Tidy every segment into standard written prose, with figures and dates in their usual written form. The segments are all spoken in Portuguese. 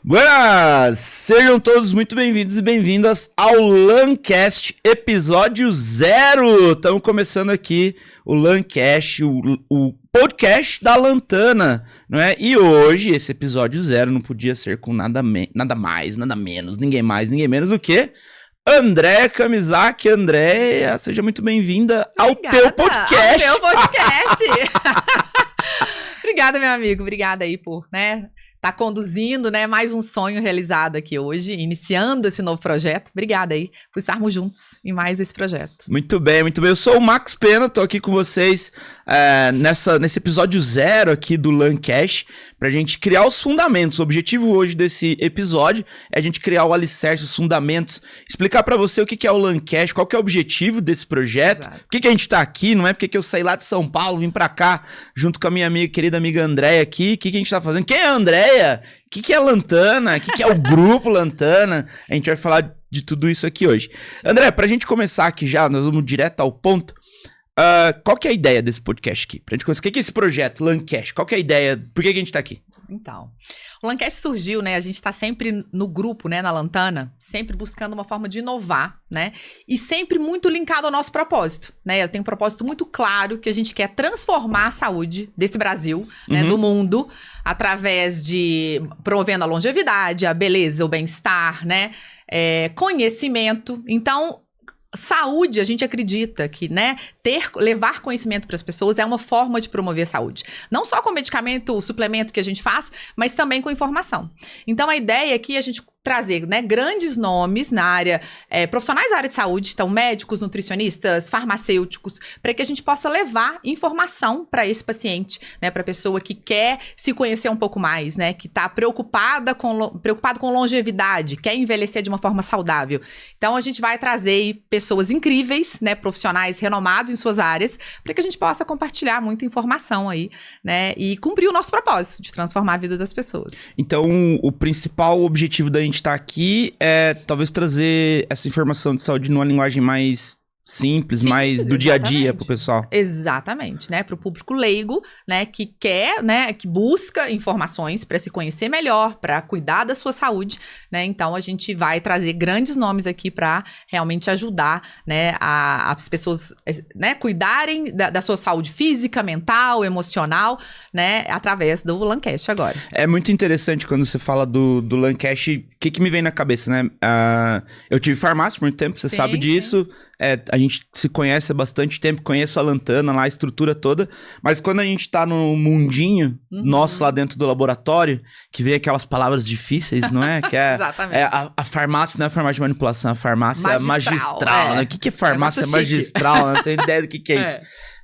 Buenas! Sejam todos muito bem-vindos e bem-vindas ao LANcast episódio 0. Estamos começando aqui o LANcast, o podcast da Lantana, não é? E hoje, esse episódio 0 não podia ser com nada mais, nada menos, ninguém mais, ninguém menos do que Andréia Kamizaki. Andréia, seja muito bem-vinda ao teu podcast. Ao meu podcast. Obrigada, meu amigo. Obrigada aí por, tá conduzindo, mais um sonho realizado aqui hoje, iniciando esse novo projeto. Obrigada aí por estarmos juntos em mais esse projeto. Muito bem, muito bem. Eu sou o Max Pena, tô aqui com vocês nesse episódio 0 aqui do LANcast, pra gente criar os fundamentos. O objetivo hoje desse episódio é a gente criar o alicerce, os fundamentos, explicar pra você o que é o LANcast, qual que é o objetivo desse projeto, Exato. por que a gente tá aqui, não é porque eu saí lá de São Paulo, vim pra cá, junto com a minha querida amiga Andréia aqui, o que a gente tá fazendo? Quem é a Andréia? O que é Lantana? O que é o grupo Lantana? A gente vai falar de tudo isso aqui hoje. André, pra gente começar aqui já, nós vamos direto ao ponto. Qual que é a ideia desse podcast aqui? Pra gente começar, o que é esse projeto, LANcast? Qual que é a ideia? Por que a gente tá aqui? Então, o LANcast surgiu, a gente tá sempre no grupo, na Lantana, sempre buscando uma forma de inovar, e sempre muito linkado ao nosso propósito, Eu tenho um propósito muito claro que a gente quer transformar a saúde desse Brasil, do mundo, através de promovendo a longevidade, a beleza, o bem-estar, conhecimento. Então, saúde, a gente acredita que, levar conhecimento para as pessoas é uma forma de promover a saúde. Não só com medicamento, o suplemento que a gente faz, mas também com informação. Então, a ideia aqui é a gente trazer, grandes nomes na área, profissionais da área de saúde, então médicos, nutricionistas, farmacêuticos, para que a gente possa levar informação para esse paciente, para a pessoa que quer se conhecer um pouco mais, que está preocupado com longevidade, quer envelhecer de uma forma saudável. Então, a gente vai trazer aí pessoas incríveis, profissionais renomados em suas áreas, para que a gente possa compartilhar muita informação aí, e cumprir o nosso propósito de transformar a vida das pessoas. Então, o principal objetivo da gente estar aqui é talvez trazer essa informação de saúde numa linguagem mais simples, mais do dia a dia pro pessoal. Exatamente, pro público leigo, que quer, que busca informações para se conhecer melhor, para cuidar da sua saúde, Então, a gente vai trazer grandes nomes aqui para realmente ajudar, as pessoas, cuidarem da sua saúde física, mental, emocional, através do LANcast agora. É muito interessante quando você fala do LANcast, o que me vem na cabeça, eu tive farmácia por muito tempo, você sabe disso. A gente se conhece há bastante tempo, conheço a Lantana lá, a estrutura toda, mas quando a gente tá no mundinho nosso lá dentro do laboratório, que vem aquelas palavras difíceis, não é? Que Exatamente. A farmácia não é a farmácia de manipulação, a farmácia magistral. O que é farmácia magistral? Não tenho ideia do que é isso.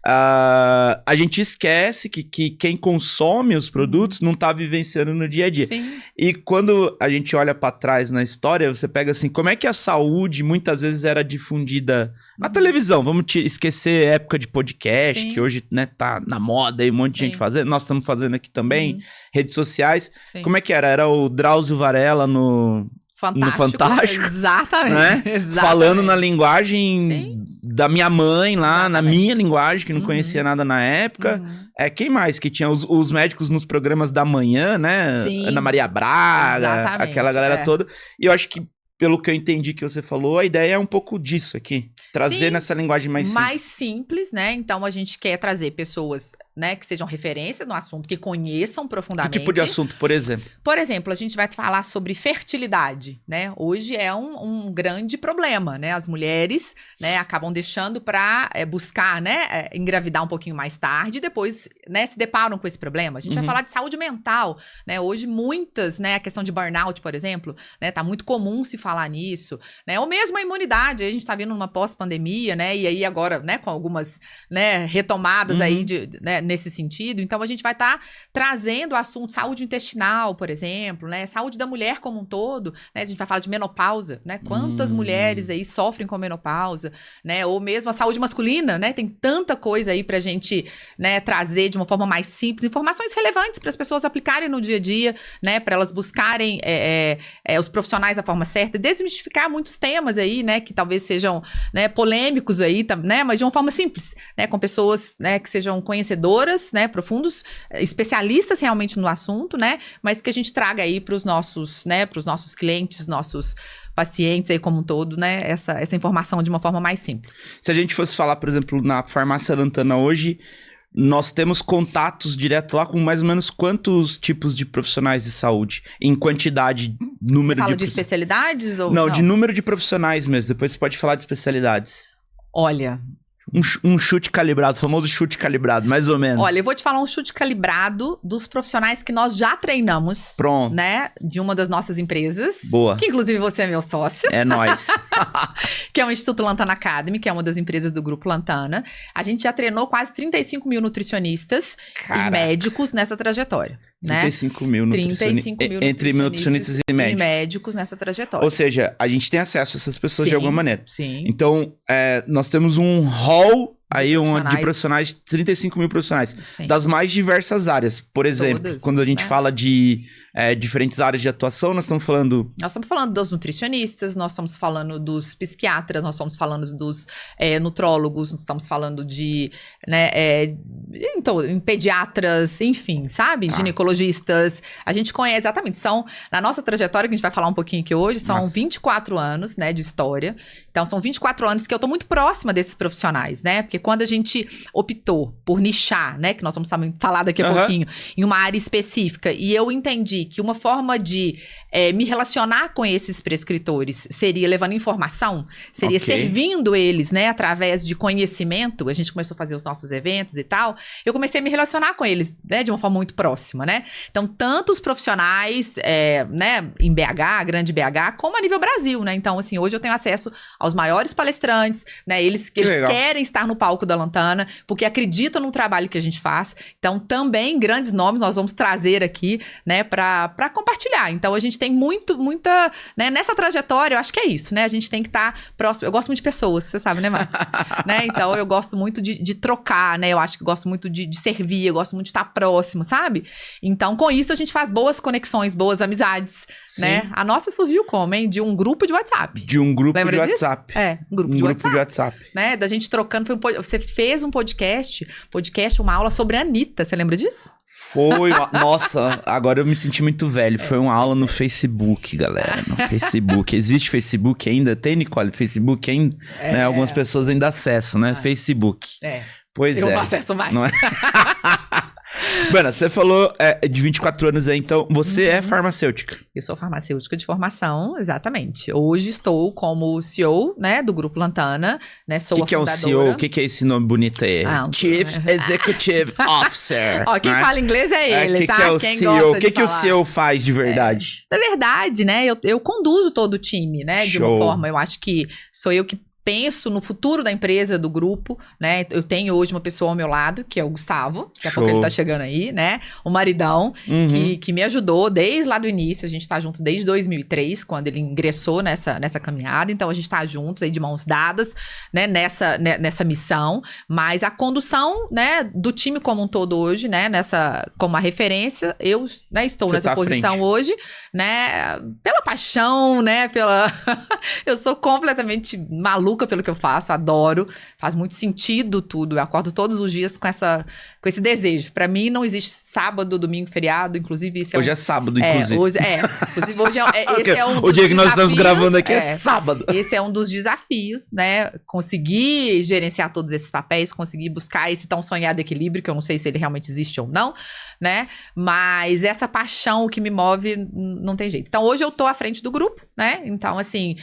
A gente esquece que quem consome os produtos não tá vivenciando no dia a dia. Sim. E quando a gente olha pra trás na história, você pega assim, como é que a saúde muitas vezes era difundida na televisão? Vamos esquecer a época de podcast, Sim. que hoje tá na moda e um monte de gente fazendo. Nós estamos fazendo aqui também, redes sociais. Sim. Como é que era? Era o Drauzio Varela no Fantástico. Exatamente. Exatamente. Falando na linguagem da minha mãe lá, na minha linguagem, que não conhecia nada na época. Quem mais que tinha os médicos nos programas da manhã, Sim. Ana Maria Braga, Exatamente, aquela galera toda. E eu acho que, pelo que eu entendi que você falou, a ideia é um pouco disso aqui. Trazer nessa linguagem mais simples. Mais simples, Então, a gente quer trazer pessoas, que sejam referência no assunto, que conheçam profundamente. Que tipo de assunto, por exemplo? Por exemplo, a gente vai falar sobre fertilidade, Hoje é um grande problema, As mulheres, acabam deixando para buscar, engravidar um pouquinho mais tarde e depois, se deparam com esse problema. A gente vai falar de saúde mental, Hoje muitas, a questão de burnout, por exemplo, Tá muito comum se falar nisso, Ou mesmo a imunidade. A gente tá vindo numa pós-pandemia, E aí agora, com algumas, retomadas aí nesse sentido. Então, a gente vai estar trazendo o assunto saúde intestinal, por exemplo, saúde da mulher como um todo, A gente vai falar de menopausa, Quantas mulheres aí sofrem com menopausa, Ou mesmo a saúde masculina, Tem tanta coisa aí pra gente, trazer de uma forma mais simples, informações relevantes para as pessoas aplicarem no dia a dia, para elas buscarem os profissionais da forma certa, desmistificar muitos temas aí, que talvez sejam, polêmicos aí, mas de uma forma simples, com pessoas, que sejam conhecedoras conhecedoras, né, profundos, especialistas realmente no assunto, né, mas que a gente traga aí para os nossos clientes, nossos pacientes aí como um todo, né, essa informação de uma forma mais simples. Se a gente fosse falar, por exemplo, na farmácia Lantana hoje, nós temos contatos direto lá com mais ou menos quantos tipos de profissionais de saúde? Em quantidade, número Você fala de especialidades? Ou não, de número de profissionais mesmo. Depois você pode falar de especialidades. Olha... Um chute calibrado, famoso chute calibrado, mais ou menos. Olha, eu vou te falar um chute calibrado dos profissionais que nós já treinamos. Pronto. Né? De uma das nossas empresas. Boa. Que inclusive você é meu sócio. É nóis. Que é o Instituto Lantana Academy, que é uma das empresas do Grupo Lantana. A gente já treinou quase 35 mil nutricionistas e médicos nessa trajetória. 35 mil nutricionistas. Entre nutricionistas e médicos. E médicos nessa trajetória. Ou seja, a gente tem acesso a essas pessoas de alguma maneira. Sim. Então, nós temos um hall aí de profissionais, 35 mil profissionais. Sim. Das mais diversas áreas. Por exemplo, todas, quando a gente fala de diferentes áreas de atuação, nós estamos falando... Nós estamos falando dos nutricionistas, nós estamos falando dos psiquiatras, nós estamos falando dos nutrólogos, nós estamos falando de então, pediatras, enfim, sabe? Ginecologistas. A gente conhece exatamente, na nossa trajetória, que a gente vai falar um pouquinho aqui hoje, são 24 anos, né, de história. Então, são 24 anos que eu tô muito próxima desses profissionais, né? Porque quando a gente optou por nichar, né, que nós vamos falar daqui a pouquinho, em uma área específica, e eu entendi que uma forma de me relacionar com esses prescritores seria levando informação, seria servindo eles, né, através de conhecimento. A gente começou a fazer os nossos eventos e tal. Eu comecei a me relacionar com eles, né, de uma forma muito próxima, né? Então, tanto os profissionais, né, em BH, grande BH, como a nível Brasil, né? Então, assim, hoje eu tenho acesso aos maiores palestrantes, né? Eles querem estar no palco da Lantana, porque acreditam no trabalho que a gente faz. Então, também grandes nomes nós vamos trazer aqui, né, para compartilhar. Então, a gente tem muita, né, nessa trajetória, eu acho que é isso, né? A gente tem que estar próximo. Eu gosto muito de pessoas, você sabe, né, Marcos? Né? Então, eu gosto muito de trocar, né? Eu acho que eu gosto muito de servir, eu gosto muito de estar próximo, sabe? Então, com isso, a gente faz boas conexões, boas amizades, né? A nossa surgiu como, hein? De um grupo de WhatsApp. De um grupo de WhatsApp. Um grupo de WhatsApp. Né? Da gente trocando. Você fez um podcast, uma aula sobre a Anitta, você lembra disso? Foi, nossa, agora eu me senti muito velho. Foi uma aula no Facebook, galera. No Facebook. Existe Facebook ainda? Tem, Nicole, Facebook ainda? Né? Algumas pessoas ainda acessam, né? Facebook. Pois eu não acesso mais. Não é? Bana, você falou de 24 anos aí, então você é farmacêutica. Eu sou farmacêutica de formação, exatamente. Hoje estou como CEO, né, do Grupo Lantana, né, sou a fundadora. O que é um CEO? O que é esse nome bonito aí? Chief Executive Officer. Ó, quem fala inglês é ele, tá? Que é o CEO? O que o CEO faz de verdade? Na verdade, né, eu conduzo todo o time, né, de uma forma, eu acho que sou eu que penso no futuro da empresa, do grupo, né? Eu tenho hoje uma pessoa ao meu lado, que é o Gustavo. Daqui a pouco ele tá chegando aí, né? O maridão, que me ajudou desde lá do início. A gente tá junto desde 2003, quando ele ingressou nessa caminhada. Então, a gente tá juntos aí, de mãos dadas, né? Nessa missão. Mas a condução, né? Do time como um todo hoje, né? Como a referência, eu, né, estou nessa posição hoje, né? Pela paixão, né? Eu sou completamente maluca pelo que eu faço, adoro, faz muito sentido tudo, eu acordo todos os dias com esse desejo. Pra mim não existe sábado, domingo, feriado, inclusive isso hoje é sábado, inclusive. Inclusive hoje esse é um dos o dia que nós estamos gravando aqui é sábado. Esse é um dos desafios, né? Conseguir gerenciar todos esses papéis, conseguir buscar esse tão sonhado equilíbrio, que eu não sei se ele realmente existe ou não, né? Mas essa paixão que me move, não tem jeito. Então hoje eu tô à frente do grupo, né? Então assim,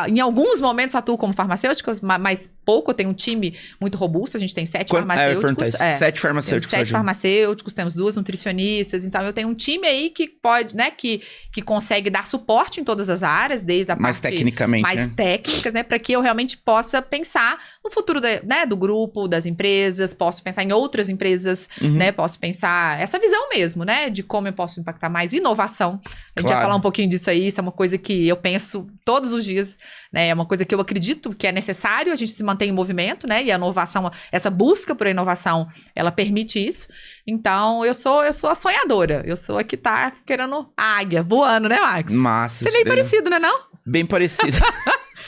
em alguns momentos atuo como farmacêutica, mas pouco. Eu tenho um time muito robusto. A gente tem 7 farmacêuticos. 7 farmacêuticos. 7 farmacêuticos, temos 2 nutricionistas. Então, eu tenho um time aí que pode, né, que consegue dar suporte em todas as áreas, desde a mais parte tecnicamente, mais técnicas, né, para que eu realmente possa pensar no futuro do grupo, das empresas, posso pensar em outras empresas, né, posso pensar essa visão mesmo, né, de como eu posso impactar mais inovação. A gente vai falar um pouquinho disso aí, isso é uma coisa que eu penso todos os dias, né, é uma coisa que eu acredito que é necessário a gente se manter em movimento, né, e a inovação, essa busca por inovação, ela permite isso. Então, eu sou a sonhadora, eu sou a que tá querendo a águia, voando, né, Max? Massa. Você é meio parecido, né, não? Bem parecido.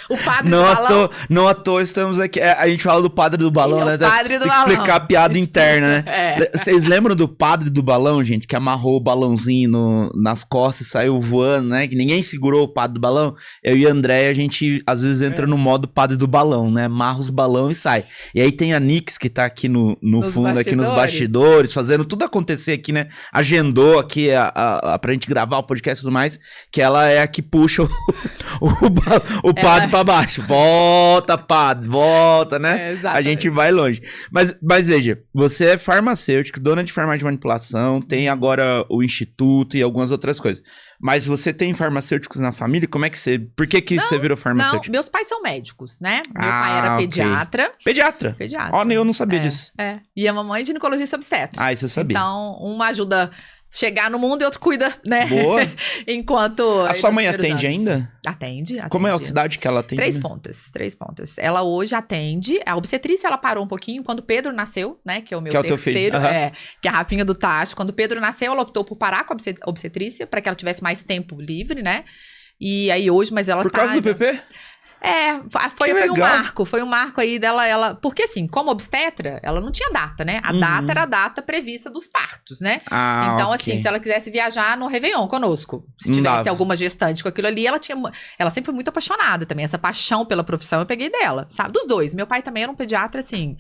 O padre Não do à balão. toa, não à toa estamos aqui. A gente fala do padre do balão, Ele é né? o padre do Tem que balão. explicar a piada interna, né? É. Vocês lembram do padre do balão, gente? Que amarrou o balãozinho nas costas e saiu voando, né? Que ninguém segurou o padre do balão. Eu e a Andréia, a gente às vezes entra no modo padre do balão, né? Amarra os balões e sai. E aí tem a Nix que tá aqui no fundo, aqui nos bastidores, fazendo tudo acontecer aqui, né? Agendou aqui pra gente gravar o podcast e tudo mais, que ela é a que puxa o padre pra baixo. Volta, padre, volta, né? A gente vai longe. Mas veja, você é farmacêutico, dona de farmácia de manipulação, tem agora o instituto e algumas outras coisas. Mas você tem farmacêuticos na família? Como é que você... Por que você virou farmacêutico? Não, meus pais são médicos, né? Meu pai era pediatra. Pediatra? Ó, eu não sabia disso. E a mamãe ginecologista obstetra. Ah, isso eu sabia. Então, uma ajuda chegar no mundo e outro cuida, né? Boa. Enquanto... A sua mãe atende ainda? Atende. Como é a cidade que ela atende? 3 pontas. Ela hoje atende. A obstetrícia, ela parou um pouquinho quando o Pedro nasceu, né? Que é o meu terceiro. Que é a Rafinha do Tacho. Quando o Pedro nasceu, ela optou por parar com a obstetrícia para que ela tivesse mais tempo livre, né? E aí hoje, mas ela Por causa do PP? Foi um marco aí dela, porque assim, como obstetra, ela não tinha data, né? A data era a data prevista dos partos, né? Então, assim, se ela quisesse viajar no Réveillon conosco, se tivesse alguma gestante com aquilo ali, ela sempre foi muito apaixonada também, essa paixão pela profissão eu peguei dela, sabe? Dos dois, meu pai também era um pediatra, assim...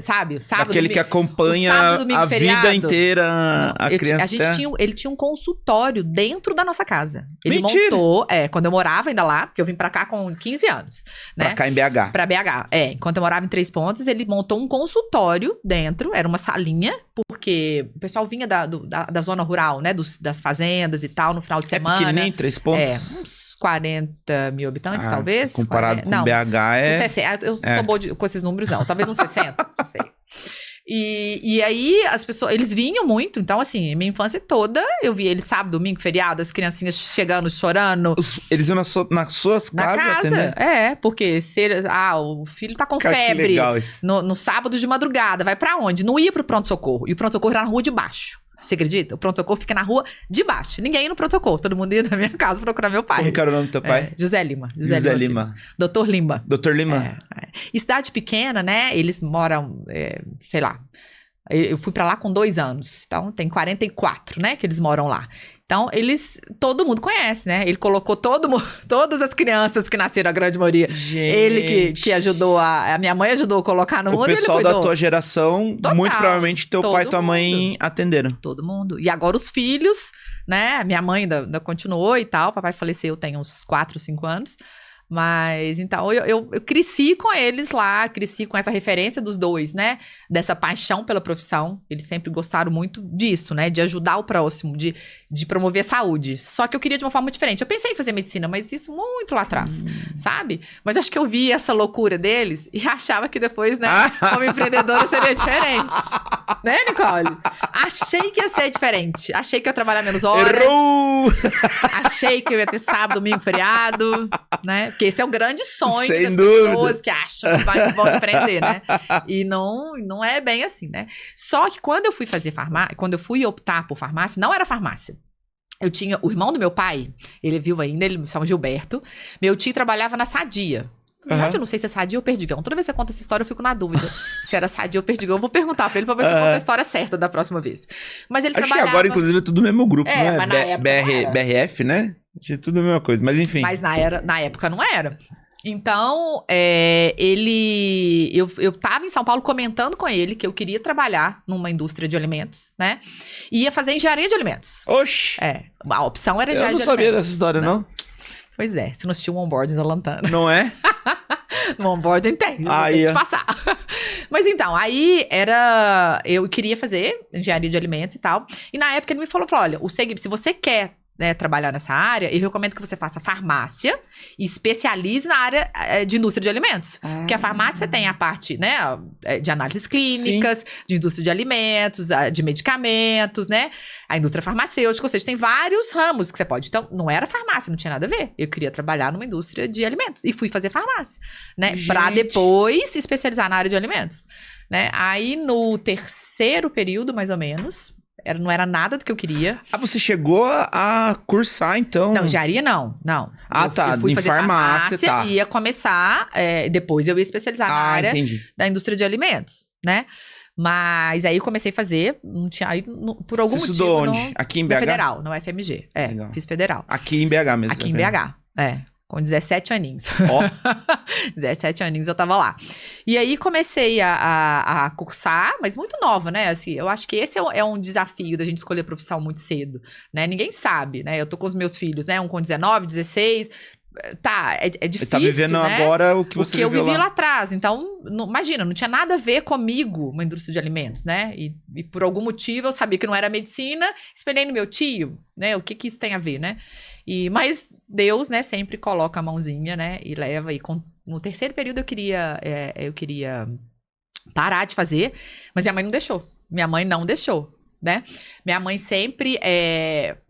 sabe? Sábado, aquele que acompanha a vida inteira a criança. Ele tinha um consultório dentro da nossa casa. Ele Mentira. montou, quando eu morava ainda lá, porque eu vim pra cá com 15 anos, né? Pra cá em BH. Pra BH, enquanto eu morava em Três Pontos, ele montou um consultório dentro, era uma salinha, porque o pessoal vinha da zona rural, né? Das fazendas e tal, no final de semana. Pequenininho, 3 pontos? Uns 40 mil habitantes, talvez. Comparado com BH eu sou boa com esses números, não. Talvez uns 60, não sei. E aí, as pessoas, eles vinham muito. Então, assim, minha infância toda, eu via eles sábado, domingo, feriado, as criancinhas chegando, chorando. Eles iam nas suas casas? Casa, porque o filho tá com febre. Que legal isso. No sábado de madrugada, vai pra onde? Não ia pro pronto-socorro. E o pronto-socorro era na rua de baixo. Você acredita? O pronto-socorro fica na rua de baixo. Ninguém ia no pronto-socorro. Todo mundo ia na minha casa procurar meu pai. Como que era o nome do teu pai? José Lima. José Lima. Doutor Lima. Doutor Lima. E cidade pequena, né? Eles moram, sei lá. Eu fui pra lá com 2 anos. Então, tem 44, né? Que eles moram lá. Então, todo mundo conhece, né? Ele colocou todas as crianças que nasceram, a grande maioria. Gente. Ele que ajudou, a minha mãe ajudou a colocar no mundo. O pessoal da tua geração, Total, muito provavelmente teu pai e tua mãe atenderam. Todo mundo. E agora os filhos, né? Minha mãe ainda continuou e tal. Papai faleceu tem uns 4, 5 anos. Mas, então, eu cresci com eles lá, cresci com essa referência dos dois, né? Dessa paixão pela profissão. Eles sempre gostaram muito disso, né? De ajudar o próximo, de promover saúde. Só que eu queria de uma forma diferente. Eu pensei em fazer medicina, mas isso muito lá atrás, sabe? Mas acho que eu vi essa loucura deles e achava que depois, né? Como empreendedora seria diferente. Né, Nicole? Achei que ia ser diferente. Achei que eu ia trabalhar menos horas. Errou! Achei que eu ia ter sábado, domingo, feriado, né? Porque esse é o grande sonho Sem das dúvida. pessoas que acham que vão empreender, né? E não é bem assim, né? Só que quando eu fui fazer farmácia, quando eu fui optar por farmácia, não era farmácia. Eu tinha o irmão do meu pai, ele é vivo ainda, ele me chama Gilberto. Meu tio trabalhava na Sadia. Na verdade, eu não sei se é Sadia ou Perdigão. Toda vez que você conta essa história, eu fico na dúvida. Se era Sadia ou Perdigão, eu vou perguntar pra ele pra ver se eu conto a história certa da próxima vez. Mas ele trabalhava... Acho que agora, inclusive, é tudo do mesmo grupo, mas na né? época BRF, né? Tinha tudo a mesma coisa, mas enfim. Mas na época não era. Então, eu tava em São Paulo comentando com ele que eu queria trabalhar numa indústria de alimentos, né? E ia fazer engenharia de alimentos. Oxi! A opção era engenharia de alimentos. Eu não sabia dessa história, não. Pois é, você não assistiu o onboarding da Lantana. Não é? No onboarding tem, tem que passar. Mas então, aí eu queria fazer engenharia de alimentos e tal. E na época ele me falou, olha, se você quer, né, trabalhar nessa área, eu recomendo que você faça farmácia e especialize na área de indústria de alimentos. Porque a farmácia tem a parte, né, de análises clínicas, de indústria de alimentos, de medicamentos, né? A indústria farmacêutica, ou seja, tem vários ramos que você pode. Então, não era farmácia, não tinha nada a ver. Eu queria trabalhar numa indústria de alimentos. E fui fazer farmácia, né? Pra depois se especializar na área de alimentos, né? Aí, no terceiro período, mais ou menos... não era nada do que eu queria. Ah, você chegou a cursar, então? Não, engenharia não. Ah, tá. Eu fui em fazer farmácia, tá. ia começar, depois eu ia especializar na área entendi. da indústria de alimentos, né? Mas aí eu comecei a fazer, não tinha, aí, por algum você motivo... estudou onde? Aqui em BH? Na Federal, na UFMG. Legal. Fiz Federal. Aqui em BH mesmo? Aqui em BH, com 17 aninhos. Ó. 17 aninhos eu tava lá. E aí comecei a cursar, mas muito nova, né? Assim, eu acho que esse é um desafio da gente escolher profissão muito cedo, né? Ninguém sabe, né? Eu tô com os meus filhos, né? Um com 19, 16... Tá, é difícil, tá vivendo né? agora o que você viveu eu vivi lá atrás. Então, imagina, não tinha nada a ver comigo uma indústria de alimentos, né? E por algum motivo eu sabia que não era medicina, espelhei no meu tio, né? O que isso tem a ver, né? Mas Deus, né, sempre coloca a mãozinha, né? E leva. No terceiro período eu queria parar de fazer, mas minha mãe não deixou. Minha mãe não deixou, né? Minha mãe sempre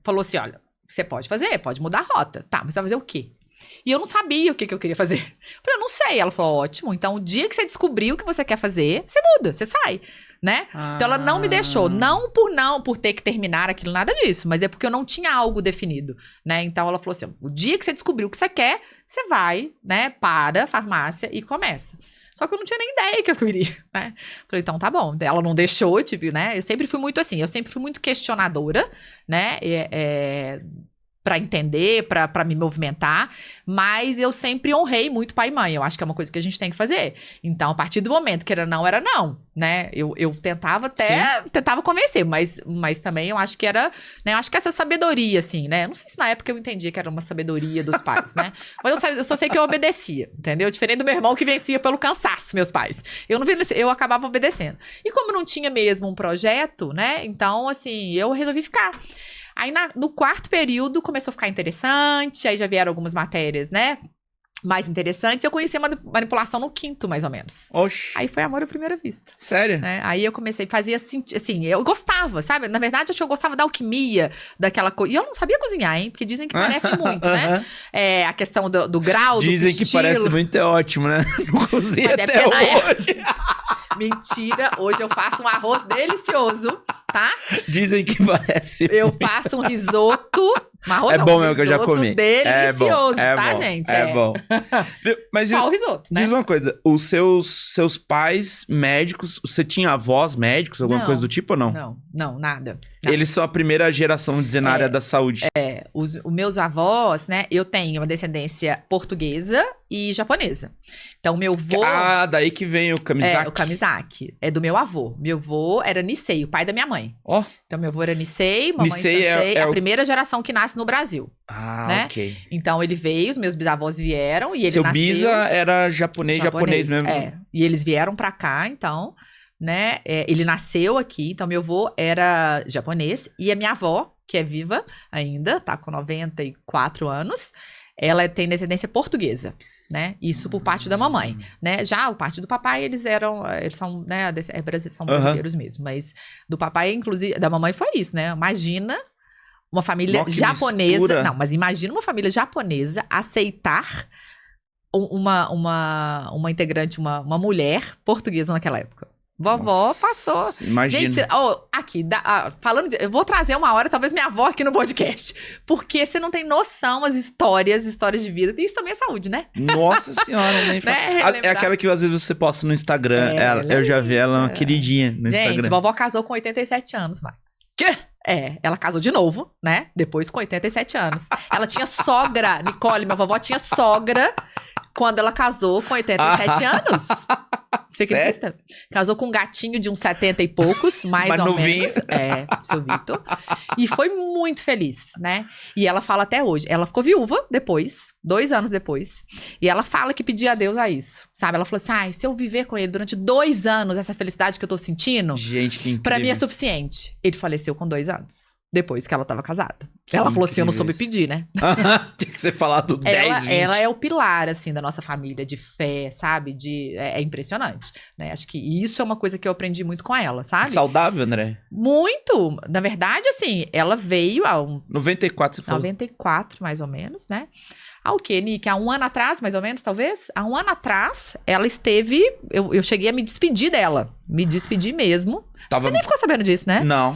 falou assim, olha, você pode fazer, pode mudar a rota. Tá, mas você vai fazer o quê? E eu não sabia o que eu queria fazer. Eu falei, eu não sei. Ela falou, ótimo, então o dia que você descobrir o que você quer fazer, você muda, você sai, né? Então ela não me deixou, não por ter que terminar aquilo, nada disso, mas é porque eu não tinha algo definido, né? Então ela falou assim, o dia que você descobrir o que você quer, você vai, né, para a farmácia e começa. Só que eu não tinha nem ideia que eu queria, né? Falei, então tá bom. Ela não deixou, né? Eu sempre fui muito assim, eu sempre fui muito questionadora, né? Pra entender, pra me movimentar, mas eu sempre honrei muito pai e mãe, eu acho que é uma coisa que a gente tem que fazer. Então, a partir do momento que era não, né, eu tentava tentava convencer, mas também eu acho que era, né, eu acho que essa sabedoria, assim, né, não sei se na época eu entendia que era uma sabedoria dos pais, né, mas eu só sei que eu obedecia, entendeu? Diferente do meu irmão que vencia pelo cansaço, meus pais. Eu acabava obedecendo. E como não tinha mesmo um projeto, né, então, assim, eu resolvi ficar. Aí, no quarto período, começou a ficar interessante, aí já vieram algumas matérias, né, mais interessantes. Eu conheci a manipulação no quinto, mais ou menos. Oxi. Aí foi amor à primeira vista. Sério? Né? Aí eu comecei, fazia assim, eu gostava, sabe? Na verdade, acho que eu gostava da alquimia, daquela coisa. E eu não sabia cozinhar, hein? Porque dizem que parece muito, né? A questão do grau, dizem do que parece muito, é ótimo, né? Não cozinha até hoje. Mentira, hoje eu faço um arroz delicioso, tá? Dizem que parece. Eu faço um risoto. É bom mesmo que eu já comi. Delicioso, tá, gente? É bom. Mas só o risoto, né? Diz uma coisa, os seus pais médicos, você tinha avós médicos, alguma coisa do tipo ou não? Não, nada. Eles são a primeira geração, vamos dizer, na área da saúde. Os meus avós, né? Eu tenho uma descendência portuguesa e japonesa. Então, meu avô... Ah, daí que vem o Kamizaki. O Kamizaki. É do meu avô. Meu avô era Nisei, o pai da minha mãe. Ó. Então, meu avô era Nisei, mamãe Sansei é a primeira geração que nasce no Brasil. Ah, né? ok. Então, ele veio, os meus bisavós vieram e ele Seu nasceu... bisa era japonês mesmo. E eles vieram pra cá, então... né? Ele nasceu aqui, então meu avô era japonês e a minha avó, que é viva ainda, tá com 94 anos, ela tem descendência portuguesa, né? Isso por parte da mamãe, né? Já o parte do papai, eles são, né, são brasileiros mesmo, mas do papai, inclusive, da mamãe foi isso, né? Imagina uma família japonesa, mistura. Não, mas imagina uma família japonesa aceitar uma integrante, uma mulher portuguesa naquela época. Vovó passou. Imagina. Gente, falando eu vou trazer uma hora, talvez minha avó aqui no podcast. Porque você não tem noção as histórias de vida. E isso também é saúde, né? Nossa senhora, nem fala. É aquela que às vezes você posta no Instagram. Eu já vi ela, uma queridinha no Instagram. Gente, vovó casou com 87 anos, Max. Quê? Ela casou de novo, né? Depois com 87 anos. Ela tinha sogra, Nicole, minha vovó tinha sogra quando ela casou com 87 anos. Você acredita? Sério? Casou com um gatinho de uns 70 e poucos, mais ou menos. Seu Vitor. E foi muito feliz, né? E ela fala até hoje. Ela ficou viúva depois, 2 anos depois. E ela fala que pedia a Deus a isso, sabe? Ela falou assim, se eu viver com ele durante 2 anos, essa felicidade que eu tô sentindo... Gente, que incrível. Pra mim é suficiente. Ele faleceu com 2 anos. Depois que ela tava casada. Ela falou assim, eu não soube pedir, né? Tinha que ser falado 10, 20. Ela é o pilar, assim, da nossa família, de fé, sabe? É impressionante, né? Acho que isso é uma coisa que eu aprendi muito com ela, sabe? Saudável, André? Muito! Na verdade, assim, ela veio há 94, você falou? 94, mais ou menos, né? Há o quê, Nick? Há 1 ano atrás, mais ou menos, talvez? Há 1 ano atrás, ela esteve... Eu cheguei a me despedir dela. Me despedir mesmo. Você nem ficou sabendo disso, né? Não.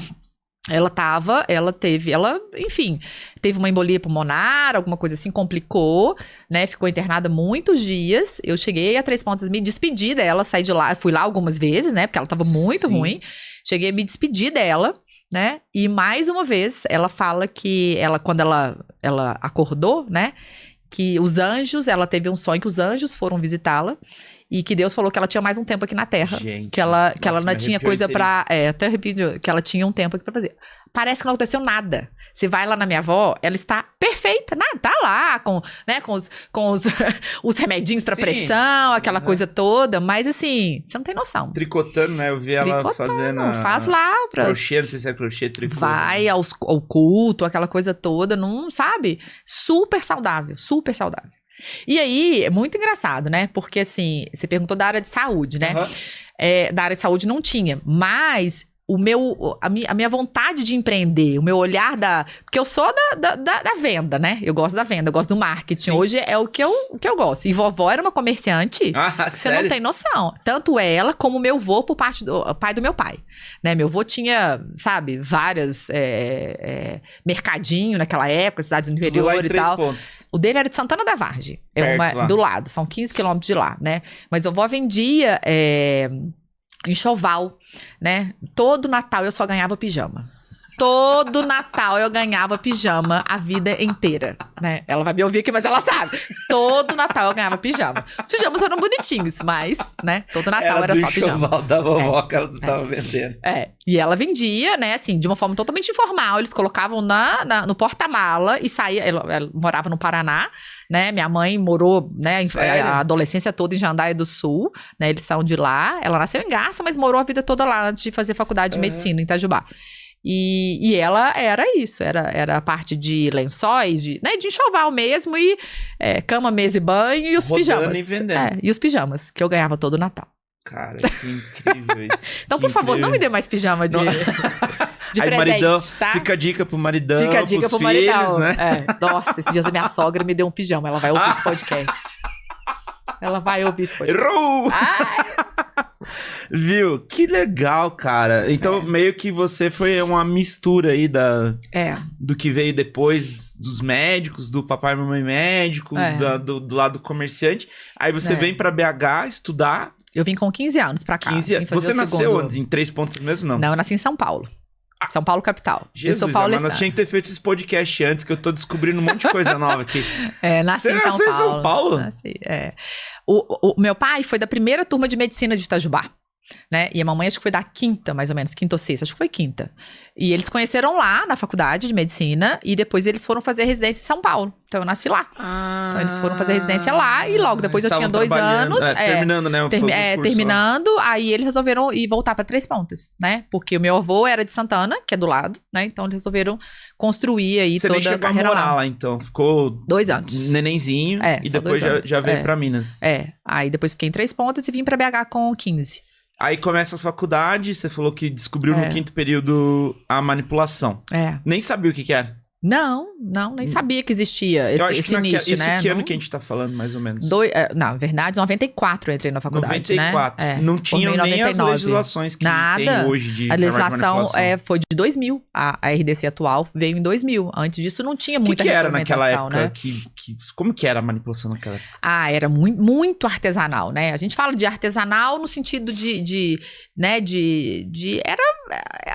enfim, teve uma embolia pulmonar, alguma coisa assim, complicou, né? Ficou internada muitos dias. Eu cheguei a Três Pontas, me despedi dela, saí de lá, fui lá algumas vezes, né? Porque ela tava muito ruim. Cheguei a me despedir dela, né? E mais uma vez, ela fala que quando ela acordou, né? Que os anjos, ela teve um sonho que os anjos foram visitá-la. E que Deus falou que ela tinha mais um tempo aqui na Terra. Gente, que ela não tinha coisa pra... até repito, que ela tinha um tempo aqui pra fazer. Parece que não aconteceu nada. Você vai lá na minha avó, ela está perfeita, tá lá, com os remedinhos pra pressão, aquela coisa toda. Mas assim, você não tem noção. Tricotando, né? Eu vi ela fazendo... Faz lá. Crochê, não sei se é crochê, tricô. Vai ao culto, aquela coisa toda, não sabe? Super saudável, super saudável. E aí, é muito engraçado, né? Porque, assim, você perguntou da área de saúde, né? Da área de saúde não tinha, mas a minha vontade de empreender, o meu olhar porque eu sou da venda, né? Eu gosto da venda, eu gosto do marketing. Sim. Hoje é o que eu gosto. E vovó era uma comerciante, você não tem noção. Tanto ela como meu avô por parte do pai do meu pai. Né? Meu avô tinha, sabe, várias mercadinho naquela época, cidade do interior e tal. Pontos. O dele era de Santana da Vargem, do lado, são 15 quilômetros de lá, né? Mas vovó vendia enxoval, né? Todo Natal eu só ganhava pijama. Todo Natal eu ganhava pijama a vida inteira, né? Ela vai me ouvir aqui, mas ela sabe. Todo Natal eu ganhava pijama. Os pijamas eram bonitinhos, mas, né? Todo Natal era só pijama. Era da vovó que ela tava vendendo. E ela vendia, né? Assim, de uma forma totalmente informal. Eles colocavam no porta-mala e saía. Ela morava no Paraná, né? Minha mãe morou, né? A adolescência toda em Jandaia do Sul, né? Eles são de lá. Ela nasceu em Garça, mas morou a vida toda lá antes de fazer faculdade de medicina em Itajubá. E ela era isso, era a parte de lençóis, de enxoval mesmo, e cama, mesa e banho, e os pijamas. E vendendo. E os pijamas, que eu ganhava todo Natal. Cara, que incrível isso. Então, por favor, não me dê mais pijama de presente, aí, maridão, tá? Fica a dica pro maridão, fica a dica pro maridão, né? Nossa, esses dias a minha sogra me deu um pijama, ela vai ouvir esse podcast. Ela vai ouvir esse podcast. Errou! Viu? Que legal, cara. Então, meio que você foi uma mistura aí do que veio depois dos médicos, do papai e mamãe médico, do lado comerciante. Aí você vem pra BH estudar. Eu vim com 15 anos pra cá. 15 anos. Você nasceu onde? Em Três Pontos mesmo, não? Não, eu nasci em São Paulo. São Paulo, capital. Jesus, eu sou paulistana. Nós tínhamos que ter feito esse podcast antes, que eu tô descobrindo um monte de coisa nova aqui. Nasci em São Paulo. Você nasceu em São Paulo? Nasci, O meu pai foi da primeira turma de medicina de Itajubá. Né? E a mamãe acho que foi da quinta, mais ou menos, quinta ou sexta, acho que foi quinta. E eles conheceram lá na faculdade de medicina e depois eles foram fazer residência em São Paulo. Então eu nasci lá. Então eles foram fazer residência lá e logo depois eu tinha 2 anos. Terminando, né? Terminando, aí eles resolveram ir voltar para Três Pontas, né? Porque o meu avô era de Santana, que é do lado, né? Então eles resolveram construir aí toda a carreira lá. Então ficou 2 anos. Nenenzinho e depois já veio para Minas. Aí depois fiquei em Três Pontas e vim para BH com 15. Aí começa a faculdade, você falou que descobriu no 5º período a manipulação. Nem sabia o que era. Não, nem sabia que existia esse nicho, né? Que ano que a gente tá falando, mais ou menos? Na verdade, em 94 eu entrei na faculdade, 94. Né? Não tinham nem as legislações que tem hoje de a legislação foi de 2000. A RDC atual veio em 2000. Antes disso, não tinha muita regulamentação, era naquela época? Né? Como que era a manipulação naquela época? Era muito artesanal, né? A gente fala de artesanal no sentido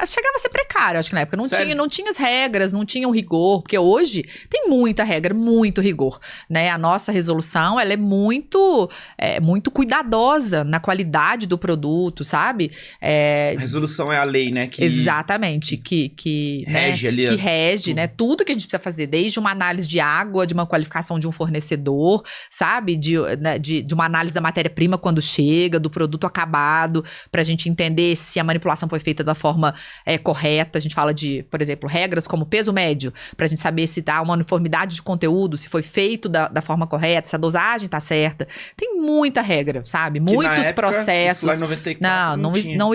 chegava a ser precário, acho que na época. Não tinha as regras, não tinha o rigor, porque hoje tem muita regra, muito rigor, né? A nossa resolução, ela é muito cuidadosa na qualidade do produto, sabe? A resolução é a lei, né? Exatamente, que rege ali. Que rege, né? Tudo que a gente precisa fazer, desde uma análise de água, de uma qualificação de um fornecedor, sabe? De uma análise da matéria-prima quando chega, do produto acabado, pra gente entender se a manipulação foi feita da forma correta. A gente fala de, por exemplo, regras como peso médio, pra gente saber se dá uma uniformidade de conteúdo, se foi feito da forma correta, se a dosagem tá certa. Tem muita regra, sabe? Muitos processos. Isso lá em 94 não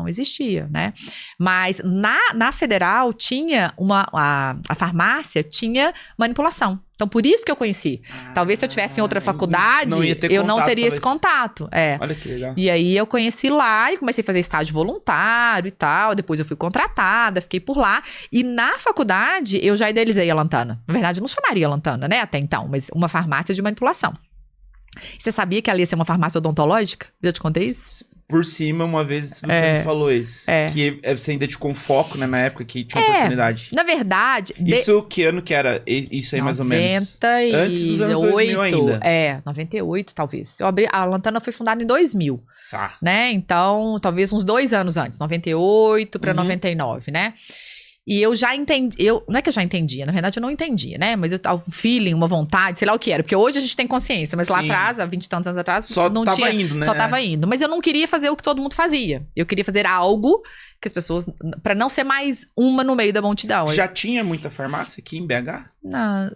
existia, né? Mas na federal tinha a farmácia tinha manipulação. Então, por isso que eu conheci. Talvez se eu tivesse em outra faculdade, eu não teria esse contato. Olha que legal. E aí eu conheci lá e comecei a fazer estágio voluntário e tal. Depois eu fui contratada, fiquei por lá. E na faculdade, eu já idealizei a Lantana. Na verdade, eu não chamaria Lantana, né, até então, mas uma farmácia de manipulação. Você sabia que ela ia ser uma farmácia odontológica? Já te contei isso? Por cima, uma vez você me falou isso. Que você ainda ficou um foco, né, na época que tinha oportunidade. Na verdade... Isso que ano que era? Isso aí mais ou menos? Antes dos anos 2000 ainda. 98 talvez. A Lantana foi fundada em 2000. Tá. Né? Então, talvez uns 2 anos antes. 98 para 99, né? E eu já entendi, não é que eu já entendia, na verdade eu não entendia, né? Mas eu tava um feeling, uma vontade, sei lá o que era. Porque hoje a gente tem consciência, mas lá atrás, há 20 e tantos anos atrás, não tava tinha. Indo, né? Só tava indo. Mas eu não queria fazer o que todo mundo fazia. Eu queria fazer algo que as pessoas, pra não ser mais uma no meio da multidão. Já tinha muita farmácia aqui em BH? Não,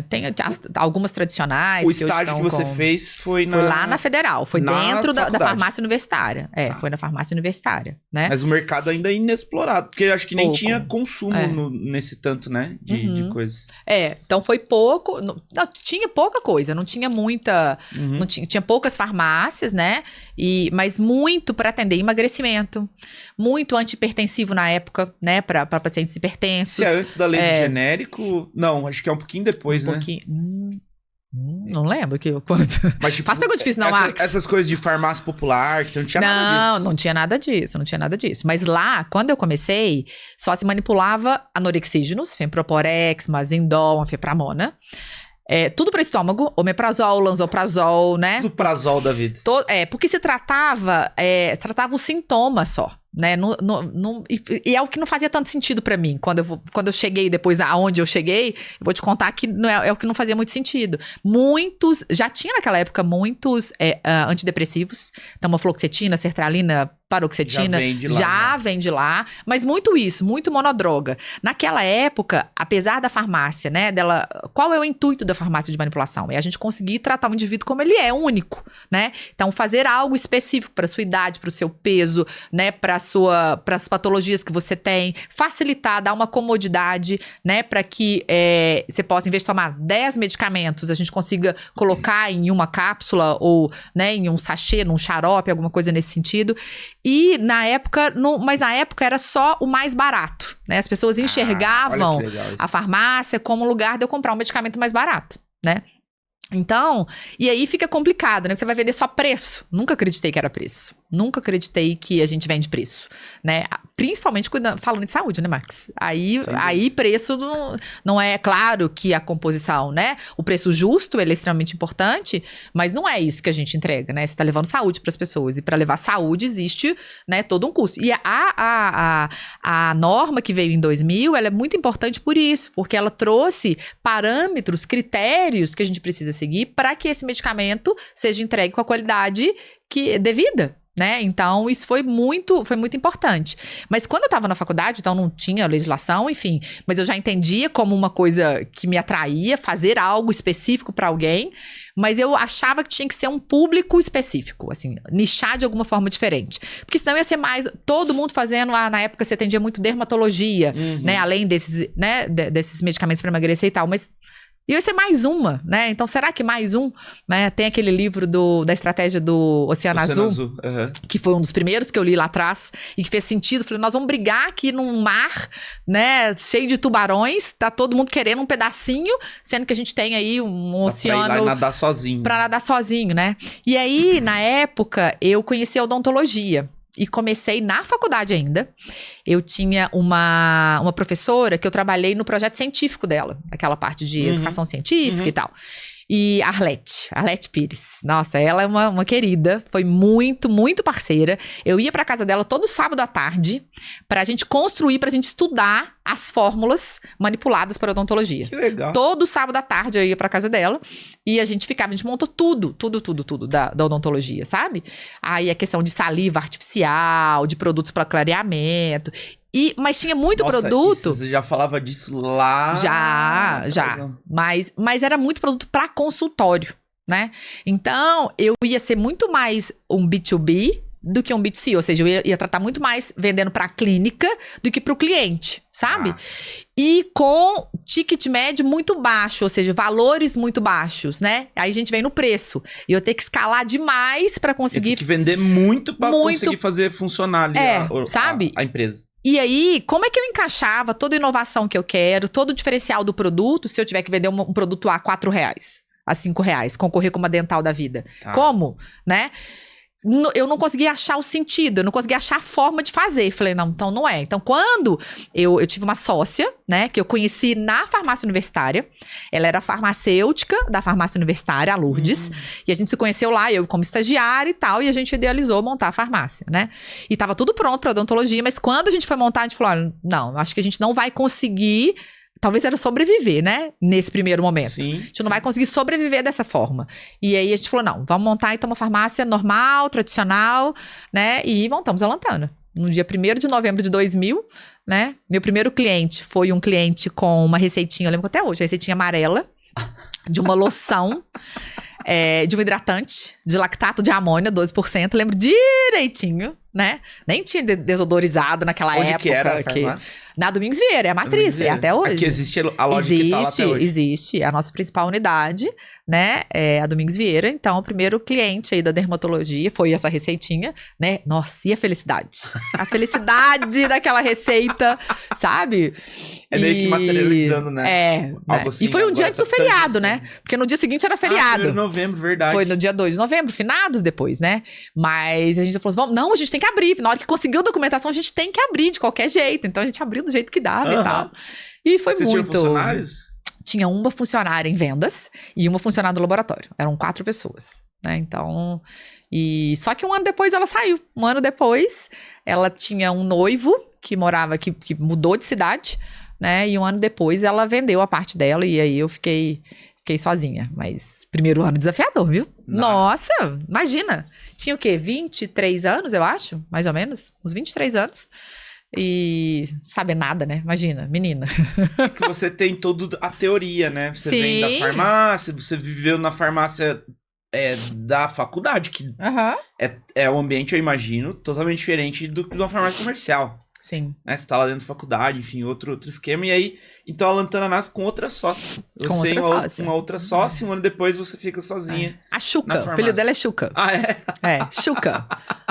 tem algumas tradicionais. O estágio que você fez foi lá na Federal, foi dentro da farmácia universitária. Foi na farmácia universitária, né? Mas o mercado ainda é inexplorado, porque eu acho que nem tinha consumo nesse tanto, né, de coisas. Então foi pouco, não, tinha pouca coisa, não tinha muita, não tinha poucas farmácias, né? Mas muito para atender emagrecimento, muito antihipertensivo na época, né, para pacientes hipertensos. Se é antes da lei do genérico, não, acho que é um pouquinho depois, né? Não lembro quanto. Mas, tipo, faz pergunta difícil, não, Max. Essas coisas de farmácia popular, que não tinha nada disso. Não tinha nada disso. Mas lá, quando eu comecei, só se manipulava anorexígenos, fenproporex, mazindol, anfepramona. Tudo para estômago, omeprazol, lanzoprazol, né? Tudo prazol da vida. Porque se tratava o sintoma só. Né? E é o que não fazia tanto sentido pra mim. Quando eu cheguei, depois aonde eu cheguei, eu vou te contar que é o que não fazia muito sentido. Já tinha naquela época muitos antidepressivos, então uma fluoxetina, sertralina, paroxetina, já vem de lá, mas muito monodroga. Naquela época, apesar da farmácia, né, qual é o intuito da farmácia de manipulação? É a gente conseguir tratar o indivíduo como ele é, único, né? Então, fazer algo específico para sua idade, para o seu peso, né, para as patologias que você tem, facilitar, dar uma comodidade, né, para que você possa, em vez de tomar 10 medicamentos, a gente consiga colocar em uma cápsula ou, né, em um sachê, num xarope, alguma coisa nesse sentido. E mas na época era só o mais barato, né? As pessoas enxergavam a farmácia como lugar de eu comprar um medicamento mais barato, né? Então, e aí fica complicado, né? Você vai vender só preço. Nunca acreditei que era preço. Nunca acreditei que a gente vende preço, né? Principalmente falando de saúde, né, Max? Aí preço não é claro que a composição, né? O preço justo, ele é extremamente importante, mas não é isso que a gente entrega, né? Você tá levando saúde para as pessoas. E para levar saúde existe, né, todo um custo. E a norma que veio em 2000, ela é muito importante por isso, porque ela trouxe parâmetros, critérios que a gente precisa seguir para que esse medicamento seja entregue com a qualidade devida. Né? Então, isso foi muito importante. Mas quando eu estava na faculdade, então não tinha legislação, enfim. Mas eu já entendia como uma coisa que me atraía, fazer algo específico para alguém. Mas eu achava que tinha que ser um público específico, assim, nichar de alguma forma diferente. Porque senão ia ser mais... Todo mundo fazendo... na época você atendia muito dermatologia, né? Além desses medicamentos para emagrecer e tal. Mas... ia ser mais uma, né? Então, será que mais um? Né? Tem aquele livro da estratégia do Oceano Azul. Que foi um dos primeiros que eu li lá atrás e que fez sentido. Falei, nós vamos brigar aqui num mar, né, cheio de tubarões, tá todo mundo querendo um pedacinho, sendo que a gente tem aí um oceano... Pra ir lá nadar sozinho. Pra nadar sozinho, né? E aí, na época, eu conheci a odontologia. E comecei na faculdade ainda. Eu tinha uma professora que eu trabalhei no projeto científico dela. Aquela parte de educação científica e tal. E Arlete Pires. Nossa, ela é uma querida. Foi muito, muito parceira. Eu ia pra casa dela todo sábado à tarde pra gente construir, pra gente estudar as fórmulas manipuladas para odontologia. Que legal. Todo sábado à tarde eu ia pra casa dela e a gente montou tudo da odontologia, sabe? Aí a questão de saliva artificial, de produtos para clareamento... Mas tinha muito produto... Você já falava disso lá? Já. Mas era muito produto para consultório, né? Então, eu ia ser muito mais um B2B, do que um B2C, ou seja, eu ia tratar muito mais vendendo para a clínica do que para o cliente, sabe? E com ticket médio muito baixo, ou seja, valores muito baixos, né? Aí a gente vem no preço. E eu tenho que escalar demais para conseguir... Tem que vender muito para conseguir fazer funcionar ali sabe? A empresa. E aí, como é que eu encaixava toda a inovação que eu quero, todo o diferencial do produto, se eu tiver que vender um produto a R$4, a R$5, concorrer com uma dental da vida? Como? Né? Eu não conseguia achar o sentido, eu não conseguia achar a forma de fazer. Falei, não, então não é. Então, quando eu tive uma sócia, né, que eu conheci na farmácia universitária, ela era farmacêutica da farmácia universitária, a Lourdes, e a gente se conheceu lá, eu como estagiária e tal, e a gente idealizou montar a farmácia, né? E tava tudo pronto pra odontologia, mas quando a gente foi montar, a gente falou, olha, não, acho que a gente não vai conseguir... Talvez era sobreviver, né? Nesse primeiro momento. Sim, a gente não vai conseguir sobreviver dessa forma. E aí a gente falou, não, vamos montar então uma farmácia normal, tradicional, né? E montamos a Lantana. No dia 1º de novembro de 2000, né? Meu primeiro cliente foi um cliente com uma receitinha, eu lembro até hoje, a receitinha amarela, de uma loção, de um hidratante, de lactato de amônia, 12%, lembro direitinho, né? Nem tinha desodorizado naquela época. Onde que era a farmácia? Na Domingos Vieira, é a matriz, é até hoje. Aqui existe a loja que tá lá até hoje. Existe, a nossa principal unidade, né, é a Domingos Vieira. Então, o primeiro cliente aí da dermatologia foi essa receitinha, né? Nossa, e a felicidade? A felicidade daquela receita, sabe? É meio que materializando, né? Algo assim, e foi um dia antes do feriado, né? Porque no dia seguinte era feriado. 1º de novembro, verdade. Foi no dia 2 de novembro, finados depois, né? Mas a gente falou assim, não, a gente tem que abrir. Na hora que conseguiu a documentação, a gente tem que abrir de qualquer jeito. Então, a gente abriu do jeito que dava e tal. E foi Vocês muito... tinham funcionários? Tinha uma funcionária em vendas e uma funcionária do laboratório. Eram 4 pessoas, né? Então... E só que um ano depois ela saiu. Um ano depois, ela tinha um noivo que morava... Que mudou de cidade, né? E um ano depois ela vendeu a parte dela e aí eu fiquei sozinha. Mas primeiro ano desafiador, viu? Nossa, imagina. Tinha o quê? 23 anos, eu acho? Mais ou menos. Uns 23 anos. E sabe nada, né? Imagina, menina. Que você tem toda a teoria, né? Você vem da farmácia, você viveu na farmácia da faculdade, que é um ambiente, eu imagino, totalmente diferente do que uma farmácia comercial. Sim. Né? Você tá lá dentro da faculdade, enfim, outro esquema. E aí, então a Lantana nasce com outra sócia. Você tem uma outra sócia, um ano depois você fica sozinha. A Xuca, o apelido dela é Xuca. Ah, é? Xuca.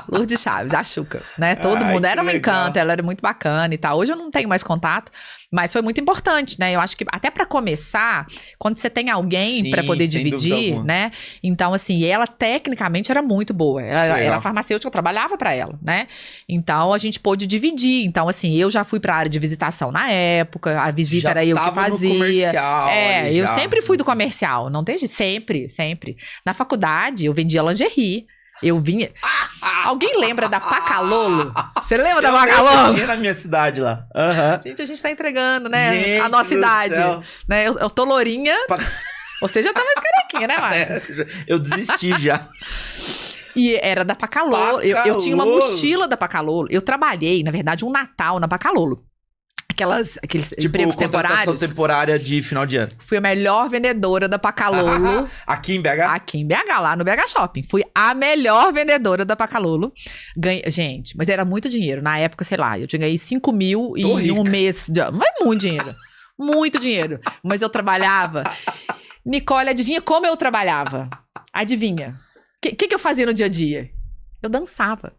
Lourdes Chaves, a Xuca, né? Todo mundo era um encanto, ela era muito bacana e tal. Hoje eu não tenho mais contato, mas foi muito importante, né? Eu acho que até pra começar, quando você tem alguém pra poder dividir, né? Então, assim, ela tecnicamente era muito boa. Ela era farmacêutica, eu trabalhava pra ela, né? Então, a gente pôde dividir. Então, assim, eu já fui pra área de visitação na época, a visita era eu que fazia. No comercial, eu sempre fui do comercial, não tem jeito, sempre. Na faculdade, eu vendia lingerie. Eu vinha... Alguém lembra da Pacalolo? Você lembra da Pacalolo? Eu tinha na minha cidade lá. Gente, a gente tá entregando, né? A nossa idade. Né? Eu tô lourinha. Você já tá mais carequinha, né, Marcos? Eu desisti já. E era da Pacalolo. Eu tinha uma mochila da Pacalolo. Eu trabalhei, na verdade, um Natal na Pacalolo. Aqueles empregos temporários. Temporária de final de ano. Fui a melhor vendedora da Pacalolo. Aqui em BH? Aqui em BH, lá no BH Shopping. Fui a melhor vendedora da Pacalolo. Gente, mas era muito dinheiro. Na época, sei lá, eu tinha ganhei 5 mil em um mês. Não é muito dinheiro. Muito dinheiro. Mas eu trabalhava. Nicole, adivinha como eu trabalhava? Adivinha. O que eu fazia no dia a dia? Eu dançava.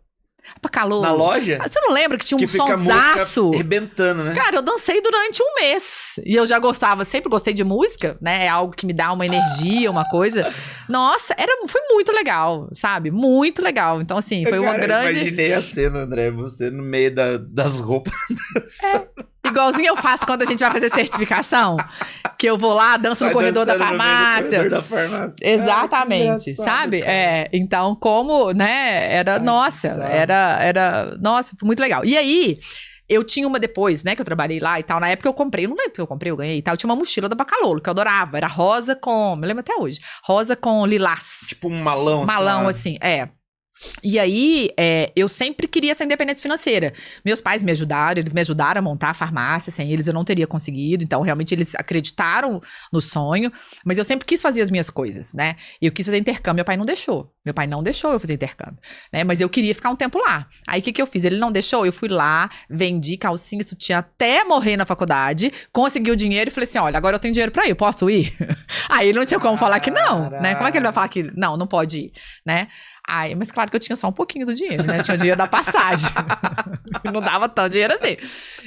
Pacalolo. Na loja? Você não lembra que tinha um sonsaço? Arrebentando, né? Cara, eu dancei durante um mês. E eu já sempre gostei de música, né? É algo que me dá uma energia, uma coisa. Nossa, foi muito legal, sabe? Muito legal. Então, assim, foi uma grande... Eu imaginei a cena, André, você no meio das roupas. Igualzinho eu faço quando a gente vai fazer certificação. Que eu vou lá, danço no corredor da farmácia. No corredor da farmácia. Exatamente, sabe? Então, como, né? Era, nossa, foi muito legal. E aí, eu tinha uma depois, né? Que eu trabalhei lá e tal. Na época eu comprei, não lembro se eu comprei, eu ganhei e tal. Eu tinha uma mochila da Pacalolo, que eu adorava. Era rosa com, me lembro até hoje. Rosa com lilás. Tipo um malão. Malão, assim, E aí, eu sempre queria essa independência financeira. Meus pais me ajudaram, eles me ajudaram a montar a farmácia. Sem eles eu não teria conseguido. Então, realmente, eles acreditaram no sonho. Mas eu sempre quis fazer as minhas coisas, né? E eu quis fazer intercâmbio, meu pai não deixou. Meu pai não deixou eu fazer intercâmbio, né? Mas eu queria ficar um tempo lá. Aí, o que eu fiz? Ele não deixou, eu fui lá, vendi calcinha, sutiã até morrer na faculdade, consegui o dinheiro e falei assim, olha, agora eu tenho dinheiro pra ir, posso ir? Aí ele não tinha como falar que não, né? Como é que ele vai falar que não pode ir, né? Aí, mas claro que eu tinha só um pouquinho do dinheiro, né? Tinha o dinheiro da passagem. Não dava tanto dinheiro assim.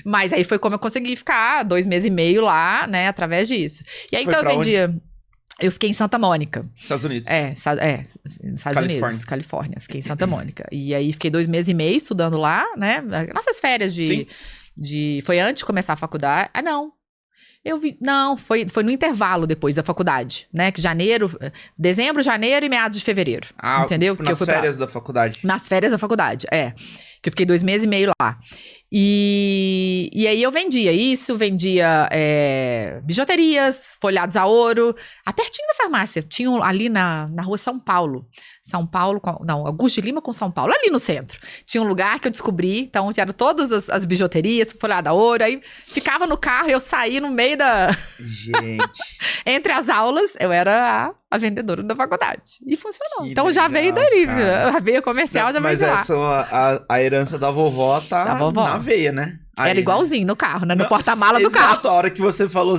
Mas aí foi como eu consegui ficar 2 meses e meio lá, né? Através disso. E aí, então, eu vendia... Eu fiquei em Santa Mônica. Estados Unidos. Estados Unidos, Califórnia. Fiquei em Santa Mônica. E aí, fiquei 2 meses e meio estudando lá, né? Nossas férias de... Foi antes de começar a faculdade. Ah, não. Foi no intervalo depois da faculdade, né? Que dezembro, janeiro e meados de fevereiro. Entendeu? Tipo, nas férias da faculdade. Nas férias da faculdade, que eu fiquei 2 meses e meio lá. E aí eu vendia bijuterias, folhados a ouro, pertinho da farmácia. Tinha ali na rua São Paulo, Augusto de Lima com São Paulo, ali no centro. Tinha um lugar que eu descobri, então eram todas as bijuterias, folhado a ouro, aí ficava no carro e eu saí no meio da... Gente... Entre as aulas, eu era a vendedora da faculdade. E funcionou. Que então legal, já veio daí, já veio comercial, já veio de lá. Mas a herança da vovó tá na veia, né? Aí, era igualzinho no carro, né? No porta-mala do carro. Exato, a hora que você falou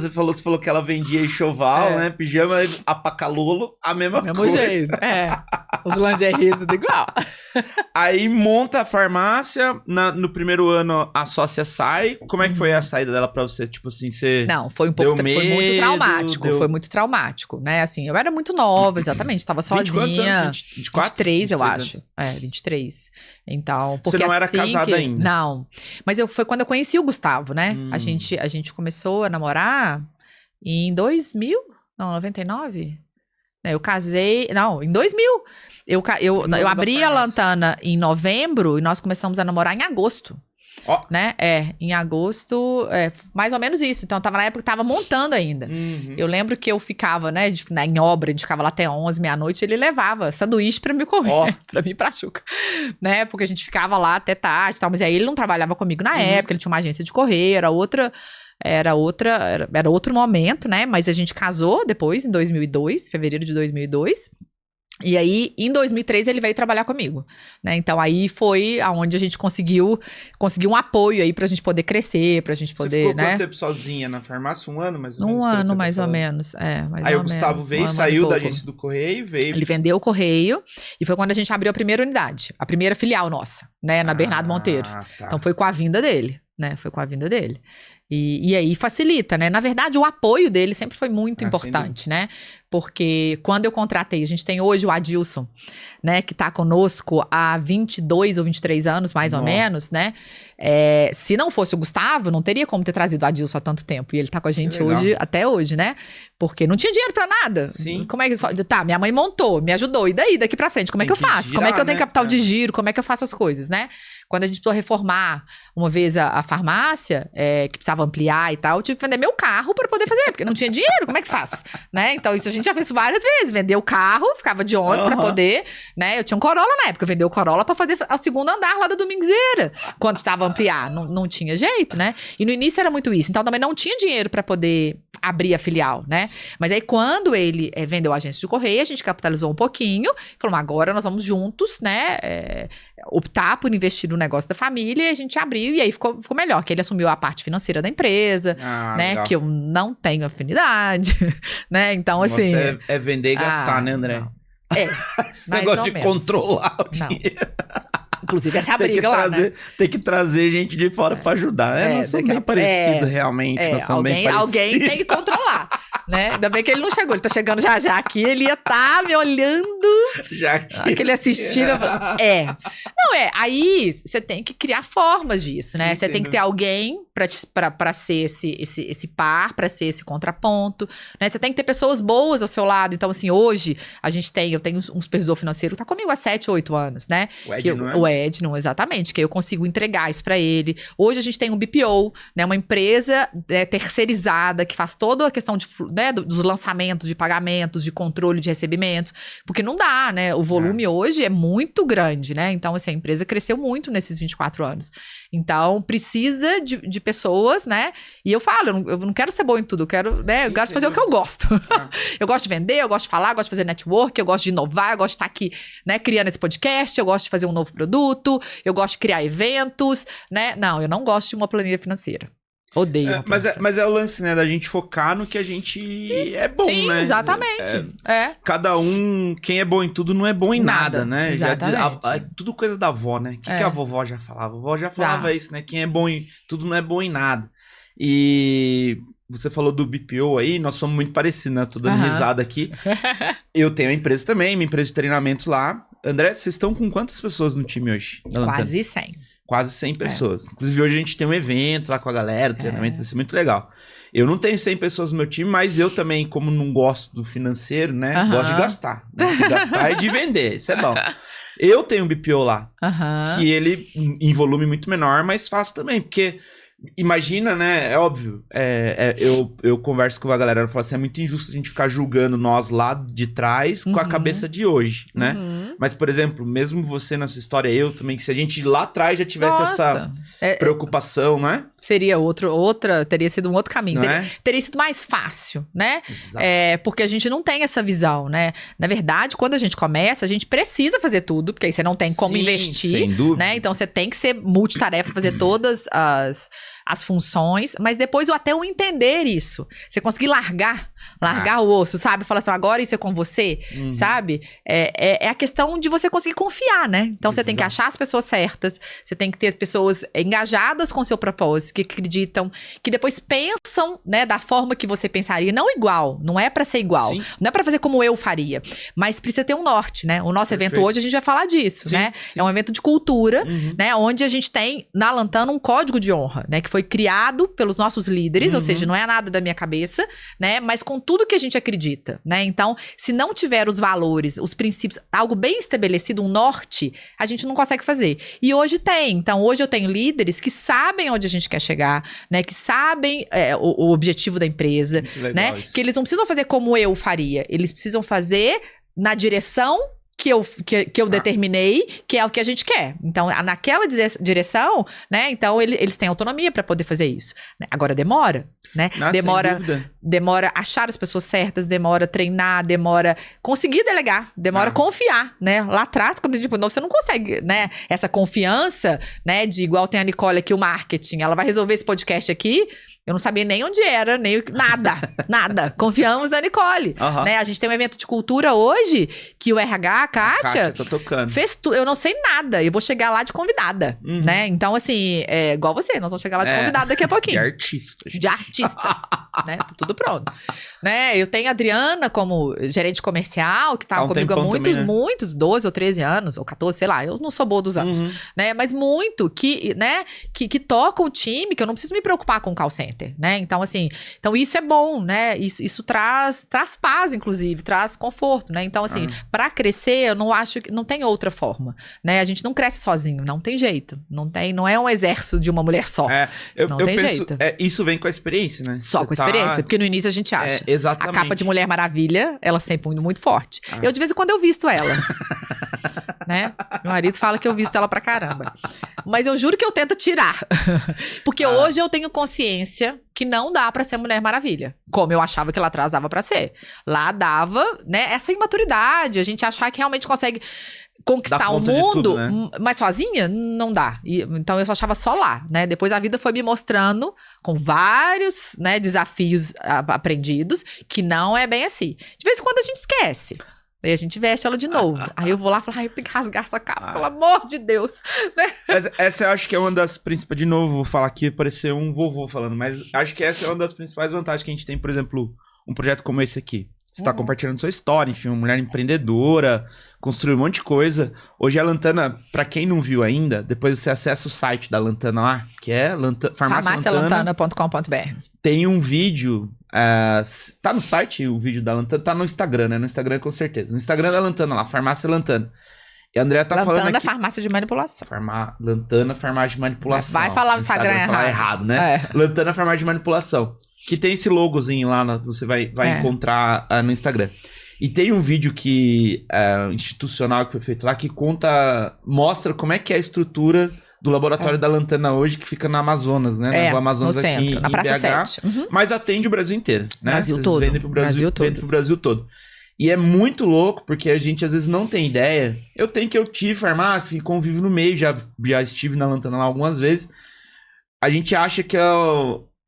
que ela vendia enxoval, né? Pijama, apacalolo, a mesma coisa. Mesmo jeito, Os lingeries, tudo igual. Aí monta a farmácia, no primeiro ano a sócia sai. Como é que foi a saída dela pra você? Tipo assim, você... Não, foi muito traumático. Foi muito traumático, né? Assim, eu era muito nova, exatamente. Tava sozinha. 24? 23, eu acho. 23. Então, porque você não era assim casada ainda? Não. Mas foi quando eu conheci o Gustavo, né? A gente começou a namorar em 2000? Não, 99? Eu casei... Não, em 2000. Eu abri a Lantana em novembro e nós começamos a namorar em agosto. Né? Em agosto, mais ou menos isso. Então, na época, tava montando ainda. Eu lembro que eu ficava, né, em obra, a gente ficava lá até 11, meia-noite, ele levava sanduíche pra me comer, pra mim ir pra Chuca, né? Porque a gente ficava lá até tarde e tal, mas aí ele não trabalhava comigo na época, ele tinha uma agência de correio, era outro momento, né? Mas a gente casou depois, em 2002, fevereiro de 2002. E aí, em 2003, ele veio trabalhar comigo, né? Então, aí foi aonde a gente conseguiu um apoio aí pra gente poder crescer, pra gente poder, Você ficou quanto tempo sozinha na farmácia? 1 ano, mais ou menos? 1 ano, mais ou menos, Aí o Gustavo veio, saiu da agência do correio, veio... Ele vendeu o correio e foi quando a gente abriu a primeira unidade, a primeira filial nossa, né? Na Bernardo Monteiro. Tá. Então, foi com a vinda dele, né? E aí facilita, né? Na verdade, o apoio dele sempre foi muito importante, né? Porque quando eu contratei, a gente tem hoje o Adilson, né? Que tá conosco há 22 ou 23 anos, mais ou menos, né? Se não fosse o Gustavo, não teria como ter trazido o Adilson há tanto tempo. E ele tá com a gente hoje, até hoje, né? Porque não tinha dinheiro pra nada. Sim. Como é que... Tá, minha mãe montou, me ajudou. E daí, daqui pra frente, como é que eu faço? Como é que eu tenho capital de giro? Como é que eu faço as coisas, né? Quando a gente precisou reformar uma vez a farmácia, que precisava ampliar e tal, eu tive que vender meu carro para poder fazer, porque não tinha dinheiro, como é que faz? Né? Então, isso a gente já fez várias vezes, vender o carro, ficava de ônibus para poder, né? Eu tinha um Corolla na época, vender o Corolla para fazer o segundo andar lá da Domingueira, quando precisava ampliar, não tinha jeito, né? E no início era muito isso, então também não tinha dinheiro para poder abrir a filial, né? Mas aí quando ele vendeu a agência de correio, a gente capitalizou um pouquinho, falou, agora nós vamos juntos, né? Optar por investir no negócio da família e a gente abriu e aí ficou melhor, que ele assumiu a parte financeira da empresa, né? Legal. Que eu não tenho afinidade, né? Então, assim... Você é vender e gastar, né, André? Não. Esse negócio de controlar o dinheiro. Inclusive, essa briga lá, né? Tem que trazer gente de fora pra ajudar. Nós somos bem parecidos, realmente. Nós somos bem parecidos. Alguém tem que controlar, né? Ainda bem que ele não chegou. Ele tá chegando já aqui. Ele ia estar me olhando. Já aqui. Aquele assistindo. Aí você tem que criar formas disso, né? Você tem que ter alguém para ser esse par, para ser esse contraponto, né? Você tem que ter pessoas boas ao seu lado. Então, assim, hoje eu tenho um supervisor financeiro que tá comigo há 7, 8 anos, né? O Edno, exatamente, que eu consigo entregar isso para ele. Hoje a gente tem um BPO, né? Uma empresa terceirizada que faz toda a questão né, dos lançamentos, de pagamentos, de controle de recebimentos, porque não dá, né? O volume hoje é muito grande, né? Então, assim, a empresa cresceu muito nesses 24 anos. Então, precisa de pessoas, né? E eu falo, eu não quero ser boa em tudo, eu quero, né? Eu gosto de fazer o que eu gosto. Eu gosto de vender, eu gosto de falar, eu gosto de fazer network, eu gosto de inovar, eu gosto de estar aqui, né, criando esse podcast, eu gosto de fazer um novo produto, eu gosto de criar eventos, né? Não, eu não gosto de uma planilha financeira. Odeio. Mas é o lance, né, da gente focar no que a gente é bom, sim, né? Exatamente. Cada um, quem é bom em tudo, não é bom em nada, né? Exatamente. Tudo coisa da avó, né? O que a vovó já falava? A vovó já falava isso, né? Quem é bom em tudo não é bom em nada. E você falou do BPO aí, nós somos muito parecidos, né? Tô dando risada aqui. Eu tenho uma empresa também, minha empresa de treinamentos lá. André, vocês estão com quantas pessoas no time hoje? Quase 100. Quase 100 pessoas. Inclusive, hoje a gente tem um evento lá com a galera, o treinamento vai ser muito legal. Eu não tenho 100 pessoas no meu time, mas eu também, como não gosto do financeiro, né? Gosto de gastar. Né? De gastar e de vender, isso é bom. Eu tenho um BPO lá, que ele, em volume muito menor, mas faço também, porque... Imagina, né? É óbvio. Eu converso com a galera, eu falo assim, é muito injusto a gente ficar julgando nós lá de trás com a cabeça de hoje, né? Mas, por exemplo, mesmo você na sua história, eu também, que se a gente lá atrás já tivesse essa preocupação, né? Seria teria sido um outro caminho. Teria sido mais fácil, né? Porque a gente não tem essa visão, né? Na verdade, quando a gente começa, a gente precisa fazer tudo, porque aí você não tem como investir, sem dúvida. Né? Então você tem que ser multitarefa, fazer todas as funções, mas depois até eu entender isso. Você conseguir largar o osso, sabe? Falar assim, agora isso é com você, sabe? É a questão de você conseguir confiar, né? Então você tem que achar as pessoas certas, você tem que ter as pessoas engajadas com o seu propósito, que acreditam, que depois pensam, né, da forma que você pensaria, não igual, não é pra ser igual, não é pra fazer como eu faria, mas precisa ter um norte, né? O nosso evento hoje, a gente vai falar disso, né? É um evento de cultura, né? Onde a gente tem, na Lantana, um código de honra, né? Que foi criado pelos nossos líderes, ou seja, não é nada da minha cabeça, né? Mas com tudo que a gente acredita, né? Então, se não tiver os valores, os princípios, algo bem estabelecido, um norte, a gente não consegue fazer. E hoje tem. Então, hoje eu tenho líderes que sabem onde a gente quer chegar, né? Que sabem o objetivo da empresa, né? Isso. Que eles não precisam fazer como eu faria. Eles precisam fazer na direção que eu determinei, que é o que a gente quer. Então, naquela direção, né? Então, eles têm autonomia para poder fazer isso. Agora, demora, né? Demora achar as pessoas certas, demora treinar, demora conseguir delegar, demora confiar, né? Lá atrás, quando você não consegue, né? Essa confiança, né? De igual tem a Nicole aqui, o marketing. Ela vai resolver esse podcast aqui. Eu não sabia nem onde era, nem nada. Confiamos na Nicole, né? A gente tem um evento de cultura hoje que o RH, a Kátia tá tocando. Fez tudo. Eu não sei nada. Eu vou chegar lá de convidada, né? Então, assim, igual você, nós vamos chegar lá de convidada daqui a pouquinho. De artista. Né? Tudo pronto. Né? Eu tenho a Adriana como gerente comercial, que tá comigo há muitos, 12 ou 13 anos, ou 14, sei lá. Eu não sou boa dos anos, né? Mas muito, né? Que toca o time, que eu não preciso me preocupar com o call center, né? Então, assim, isso é bom, né? Isso traz paz, inclusive, traz conforto, né? Então, assim, pra crescer, eu não acho que não tem outra forma, né? A gente não cresce sozinho, não tem jeito. Não é um exército de uma mulher só. Eu penso, jeito. Isso vem com a experiência, né? Só com a experiência, porque no início a gente acha. Exatamente. A capa de Mulher Maravilha, ela sempre muito forte. Eu, de vez em quando, eu visto ela. Né? Meu marido fala que eu visto ela pra caramba. Mas eu juro que eu tento tirar. Porque hoje eu tenho consciência que não dá pra ser Mulher Maravilha. Como eu achava que lá atrás dava pra ser. Lá dava, né, essa imaturidade. A gente achar que realmente consegue conquistar o mundo, tudo, né? Mas sozinha, não dá. Então eu só achava só lá, né? Depois a vida foi me mostrando, com vários, né, desafios aprendidos, que não é bem assim. De vez em quando a gente esquece. Aí a gente veste ela de novo. Aí eu vou lá e falo, eu tenho que rasgar essa capa, pelo amor de Deus. Né? Essa eu acho que é uma das principais... De novo, vou falar aqui, parecer um vovô falando, mas acho que essa é uma das principais vantagens que a gente tem, por exemplo, um projeto como esse aqui. Você tá compartilhando sua história, enfim, uma mulher empreendedora, construiu um monte de coisa. Hoje a Lantana, pra quem não viu ainda, depois você acessa o site da Lantana lá, que é farmacialantana.com.br. Tem um vídeo, tá no site o vídeo da Lantana, tá no Instagram, né? No Instagram com certeza. No Instagram da Lantana lá, Farmácia Lantana. E a Andrea tá falando aqui... Lantana, farmácia de manipulação. Lantana, farmácia de manipulação. Vai falar o Instagram errado. Falar errado, né? Lantana, farmácia de manipulação. Que tem esse logozinho lá, você vai encontrar no Instagram. E tem um vídeo institucional que foi feito lá, que mostra como é que é a estrutura do laboratório da Lantana hoje, que fica na Amazonas, né? No Amazonas no aqui centro, na em Praça BH. 7. Uhum. Mas atende o Brasil inteiro, né? Brasil Vocês todo. vendem pro Brasil todo. E é muito louco, porque a gente às vezes não tem ideia. Eu tive farmácia e convivo no meio, já estive na Lantana lá algumas vezes. A gente acha que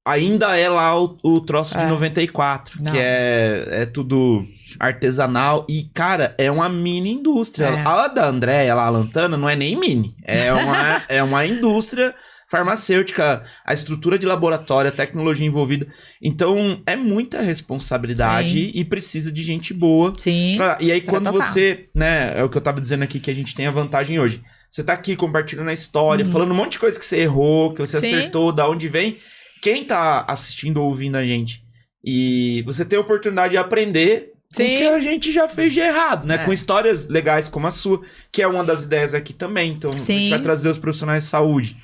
ainda é lá o troço de 94, não. Que é tudo artesanal. E, cara, é uma mini indústria. A da Andréia lá, a Lantana, não é nem mini. É uma indústria farmacêutica, a estrutura de laboratório, a tecnologia envolvida. Então, é muita responsabilidade e precisa de gente boa. Sim. E aí, quando você, né, é o que eu tava dizendo aqui, que a gente tem a vantagem hoje. Você tá aqui compartilhando a história, falando um monte de coisa que você errou, que você acertou, da onde vem. Quem tá assistindo ou ouvindo a gente? E você tem a oportunidade de aprender com o que a gente já fez de errado, né? Com histórias legais como a sua, que é uma das ideias aqui também. Então, a gente vai trazer os profissionais de saúde.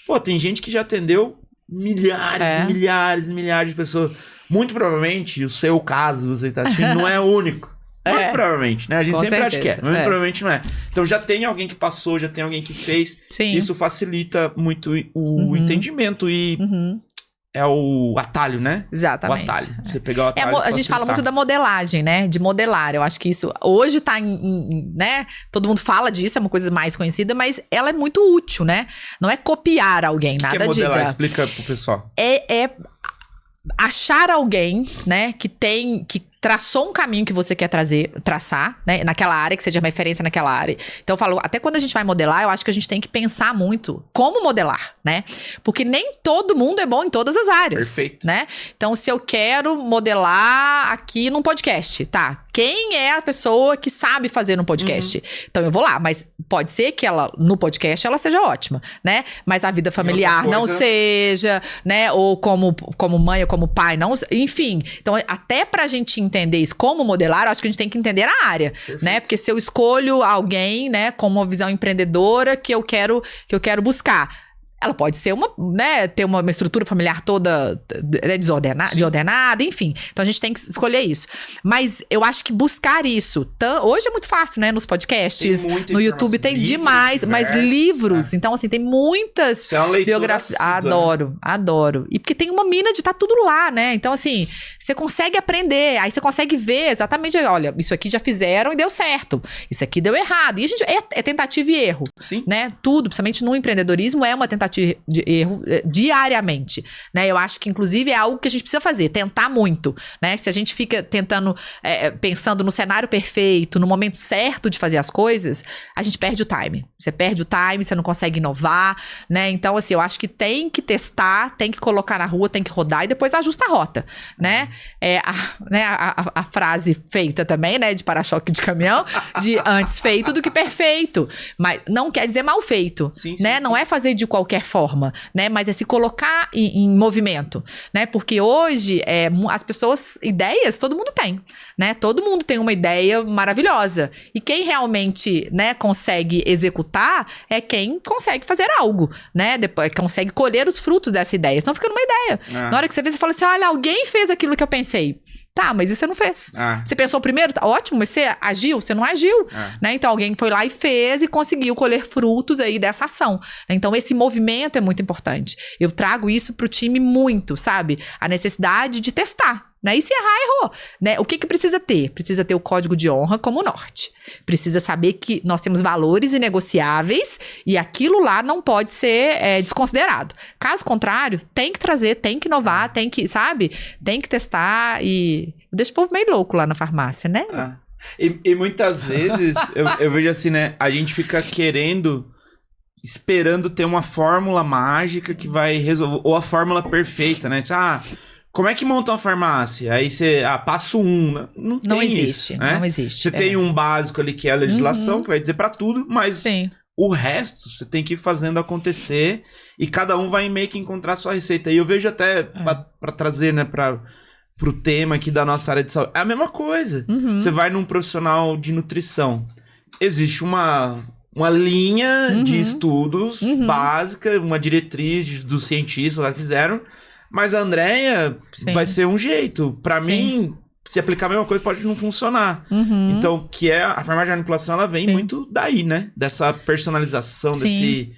Pô, tem gente que já atendeu milhares de pessoas. Muito provavelmente, o seu caso, você tá assistindo, não é único. Muito provavelmente, né? A gente sempre acha que é. Muito provavelmente não é. Então já tem alguém que passou, já tem alguém que fez. Sim. Isso facilita muito o entendimento e... É o atalho, né? Exatamente. O atalho. Você pegar o atalho. A gente fala muito da modelagem, né? De modelar. Eu acho que isso hoje tá né? Todo mundo fala disso, é uma coisa mais conhecida, mas ela é muito útil, né? Não é copiar alguém, nada disso. O que é modelar? Explica pro pessoal. É achar alguém, né? Que traçou um caminho que você quer traçar, né? Naquela área, que seja referência naquela área. Então eu falo, até quando a gente vai modelar, eu acho que a gente tem que pensar muito como modelar, né? Porque nem todo mundo é bom em todas as áreas. Perfeito. Né? Então, se eu quero modelar aqui num podcast, tá? Quem é a pessoa que sabe fazer no podcast? Então eu vou lá, mas pode ser que no podcast ela seja ótima, né? Mas a vida familiar não seja, né? Ou como mãe ou como pai, não, enfim. Então, até pra gente entender isso como modelar, eu acho que a gente tem que entender a área, né? Porque se eu escolho alguém, né, com uma visão empreendedora que eu quero desordenada, pode ser ter uma estrutura familiar toda desordenada, enfim. Então a gente tem que escolher isso. Mas eu acho que buscar isso, hoje é muito fácil, né? Nos podcasts, no YouTube tem demais, mas livros. Então, assim, tem muitas biografias. Adoro. E porque tem uma mina de estar tudo lá, né? Então, assim, você consegue aprender, aí você consegue ver exatamente, olha, isso aqui já fizeram e deu certo. Isso aqui deu errado. E a gente é tentativa e erro. Sim. Né? Tudo, principalmente no empreendedorismo, é uma tentativa de erro diariamente, né? Eu acho que, inclusive, é algo que a gente precisa fazer, tentar muito, né? Se a gente fica tentando, pensando no cenário perfeito, no momento certo de fazer as coisas, a gente perde o time. Você perde o time, você não consegue inovar, né? Então, assim, eu acho que tem que testar, tem que colocar na rua, tem que rodar e depois ajusta a rota, né? A frase feita também, né? De para-choque de caminhão, de antes feito do que perfeito. Mas não quer dizer mal feito, né? Não é fazer de qualquer forma, né? Mas é se colocar em movimento, né? Porque hoje, as pessoas, ideias, todo mundo tem, né? Todo mundo tem uma ideia maravilhosa. E quem realmente, né, consegue executar é quem consegue fazer algo, né? Depois consegue colher os frutos dessa ideia. Senão fica numa ideia. Na hora que você vê, você fala assim, olha, alguém fez aquilo que eu pensei. Tá, mas isso você não fez. Você pensou primeiro? Tá ótimo, mas você agiu? Você não agiu. Né? Então, alguém foi lá e fez e conseguiu colher frutos aí dessa ação. Então, esse movimento é muito importante. Eu trago isso pro time muito, sabe? A necessidade de testar. Né? E se errar, errou. Né? O que precisa ter? Precisa ter o código de honra como norte. Precisa saber que nós temos valores inegociáveis e aquilo lá não pode ser desconsiderado. Caso contrário, tem que trazer, tem que inovar, tem que, sabe? Tem que testar e... Deixa o povo meio louco lá na farmácia, né? E muitas vezes, eu vejo assim, né? A gente fica esperando ter uma fórmula mágica que vai resolver... Ou a fórmula perfeita, né? como é que monta uma farmácia? Aí você, passo 1, não existe, isso, né? não existe. Você tem um básico ali que é a legislação, que vai dizer pra tudo, mas Sim. o resto você tem que ir fazendo acontecer e cada um vai meio que encontrar a sua receita. E eu vejo até, pra trazer, né, pro tema aqui da nossa área de saúde, é a mesma coisa. Você vai num profissional de nutrição, existe uma linha de estudos básica, uma diretriz dos cientistas lá que fizeram, mas a Andrea vai ser um jeito. Pra mim, se aplicar a mesma coisa pode não funcionar. Então, que é a farmácia de manipulação, ela vem muito daí, né? Dessa personalização, desse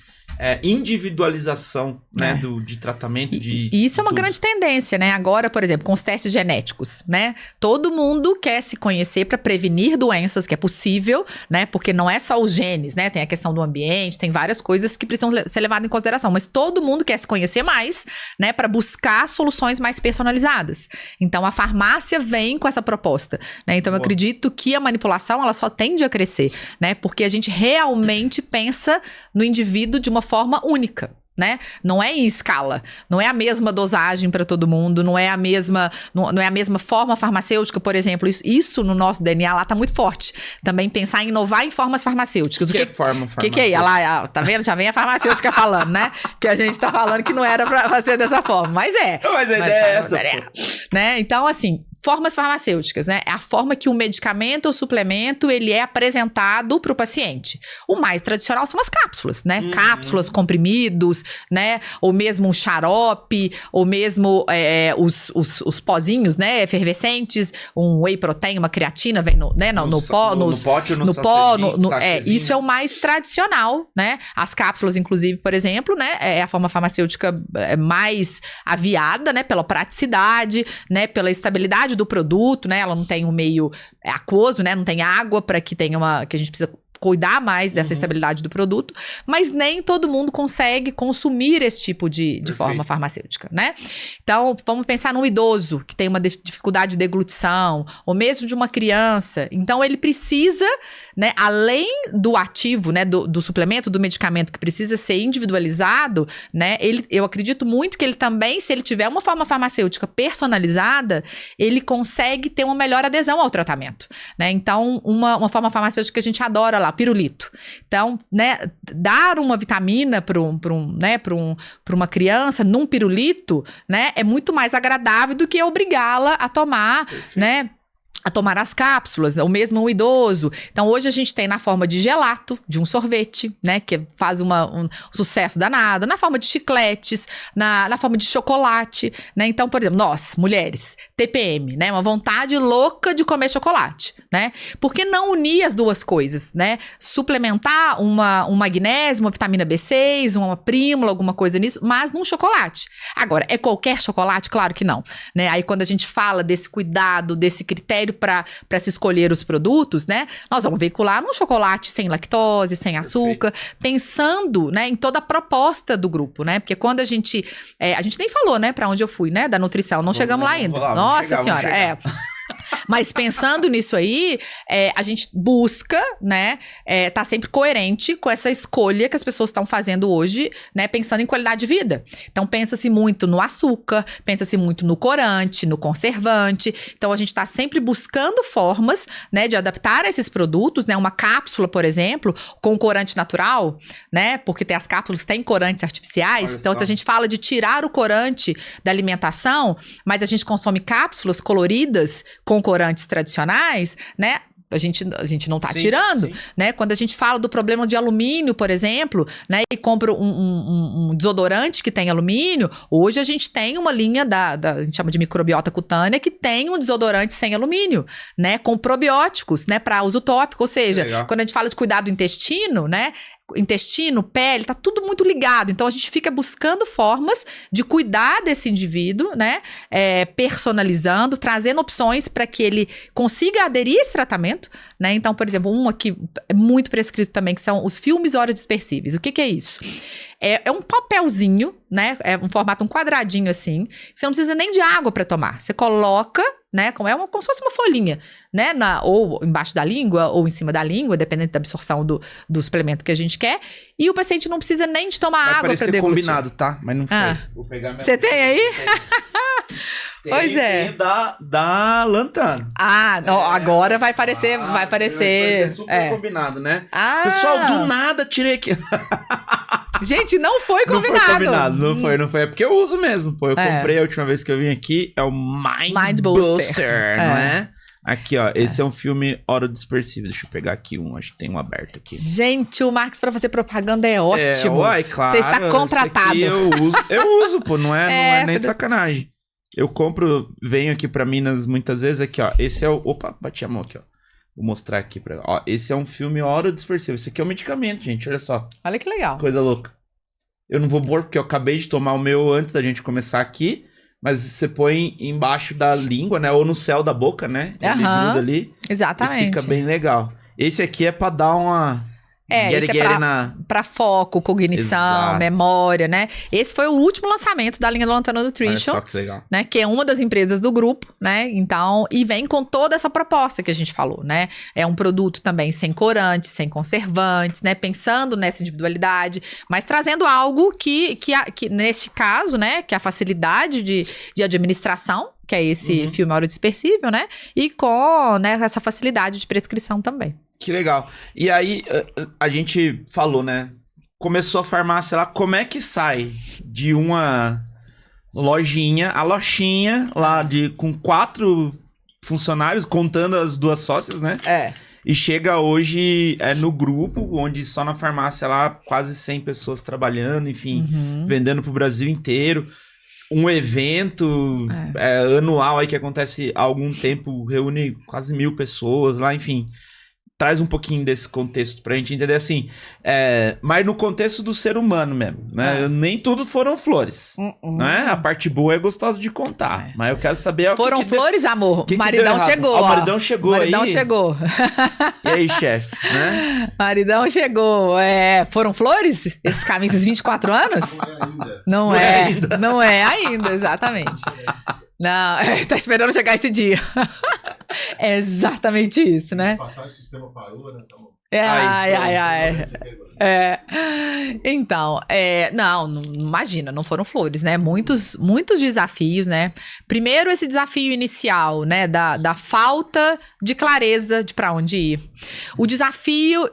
individualização, né? De tratamento, E isso é uma grande tendência, né? Agora, por exemplo, com os testes genéticos, né? Todo mundo quer se conhecer para prevenir doenças, que é possível, né? Porque não é só os genes, né? Tem a questão do ambiente, tem várias coisas que precisam ser levadas em consideração. Mas todo mundo quer se conhecer mais, né? Para buscar soluções mais personalizadas. Então, a farmácia vem com essa proposta, né? Então, eu acredito que a manipulação, ela só tende a crescer, né? Porque a gente realmente pensa no indivíduo de uma forma única. Né? Não é em escala, não é a mesma dosagem para todo mundo, não é a mesma forma farmacêutica, por exemplo. Isso no nosso DNA lá tá muito forte. Também pensar em inovar em formas farmacêuticas. O que é forma farmacêutica? Que é? Lá, tá vendo? Já vem a farmacêutica falando, né? Que a gente tá falando que não era pra ser dessa forma, mas é. Mas a ideia é essa. Né? Então, assim, formas farmacêuticas, né? É a forma que o medicamento ou suplemento, ele é apresentado para o paciente. O mais tradicional são as cápsulas, né? Cápsulas, comprimidos, né? Ou mesmo um xarope, ou mesmo os pozinhos, né? Efervescentes, um whey protein, uma creatina, vem no pó, no pote ou no pó. Isso é o mais tradicional, né? As cápsulas, inclusive, por exemplo, né? É a forma farmacêutica mais aviada, né? Pela praticidade, né? Pela estabilidade do produto, né? Ela não tem um meio aquoso, né? Não tem água para que a gente precisa cuidar mais dessa estabilidade do produto, mas nem todo mundo consegue consumir esse tipo de forma farmacêutica, né? Então, vamos pensar num idoso que tem uma dificuldade de deglutição, ou mesmo de uma criança. Então, ele precisa, né, além do ativo, né, do suplemento, do medicamento que precisa ser individualizado, né, eu acredito muito que ele também, se ele tiver uma forma farmacêutica personalizada, ele consegue ter uma melhor adesão ao tratamento, né? Então, uma forma farmacêutica que a gente adora lá, pirulito. Então, né, dar uma vitamina para uma criança num pirulito, né, é muito mais agradável do que obrigá-la a tomar, né, a tomar as cápsulas, ou mesmo um idoso. Então, hoje a gente tem na forma de gelato, de um sorvete, né, que faz um sucesso danado, na forma de chicletes, na forma de chocolate, né? Então, por exemplo, nós, mulheres, TPM, né, uma vontade louca de comer chocolate, né? Por que não unir as duas coisas, né? Suplementar um magnésio, uma vitamina B6, uma prímula, alguma coisa nisso, mas num chocolate. Agora, é qualquer chocolate? Claro que não, né? Aí, quando a gente fala desse cuidado, desse critério para se escolher os produtos, né? Nós vamos veicular um chocolate sem lactose, sem açúcar, pensando, né, em toda a proposta do grupo, né? Porque quando a gente nem falou, né, para onde eu fui, né, da nutrição, não chegamos lá ainda. Nossa senhora, Mas pensando nisso aí, a gente busca, né, tá sempre coerente com essa escolha que as pessoas estão fazendo hoje, né, pensando em qualidade de vida. Então, pensa-se muito no açúcar, pensa-se muito no corante, no conservante. Então, a gente tá sempre buscando formas, né, de adaptar esses produtos, né, uma cápsula, por exemplo, com corante natural, né, porque as cápsulas têm corantes artificiais. Então, se a gente fala de tirar o corante da alimentação, mas a gente consome cápsulas coloridas com corantes tradicionais, né? A gente não tá tirando, né? Quando a gente fala do problema de alumínio, por exemplo, né? E compra um desodorante que tem alumínio, hoje a gente tem uma linha a gente chama de microbiota cutânea, que tem um desodorante sem alumínio, né? Com probióticos, né? Para uso tópico, ou seja, quando a gente fala de cuidar do intestino, né? Intestino, pele, tá tudo muito ligado. Então, a gente fica buscando formas de cuidar desse indivíduo, né? Personalizando, trazendo opções para que ele consiga aderir a esse tratamento, né? Então, por exemplo, um aqui é muito prescrito também, que são os filmes orodispersíveis. O que é isso? É um papelzinho, né? É um formato, um quadradinho assim, que você não precisa nem de água para tomar. Você coloca, né? Como se fosse uma folhinha, né? ou embaixo da língua, ou em cima da língua, dependendo da absorção do suplemento que a gente quer. E o paciente não precisa nem de tomar água para deglutir. Combinado, tá? Mas não foi. Vou pegar minha... Você tem aí? Pois é. Tem da Lantana. Ah, não, agora vai aparecer. Vai ser super combinado, né? Ah. Pessoal, do nada tirei aqui. Gente, não foi combinado. Não foi combinado, não foi. É porque eu uso mesmo, pô. Eu comprei a última vez que eu vim aqui, é o Mind Booster, não é? Aqui, ó, esse é um filme Autodispersivo. Deixa eu pegar aqui acho que tem um aberto aqui. Gente, o Marcos pra fazer propaganda é ótimo. Uai, claro. Você está contratado. Esse aqui eu uso, pô, não é nem sacanagem. Eu venho aqui pra Minas muitas vezes, aqui, ó, esse é o... Opa, bati a mão aqui, ó. Vou mostrar aqui pra... Ó, esse é um filme Autodispersivo. Esse aqui é um medicamento, gente, olha só. Olha que legal. Coisa louca. Eu não vou pôr porque eu acabei de tomar o meu antes da gente começar aqui. Mas você põe embaixo da língua, né? Ou no céu da boca, né? Ele gruda ali. Exatamente. E fica bem legal. Esse aqui é pra dar uma... Esse é pra foco, cognição, memória, né? Esse foi o último lançamento da linha do Lantana Nutrition. Olha só que legal. Né? Que é uma das empresas do grupo, né? Então, e vem com toda essa proposta que a gente falou, né? É um produto também sem corantes, sem conservantes, né? Pensando nessa individualidade, mas trazendo algo que neste caso, né? Que é a facilidade de administração, que é esse filme autodispersível, né? E com, né, essa facilidade de prescrição também. Que legal. E aí, a gente falou, né? Começou a farmácia lá. Como é que sai de uma lojinha lá com 4 funcionários, contando as 2 sócias, né? E chega hoje no grupo, onde só na farmácia lá, quase 100 pessoas trabalhando, enfim, vendendo pro Brasil inteiro. Um evento anual aí que acontece há algum tempo, reúne quase 1000 pessoas lá, enfim. Traz um pouquinho desse contexto pra gente entender assim. Mas no contexto do ser humano mesmo, né? Nem tudo foram flores. Né? A parte boa é gostosa de contar. Mas eu quero saber... Foram flores, amor. O maridão chegou. O maridão chegou aí. Maridão chegou. E aí, chefe? Né? Maridão chegou. Foram flores? Esses caminhos dos 24 anos? Não é ainda. Não é ainda, exatamente. Não, tá esperando chegar esse dia. É exatamente isso, né? Passar o sistema parou, né? Então, não, imagina, não foram flores, né? Muitos desafios, né? Primeiro, esse desafio inicial, né? Da falta de clareza de pra onde ir. O desafio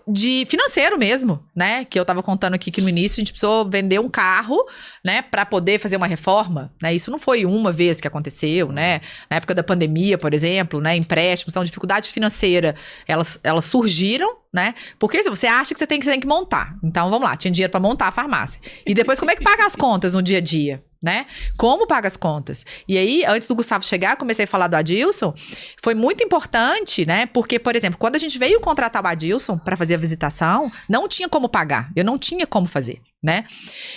financeiro mesmo, né? Que eu tava contando aqui que no início a gente precisou vender um carro, né? Pra poder fazer uma reforma, né? Isso não foi uma vez que aconteceu, né? Na época da pandemia, por exemplo, né? Empréstimos, então dificuldade financeira, elas surgiram, né? Porque se você acha que você tem que montar. Então, vamos lá, tinha dinheiro pra montar a farmácia. E depois, como é que paga as contas no dia a dia? Né? Como paga as contas? E aí, antes do Gustavo chegar, comecei a falar do Adilson. Foi muito importante, né? Porque, por exemplo, quando a gente veio contratar o Adilson para fazer a visitação, não tinha como pagar. Eu não tinha como fazer, né?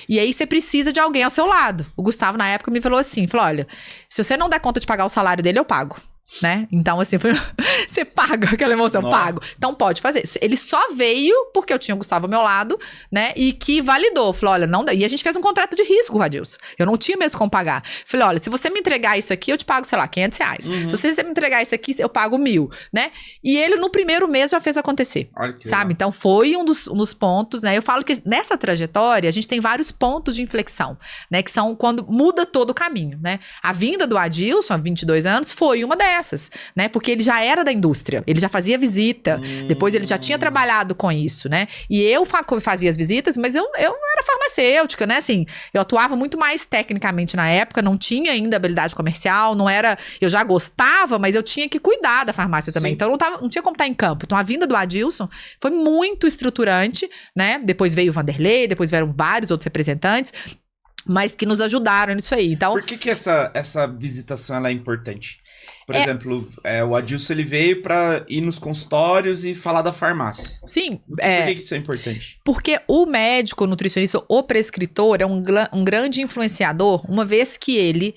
E aí, você precisa de alguém ao seu lado. O Gustavo, na época, me falou assim, olha, se você não der conta de pagar o salário dele, eu pago. Né? Então, assim, você paga aquela emoção, pago. Então, pode fazer. Ele só veio porque eu tinha o Gustavo ao meu lado, né? E que validou. Falou, olha, não dá. E a gente fez um contrato de risco, com o Adilson. Eu não tinha mesmo como pagar. Falei, olha, se você me entregar isso aqui, eu te pago, sei lá, R$500. Se você me entregar isso aqui, eu pago 1.000, né? E ele, no primeiro mês, já fez acontecer. Sabe? Legal. Então, foi um dos pontos, né? Eu falo que nessa trajetória, a gente tem vários pontos de inflexão, né? Que são quando muda todo o caminho, né? A vinda do Adilson, há 22 anos, foi uma dessas. Né? Porque ele já era da indústria, ele já fazia visita, depois ele já tinha trabalhado com isso, né? E eu fazia as visitas, mas eu era farmacêutica, né? Assim, eu atuava muito mais tecnicamente na época, não tinha ainda habilidade comercial, eu já gostava, mas eu tinha que cuidar da farmácia também. Sim. Então não tinha como estar em campo. Então a vinda do Adilson foi muito estruturante, né? Depois veio o Vanderlei, depois vieram vários outros representantes, mas que nos ajudaram nisso aí. Então, por que essa visitação ela é importante? Por exemplo, o Adilson ele veio para ir nos consultórios e falar da farmácia. Sim. Por que isso é importante? Porque o médico, o nutricionista, o prescritor é um grande influenciador, uma vez que ele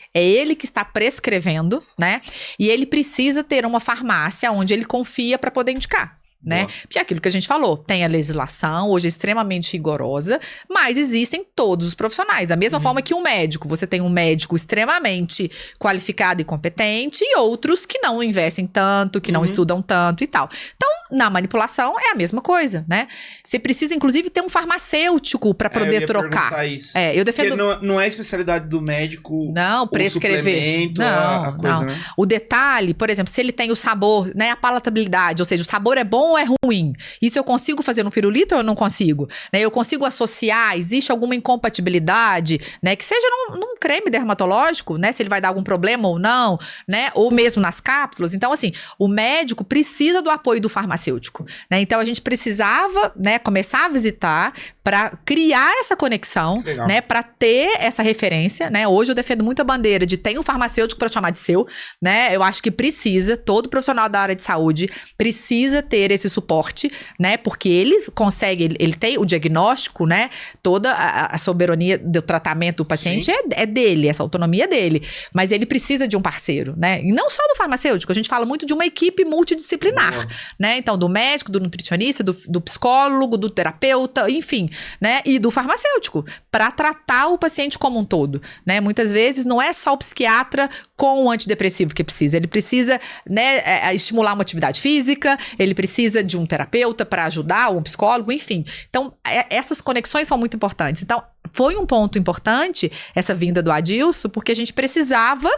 que está prescrevendo, né? E ele precisa ter uma farmácia onde ele confia para poder indicar. Né? Porque é aquilo que a gente falou, tem a legislação, hoje é extremamente rigorosa, mas existem todos os profissionais. Da mesma forma que um médico, você tem um médico extremamente qualificado e competente e outros que não investem tanto, que não estudam tanto e tal. Então, na manipulação é a mesma coisa, né? Você precisa, inclusive, ter um farmacêutico para poder trocar. Isso. Eu defendo... Porque não é a especialidade do médico. Não, prescrever. A coisa, né? O detalhe, por exemplo, se ele tem o sabor, né, a palatabilidade, ou seja, o sabor é bom ou é ruim? Isso eu consigo fazer no pirulito ou eu não consigo? Né, eu consigo associar, existe alguma incompatibilidade, né, que seja num creme dermatológico, né, se ele vai dar algum problema ou não, né, ou mesmo nas cápsulas. Então, assim, o médico precisa do apoio do farmacêutico, né, então a gente precisava, né, começar a visitar para criar essa conexão, né, para ter essa referência, né, hoje eu defendo muito a bandeira de tem um farmacêutico para chamar de seu, né, eu acho que precisa, todo profissional da área de saúde precisa ter esse suporte, né, porque ele consegue, ele tem o diagnóstico, né, toda a soberania do tratamento do paciente é dele, essa autonomia é dele, mas ele precisa de um parceiro, né, e não só do farmacêutico, a gente fala muito de uma equipe multidisciplinar, né, então do médico, do nutricionista, do psicólogo, do terapeuta, enfim, né, e do farmacêutico, para tratar o paciente como um todo, né, muitas vezes não é só o psiquiatra com o antidepressivo que precisa, ele precisa, né, estimular uma atividade física, ele precisa de um terapeuta para ajudar, ou um psicólogo, enfim, então essas conexões são muito importantes, então foi um ponto importante essa vinda do Adilson, porque a gente precisava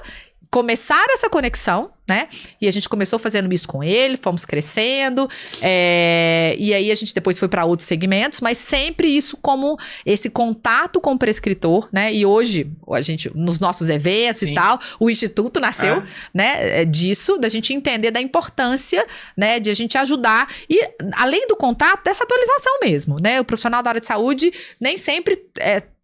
começar essa conexão, né? E a gente começou fazendo isso com ele, fomos crescendo, e aí a gente depois foi para outros segmentos, mas sempre isso como esse contato com o prescritor, né? E hoje, a gente, nos nossos eventos e tal, o Instituto nasceu, né? Disso, da gente entender da importância, né? De a gente ajudar, e além do contato, dessa atualização mesmo, né? O profissional da área de saúde nem sempre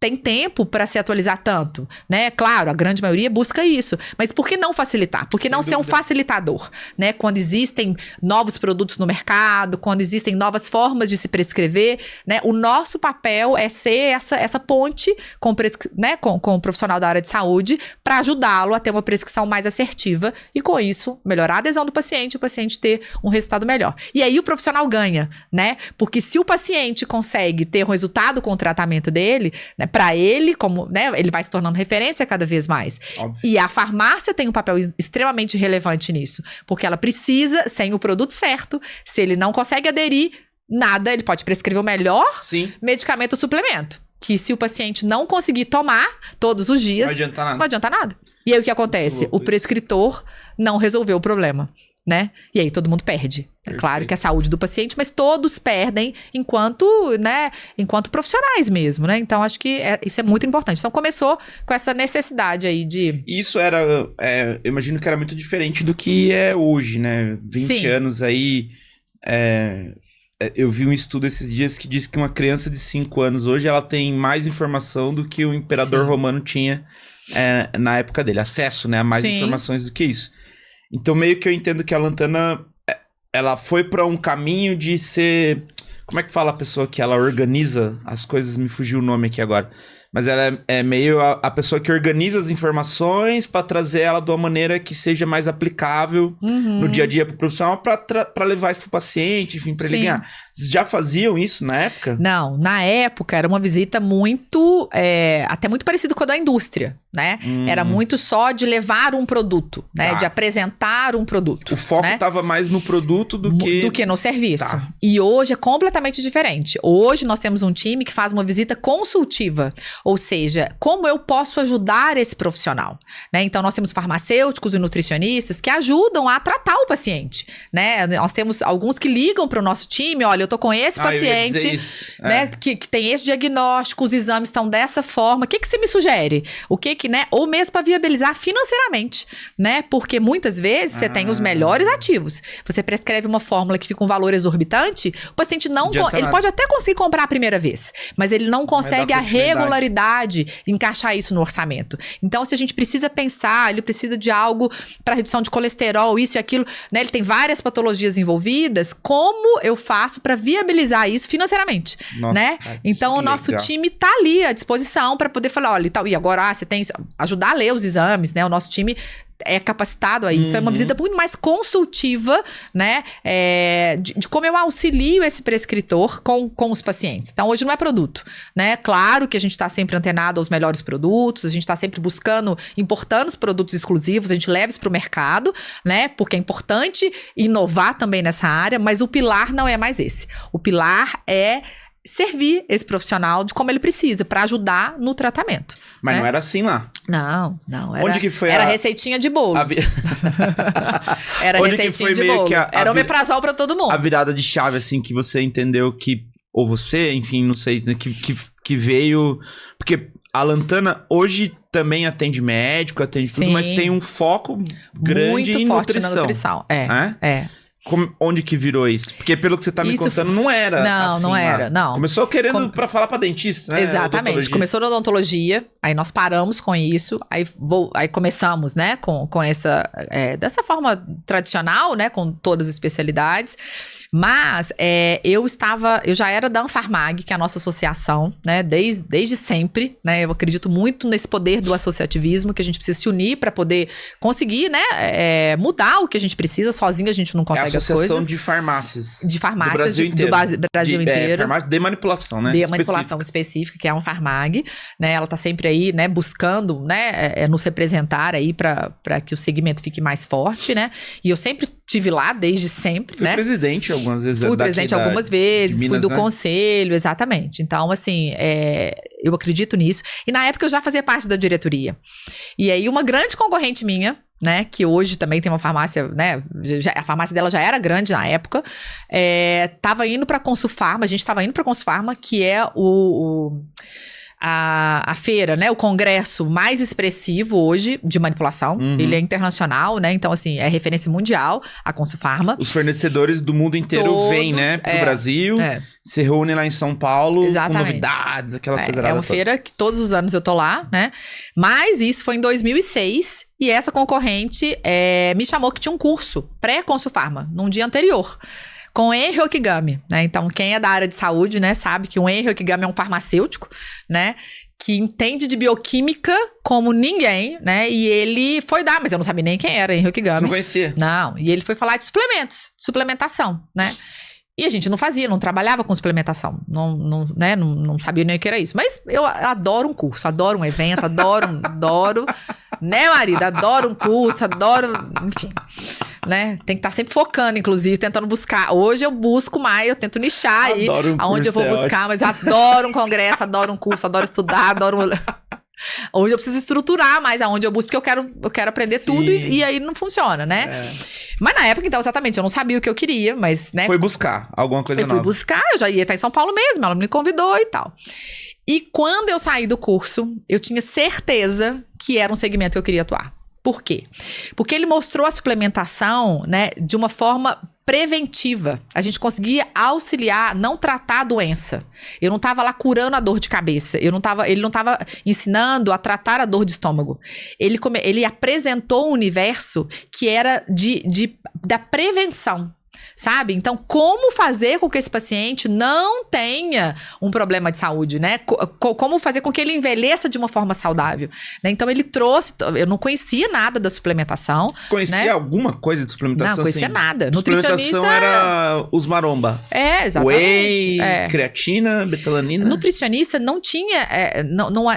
tem tempo para se atualizar tanto, né? Claro, a grande maioria busca isso, mas por que não facilitar? Por que não ser um facilitador, né? Quando existem novos produtos no mercado, quando existem novas formas de se prescrever, né? O nosso papel é ser essa ponte com o profissional da área de saúde para ajudá-lo a ter uma prescrição mais assertiva e, com isso, melhorar a adesão do paciente, o paciente ter um resultado melhor. E aí o profissional ganha, né? Porque se o paciente consegue ter um resultado com o tratamento dele, né? Para ele, como, né? Ele vai se tornando referência cada vez mais. Óbvio. E a farmácia tem um papel extremamente relevante nisso, porque ela precisa, sem o produto certo, se ele não consegue aderir, nada, ele pode prescrever o melhor medicamento ou suplemento, que se o paciente não conseguir tomar todos os dias, não adianta nada. E aí o que acontece? O prescritor não resolveu o problema, né? E aí todo mundo perde. É claro que é a saúde do paciente, mas todos perdem enquanto profissionais mesmo, né? Então, acho que isso é muito importante. Então, começou com essa necessidade aí de... Isso era, eu imagino que era muito diferente do que é hoje, né? 20 anos aí, eu vi um estudo esses dias que diz que uma criança de 5 anos hoje, ela tem mais informação do que o imperador romano tinha na época dele. Acesso, né? A mais informações do que isso. Então, meio que eu entendo que a Lantana, ela foi para um caminho de ser... Como é que fala a pessoa que ela organiza as coisas? Me fugiu o nome aqui agora. Mas ela é meio a pessoa que organiza as informações para trazer ela de uma maneira que seja mais aplicável no dia a dia para o profissional, para levar isso para o paciente, enfim, para ele ganhar. Vocês já faziam isso na época? Não, na época era uma visita muito, até muito parecida com a da indústria, né? Era muito só de levar um produto, né? De apresentar um produto. O foco estava mais no produto do que no serviço. E hoje é completamente diferente. Hoje nós temos um time que faz uma visita consultiva. Ou seja, como eu posso ajudar esse profissional, né? Então, nós temos farmacêuticos e nutricionistas que ajudam a tratar o paciente, né? Nós temos alguns que ligam para o nosso time, olha, eu tô com esse paciente, né? Que tem esse diagnóstico, os exames estão dessa forma, o que você me sugere? O que, né? Ou mesmo para viabilizar financeiramente, né? Porque muitas vezes você tem os melhores ativos. Você prescreve uma fórmula que fica um valor exorbitante, o paciente não... Ele pode até conseguir comprar a primeira vez, mas ele não consegue a regularidade, encaixar isso no orçamento. Então, se a gente precisa pensar, ele precisa de algo para redução de colesterol, isso e aquilo, né? Ele tem várias patologias envolvidas, como eu faço para viabilizar isso financeiramente, né? Então, o nosso time tá ali à disposição para poder falar, olha, e agora você tem ajudar a ler os exames, né? O nosso time é capacitado a isso. É uma visita muito mais consultiva, né? De como eu auxilio esse prescritor com os pacientes. Então, hoje não é produto, né? Claro que a gente está sempre antenado aos melhores produtos, a gente está sempre buscando, importando os produtos exclusivos, a gente leva isso para o mercado, né? Porque é importante inovar também nessa área, mas o pilar não é mais esse. O pilar é servir esse profissional de como ele precisa para ajudar no tratamento. Mas né? não era assim lá. Não. Onde que foi era receitinha de bolo. Era Onde receitinha que foi de meio bolo. que Era omeprazol para todo mundo. A virada de chave, assim, que você entendeu que... Ou você, enfim, não sei, que veio... Porque a Lantana hoje também atende médico, atende tudo, mas tem um foco grande em forte nutrição. Na nutrição. É. Onde que virou isso? Porque pelo que você tá me contando, não era assim. Não era, não. Começou querendo pra falar pra dentista, né? Exatamente. Começou na odontologia, aí nós paramos com isso, aí começamos, né, com essa... dessa forma tradicional, né, com todas as especialidades. Mas eu já era da Anfarmag, que é a nossa associação, né, desde sempre, né? Eu acredito muito nesse poder do associativismo, que a gente precisa se unir para poder conseguir, né, mudar o que a gente precisa. Sozinho a gente não consegue as coisas. Associação de farmácias. De farmácias do Brasil inteiro. Do Brasil inteiro. Farmácia de manipulação, né? De manipulação específica, que é a Anfarmag, né? Ela tá sempre aí, né, buscando, né, nos representar aí para que o segmento fique mais forte, né? E eu sempre estive lá, desde sempre, Fui presidente algumas vezes. Fui presidente algumas vezes, Minas, fui do né? conselho, exatamente. Então, assim, eu acredito nisso. E na época eu já fazia parte da diretoria. E aí uma grande concorrente minha, né, que hoje também tem uma farmácia, né, a farmácia dela já era grande na época, tava indo pra Consulfarma, a gente tava indo pra Consulfarma, que é a feira, né, o congresso mais expressivo hoje de manipulação. Ele é internacional, né, então assim, é referência mundial, a Consulfarma. Os fornecedores do mundo inteiro vêm, né, pro Brasil, se reúnem lá em São Paulo, com novidades, aquela coisa. É uma feira que todos os anos eu tô lá, né, mas isso foi em 2006 e essa concorrente me chamou que tinha um curso pré-Consulfarma, num dia anterior, com Henry Okigami, né? Então, quem é da área de saúde, né, sabe que o Henry Okigami é um farmacêutico, né, que entende de bioquímica como ninguém, né? E ele foi dar, mas eu não sabia nem quem era Henry Okigami. Você não conhecia? Não, e ele foi falar de suplementos, suplementação, né? E a gente não fazia, não trabalhava com suplementação, não sabia nem o que era isso. Mas eu adoro um curso, adoro um evento, adoro, né, marido? Adoro um curso, enfim, né? Tem que estar sempre focando, inclusive, tentando buscar. Hoje eu busco mais, eu tento nichar aí aonde eu vou buscar, mas eu adoro um congresso, adoro um curso, adoro estudar, Hoje eu preciso estruturar mais aonde eu busco, porque eu quero aprender tudo e aí não funciona, né? Mas na época, então, exatamente, eu não sabia o que eu queria, mas, né? Foi buscar alguma coisa nova. Eu fui buscar, eu já ia estar em São Paulo mesmo, ela me convidou e tal. E quando eu saí do curso, eu tinha certeza que era um segmento que eu queria atuar. Por quê? Porque ele mostrou a suplementação, né, de uma forma preventiva. A gente conseguia auxiliar, não tratar a doença. Eu não estava lá curando a dor de cabeça. Ele não estava ensinando a tratar a dor de estômago. Ele apresentou um universo que era da prevenção. Sabe? Então, como fazer com que esse paciente não tenha um problema de saúde, né? Como fazer com que ele envelheça de uma forma saudável, né? Então, ele trouxe... Eu não conhecia nada da suplementação. Você conhecia alguma coisa de suplementação? Não, conhecia nada. Suplementação era os maromba. Exatamente. Whey, creatina, betalanina. Nutricionista não tinha,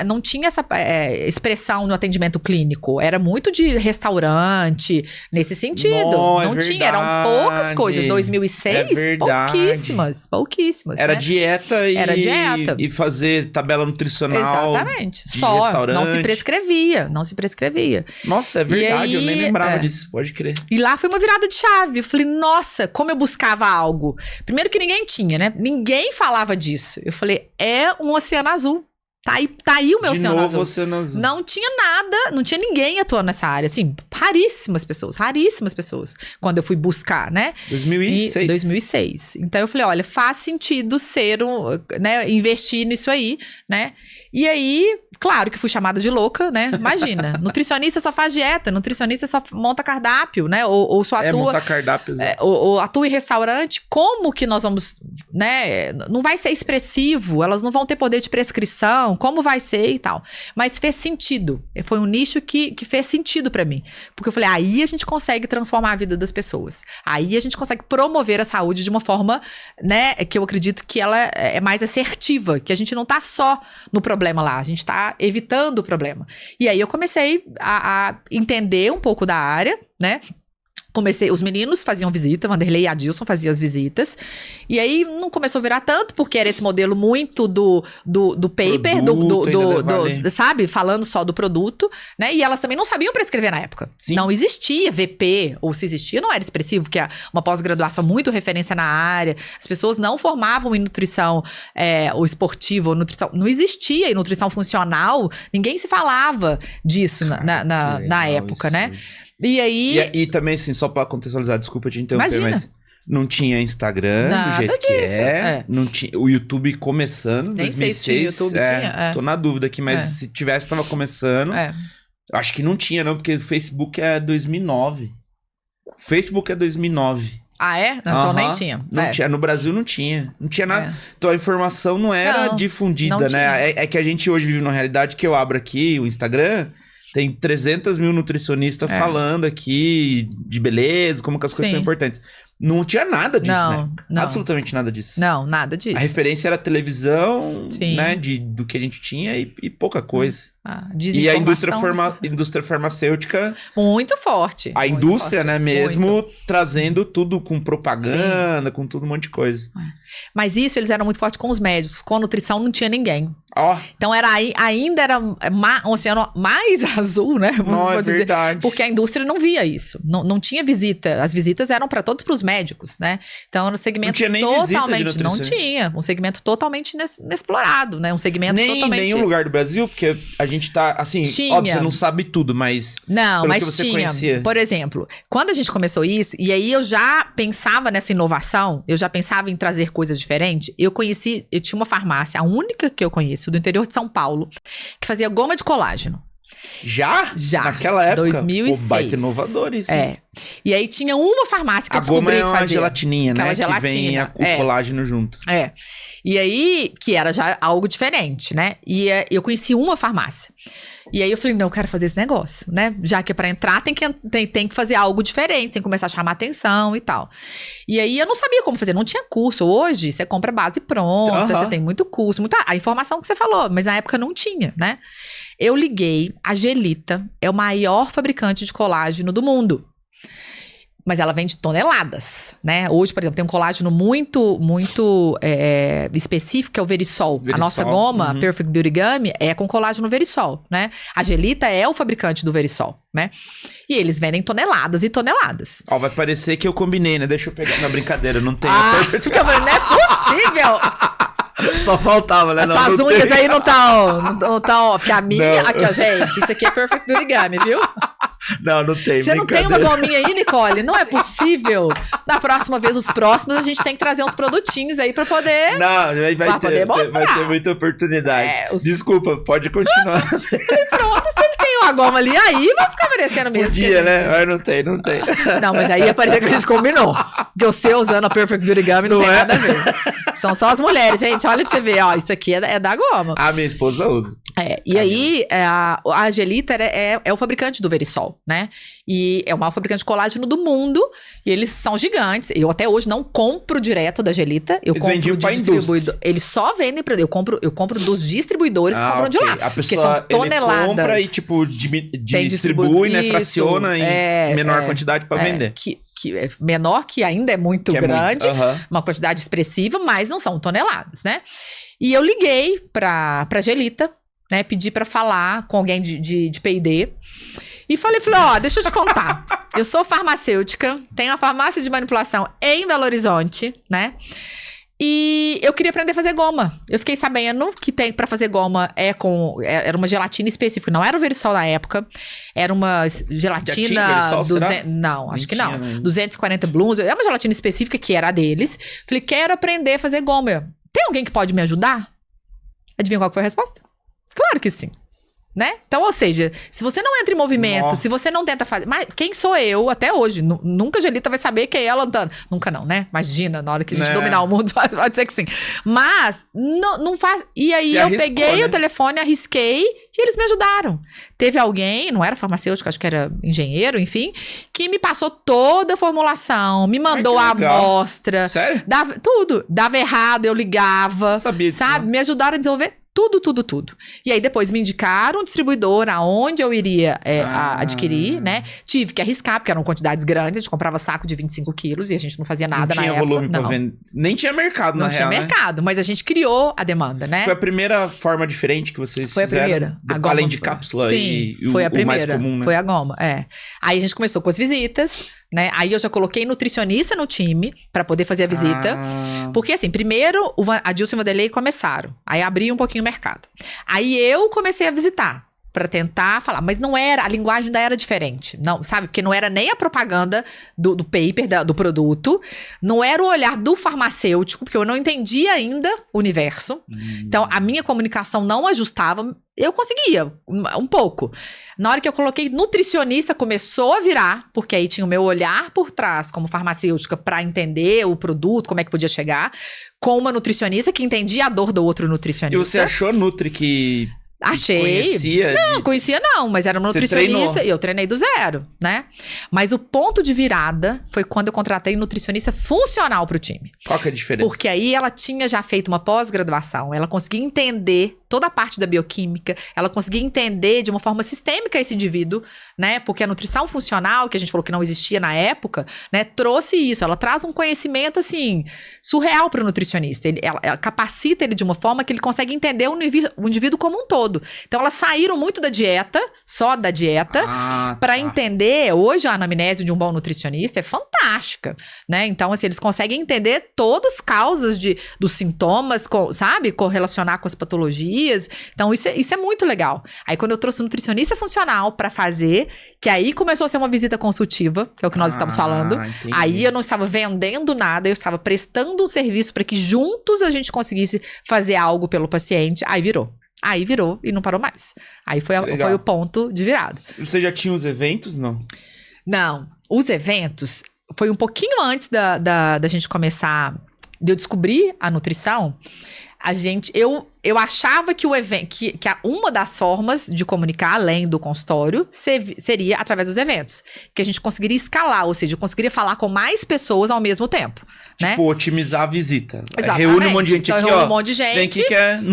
não tinha essa expressão no atendimento clínico. Era muito de restaurante, nesse sentido. Não tinha, eram poucas coisas. 2006, pouquíssimas. Era né? dieta e fazer tabela nutricional. Exatamente. Só, restaurante. Não se prescrevia. Nossa, é verdade, eu nem lembrava disso, pode crer. E lá foi uma virada de chave. Eu falei, nossa, como eu buscava algo. Primeiro que ninguém tinha, né? Ninguém falava disso. Eu falei, é um oceano azul. Tá aí o meu oceano azul. Oceano azul. Não tinha nada, não tinha ninguém atuando nessa área. Assim, raríssimas pessoas. Quando eu fui buscar, né? 2006. Então eu falei, olha, faz sentido investir nisso aí, né? E aí, claro que fui chamada de louca, né? Imagina, nutricionista só faz dieta, nutricionista só monta cardápio, né? Ou só atua... montar cardápio. Ou atua em restaurante. Como que nós vamos, né? Não vai ser expressivo, elas não vão ter poder de prescrição. explicam como vai ser e tal. Mas fez sentido. Foi um nicho que fez sentido pra mim. Porque eu falei, aí a gente consegue transformar a vida das pessoas. Aí a gente consegue promover a saúde de uma forma, né, que eu acredito que ela é mais assertiva, que a gente não tá só no problema lá, a gente tá evitando o problema. E aí eu comecei a entender um pouco da área, né? Os meninos faziam visita, Vanderlei e Adilson faziam as visitas. E aí não começou a virar tanto, porque era esse modelo muito do paper, sabe? Falando só do produto, né? E elas também não sabiam prescrever na época. Sim. Não existia VP, ou se existia, não era expressivo, que é uma pós-graduação muito referência na área. As pessoas não formavam em nutrição ou esportiva, ou nutrição. Não existia em nutrição funcional, ninguém se falava disso na época, né? E aí... E também, assim, só pra contextualizar, desculpa te interromper, Imagina. mas não tinha Instagram do jeito que é. Não tinha, o YouTube começando, em 2006. Nem sei se YouTube tinha. Tô na dúvida aqui, mas se tivesse, tava começando. Acho que não tinha, não, porque o Facebook é 2009. Facebook é 2009. Ah, é? Então nem tinha. Não tinha. No Brasil não tinha. Não tinha nada. Então a informação não era difundida, né? É que a gente hoje vive numa realidade que eu abro aqui o Instagram... Tem 300 mil nutricionistas falando aqui de beleza, como que as coisas são importantes. Não tinha nada disso, né? Não. Absolutamente nada disso. Não, nada disso. A referência era a televisão, né? Do que a gente tinha e pouca coisa. E a indústria farmacêutica... Muito forte. A indústria, né? Mesmo trazendo tudo com propaganda, com tudo um monte de coisa. Mas isso, eles eram muito fortes com os médicos. Com a nutrição, não tinha ninguém. Então, ainda era um oceano mais azul, né? Não, é verdade. Porque a indústria não via isso. Não tinha visita. As visitas eram para todos os médicos, né? Então, era um segmento totalmente... Não tinha. Um segmento totalmente inexplorado, né? Um segmento totalmente... Nem nenhum lugar do Brasil, porque a gente tá, assim... Óbvio, você não sabe tudo, mas... Não, mas que você tinha. Conhecia. Por exemplo, quando a gente começou isso, e aí eu já pensava nessa inovação, eu já pensava em trazer coisas diferentes, eu tinha uma farmácia, a única que eu conheço, do interior de São Paulo, que fazia goma de colágeno. Já? Naquela época? 2006. Pô, baita inovador isso. E aí tinha uma farmácia que eu descobri que fazia. A goma é uma gelatininha, né? Que vem o colágeno junto. E aí, que era já algo diferente, né? E eu conheci uma farmácia. E aí eu falei, não, eu quero fazer esse negócio, né? Já que é pra entrar, tem que fazer algo diferente, tem que começar a chamar atenção e tal. E aí eu não sabia como fazer, não tinha curso. Hoje, você compra base pronta, você tem muito curso, a informação que você falou, mas na época não tinha, né? Eu liguei, a Gelita é o maior fabricante de colágeno do mundo. Mas ela vende toneladas, né? Hoje, por exemplo, tem um colágeno muito específico, que é o Verisol. A nossa goma, Perfect Beauty Gummy, é com colágeno Verisol, né? A Gelita é o fabricante do Verisol, né? E eles vendem toneladas e toneladas. Vai parecer que eu combinei, né? Deixa eu pegar na brincadeira, não tem. Porque não é possível! Só faltava, né? As suas unhas aí não estão... Porque a minha... Aqui, ó, gente, isso aqui é Perfect Beauty Gummy, viu? Não tem. Você não tem uma gominha aí, Nicole? Não é possível. Da próxima vez, os próximos, a gente tem que trazer uns produtinhos aí pra poder... Não, vai ter muita oportunidade. Desculpa, pode continuar. Pronto, se ele tem uma goma ali, aí vai ficar merecendo mesmo. Podia, né? Mas não tem. Não, mas aí ia parecer que a gente combinou. Porque você usando a Perfect Beauty Gummy não tem nada a ver. São só as mulheres, gente. Olha pra você ver, isso aqui é da goma. A minha esposa usa. E aí, a Gelita é o fabricante do Verisol, né? E é o maior fabricante de colágeno do mundo. E eles são gigantes. Eu até hoje não compro direto da Gelita. Eu compro de distribuidor. Eles só vendem pra... Eu compro dos distribuidores que compram de lá. A pessoa, porque são toneladas. Ele compra e, tipo, distribui, né? Fraciona em menor quantidade pra vender. Que é menor, que ainda é muito grande. Uma quantidade expressiva, mas não são toneladas, né? E eu liguei pra Gelita, né? Pedi pra falar com alguém de P&D. E falei, deixa eu te contar. Eu sou farmacêutica, tenho uma farmácia de manipulação em Belo Horizonte, né? E eu queria aprender a fazer goma. Eu fiquei sabendo que tem pra fazer goma era uma gelatina específica. Não era o Verisol na época. Era uma gelatina... Não, acho que não. 240 Blooms. É uma gelatina específica que era a deles. Falei, quero aprender a fazer goma. Tem alguém que pode me ajudar? Adivinha qual foi a resposta? Claro que sim. né? Então, ou seja, se você não entra em movimento, se você não tenta fazer... Mas quem sou eu até hoje? Nunca a Gelita vai saber quem é ela andando. Nunca não, né? Imagina, na hora que a gente dominar o mundo, pode ser que sim. Mas, não faz... E aí você arriscou, peguei o telefone, arrisquei e eles me ajudaram. Teve alguém, não era farmacêutico, acho que era engenheiro, enfim, que me passou toda a formulação, me mandou a amostra. Sério? Dava errado, eu ligava. Não sabia disso, sabe? Não. Me ajudaram a desenvolver tudo. E aí depois me indicaram um distribuidor aonde eu iria adquirir, né? Tive que arriscar, porque eram quantidades grandes, a gente comprava saco de 25 quilos e a gente não fazia nada na época. Não tinha volume pra vender. Nem tinha mercado, na real, Não tinha mercado, mas a gente criou a demanda, né? Foi a primeira forma diferente que vocês fizeram? Foi a primeira. Além de cápsula e foi a primeira, o mais comum, né? Foi a goma, Aí a gente começou com as visitas, né? Aí eu já coloquei nutricionista no time pra poder fazer a visita. Porque assim, primeiro a Dilson e o Vanderlei começaram. Aí abri um pouquinho o mercado. Aí eu comecei a visitar pra tentar falar, mas não era, a linguagem ainda era diferente, não, sabe? Porque não era nem a propaganda do paper, do produto, não era o olhar do farmacêutico, porque eu não entendia ainda o universo, então a minha comunicação não ajustava, eu conseguia, um pouco. Na hora que eu coloquei nutricionista, começou a virar, porque aí tinha o meu olhar por trás, como farmacêutica, pra entender o produto, como é que podia chegar, com uma nutricionista que entendia a dor do outro nutricionista. E você achou, Nutri, que... Achei. Conhecia? Não, conhecia não, mas era uma nutricionista e eu treinei do zero, né? Mas o ponto de virada foi quando eu contratei nutricionista funcional pro time. Qual que é a diferença? Porque aí ela tinha já feito uma pós-graduação, ela conseguia entender toda a parte da bioquímica, ela conseguia entender de uma forma sistêmica esse indivíduo, né? Porque a nutrição funcional, que a gente falou que não existia na época, né? Trouxe isso, ela traz um conhecimento, assim, surreal pro nutricionista. Ela capacita ele de uma forma que ele consegue entender o indivíduo como um todo. Então, elas saíram muito da dieta, só da dieta, para entender. Hoje, a anamnese de um bom nutricionista é fantástica, né? Então, assim, eles conseguem entender todas as causas dos sintomas, sabe? Correlacionar com as patologias. Então, isso é muito legal. Aí, quando eu trouxe um nutricionista funcional para fazer, que aí começou a ser uma visita consultiva, que é o que nós estamos falando. Entendi. Aí, eu não estava vendendo nada, eu estava prestando um serviço para que juntos a gente conseguisse fazer algo pelo paciente. Aí, virou e não parou mais. Aí foi o ponto de virada. Você já tinha os eventos, não? Não. Os eventos foi um pouquinho antes da gente começar, de eu descobrir a nutrição. Eu achava que o evento, que uma das formas de comunicar além do consultório seria através dos eventos. Que a gente conseguiria escalar, ou seja, eu conseguiria falar com mais pessoas ao mesmo tempo. Tipo, né? Otimizar a visita. Exatamente. Reúne um monte de gente então, aqui, reúne um monte de gente vem aqui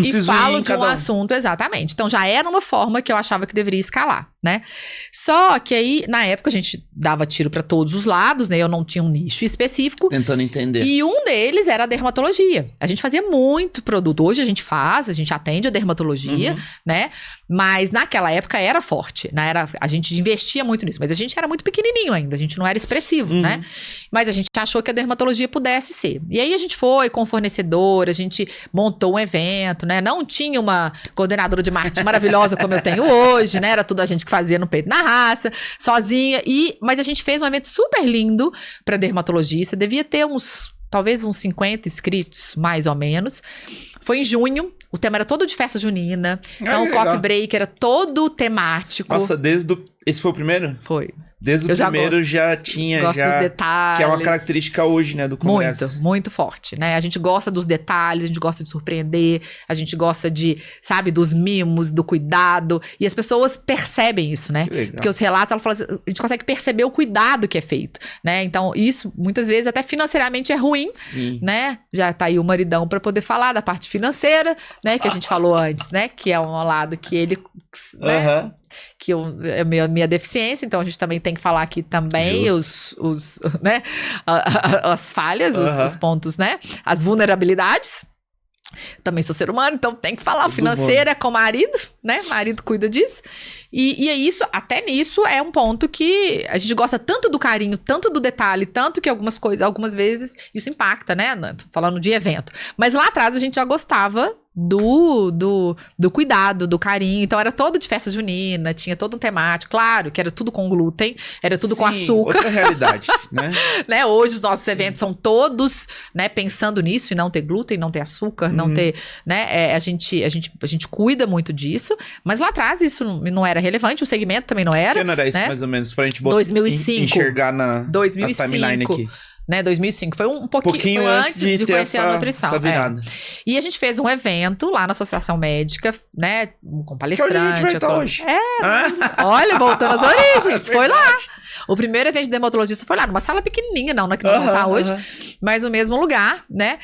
e falo de um assunto, exatamente. Então, já era uma forma que eu achava que deveria escalar, né? Só que aí, na época, a gente dava tiro para todos os lados, né? Eu não tinha um nicho específico. Tentando entender. E um deles era a dermatologia. A gente fazia muito produto. Hoje a gente atende a dermatologia, né? Mas naquela época era forte, né? A gente investia muito nisso, mas a gente era muito pequenininho ainda, a gente não era expressivo, né? Mas a gente achou que a dermatologia pudesse ser. E aí a gente foi com fornecedor, a gente montou um evento, né? Não tinha uma coordenadora de marketing maravilhosa como eu tenho hoje, né? Era tudo a gente que fazia no peito na raça, sozinha. Mas a gente fez um evento super lindo para dermatologista, devia ter talvez uns 50 inscritos, mais ou menos. Foi em junho, o tema era todo de festa junina. Então, o Coffee Break era todo temático. Nossa, esse foi o primeiro? Foi. Desde o primeiro já tinha... Gosto dos detalhes. Que é uma característica hoje, né, do congresso. Muito, muito forte, né? A gente gosta dos detalhes, a gente gosta de surpreender, a gente gosta sabe, dos mimos, do cuidado. E as pessoas percebem isso, né? Que legal. Porque os relatos, ela fala assim, a gente consegue perceber o cuidado que é feito, né? Então, isso, muitas vezes, até financeiramente é ruim, né? Já tá aí o maridão pra poder falar da parte financeira, né? Que a gente falou antes, né? Que é um lado que ele... né? Que é a minha deficiência, então a gente também tem que falar aqui também né? As falhas, os pontos, né? As vulnerabilidades. Também sou ser humano, então tem que falar. O financeiro é com o marido, né? O marido cuida disso. E é isso, até nisso é um ponto que a gente gosta tanto do carinho, tanto do detalhe, tanto que algumas vezes isso impacta, né? Falando de evento. Mas lá atrás a gente já gostava do cuidado, do carinho. Então era todo de festa junina, tinha todo um temático. Claro que era tudo com glúten, era tudo com açúcar. Outra realidade, né? Hoje os nossos eventos são todos, né, pensando nisso e não ter glúten, não ter açúcar, não ter, né? A gente cuida muito disso. isso, mas lá atrás isso não era relevante, o segmento também não era. Que ano era isso, né? mais ou menos, pra gente 2005. enxergar na 2005. timeline aqui. Né, 2005, foi um pouquinho foi antes de conhecer a nutrição. Essa virada. E a gente fez um evento lá na Associação Médica, né, com palestrante. Que a gente vai estar hoje. Olha, voltando às origens, foi lá. O primeiro evento de dermatologista foi lá, numa sala pequenininha, não na que nós vamos estar hoje, mas no mesmo lugar, né,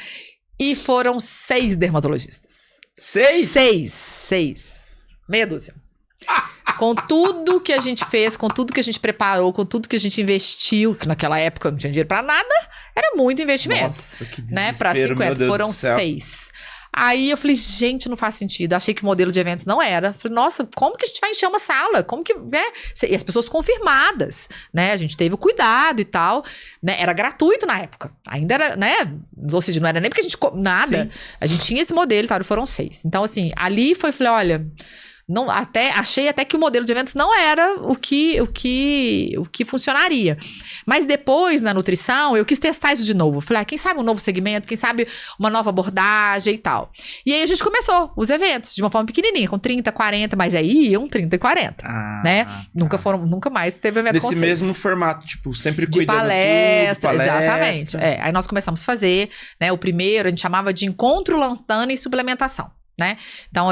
e foram 6 dermatologistas. 6? 6. Meia dúzia. Com tudo que a gente fez, com tudo que a gente preparou, com tudo que a gente investiu, que naquela época não tinha dinheiro pra nada, era muito investimento. Nossa, que desespero, né? Pra 50, foram 6. Aí eu falei, gente, não faz sentido. Achei que o modelo de eventos não era. Falei, nossa, como que a gente vai encher uma sala? Como que, né? E as pessoas confirmadas, né? A gente teve o cuidado e tal, né? Era gratuito na época. Ainda era, né? Ou seja, não era nem porque a gente... Nada. Sim. A gente tinha esse modelo e tal, e foram 6. Então, assim, ali falei, olha... achei até que o modelo de eventos não era o que funcionaria. Mas depois, na nutrição, eu quis testar isso de novo. Falei, quem sabe um novo segmento, quem sabe uma nova abordagem e tal. E aí a gente começou os eventos de uma forma pequenininha, com 30, 40, mas aí iam 30 e 40, né? Tá. Nunca mais teve evento com 6. Nesse mesmo formato, tipo, sempre de cuidando palestra, exatamente. Aí nós começamos a fazer, né? O primeiro a gente chamava de Encontro Lantana e Suplementação. Né? Então,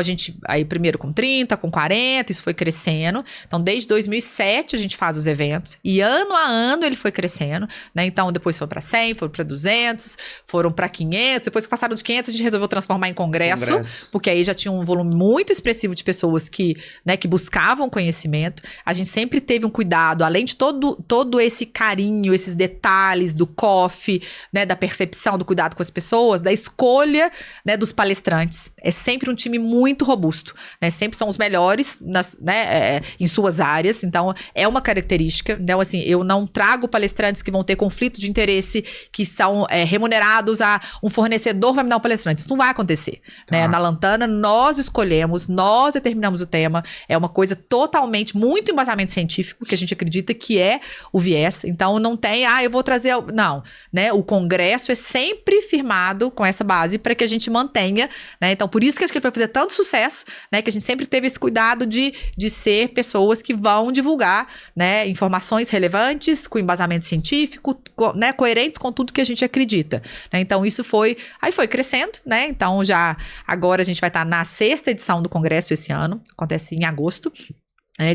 aí primeiro com 30, com 40, isso foi crescendo. Então, desde 2007 a gente faz os eventos e ano a ano ele foi crescendo, né? Então, depois foi para 100, foram para 200, foram para 500. Depois que passaram de 500, a gente resolveu transformar em congresso, porque aí já tinha um volume muito expressivo de pessoas que buscavam conhecimento. A gente sempre teve um cuidado, além de todo esse carinho, esses detalhes do coffee, né? Da percepção, do cuidado com as pessoas, da escolha, né? Dos palestrantes. É sempre um time muito robusto, né? Sempre são os melhores em suas áreas, então é uma característica. Então, assim, eu não trago palestrantes que vão ter conflito de interesse, que são remunerados a um fornecedor vai me dar um palestrante. Isso não vai acontecer, né? Na Lantana, nós escolhemos, nós determinamos o tema, é uma coisa totalmente, muito embasamento científico, que a gente acredita que é o viés, então não tem, eu vou trazer, não, né? O congresso é sempre firmado com essa base para que a gente mantenha, né? Então, por isso que acho que ele vai fazer tanto sucesso, né? Que a gente sempre teve esse cuidado de ser pessoas que vão divulgar, né? Informações relevantes, com embasamento científico, né? Coerentes com tudo que a gente acredita, né? Então, isso foi crescendo, né? Então, agora a gente vai estar na 6ª edição do congresso esse ano, acontece em agosto.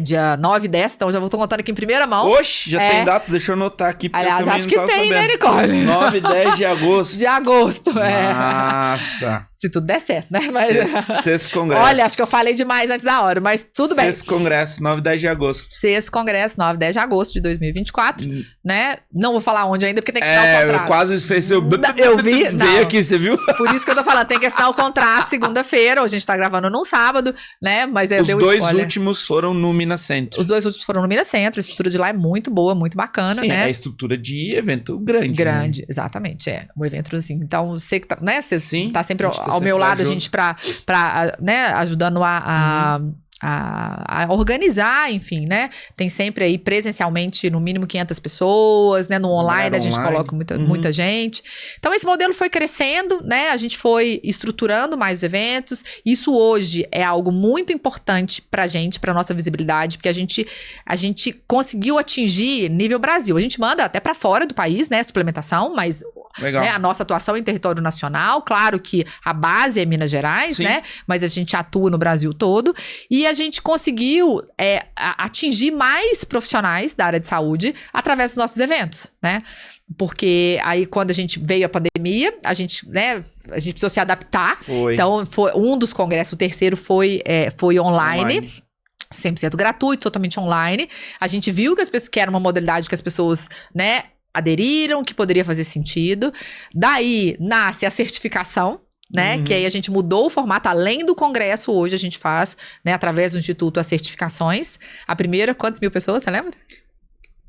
Dia 9 e 10, então já vou contando aqui em primeira mão. Oxe, já tem data, deixa eu anotar aqui. Aliás, acho que tem, né, Nicole? 9 e 10 de agosto. De agosto, Nossa. Se tudo der certo, né? Sexto congresso. Olha, acho que eu falei demais antes da hora, mas tudo bem. Sexto congresso, 9 e 10 de agosto. Sexto congresso, 9 e 10 de agosto de 2024, né? Não vou falar onde ainda, porque tem que assinar o contrato. Eu quase fez seu... Eu vi, veio aqui, você viu? Por isso que eu tô falando, tem que assinar o contrato segunda-feira, hoje a gente tá gravando num sábado, né? Mas Os dois últimos foram no Minas Centro. Os 2 últimos foram no Minas Centro, a estrutura de lá é muito boa, muito bacana, sim, né? É a estrutura de evento grande. Grande, né? Exatamente, um evento assim. Então, você que tá, né? Você tá sempre ao meu lado, a gente pra né, ajudando a organizar, enfim, né? Tem sempre aí presencialmente no mínimo 500 pessoas, né? No online a gente coloca muita gente. Então esse modelo foi crescendo, né? A gente foi estruturando mais os eventos. Isso hoje é algo muito importante pra gente, pra nossa visibilidade, porque a gente conseguiu atingir nível Brasil. A gente manda até pra fora do país, né? Suplementação, mas... Né, a nossa atuação em território nacional, claro que a base é Minas Gerais, sim, né? Mas a gente atua no Brasil todo. E a gente conseguiu atingir mais profissionais da área de saúde através dos nossos eventos, né? Porque aí quando a gente veio a pandemia, a gente precisou se adaptar. Então, foi um dos congressos, o terceiro foi online. 100% gratuito, totalmente online. A gente viu que era uma modalidade que as pessoas, né, aderiram, que poderia fazer sentido. Daí nasce a certificação, né? Que aí a gente mudou o formato, além do congresso, hoje a gente faz, né, através do Instituto, as certificações. A primeira, quantas mil pessoas, você lembra?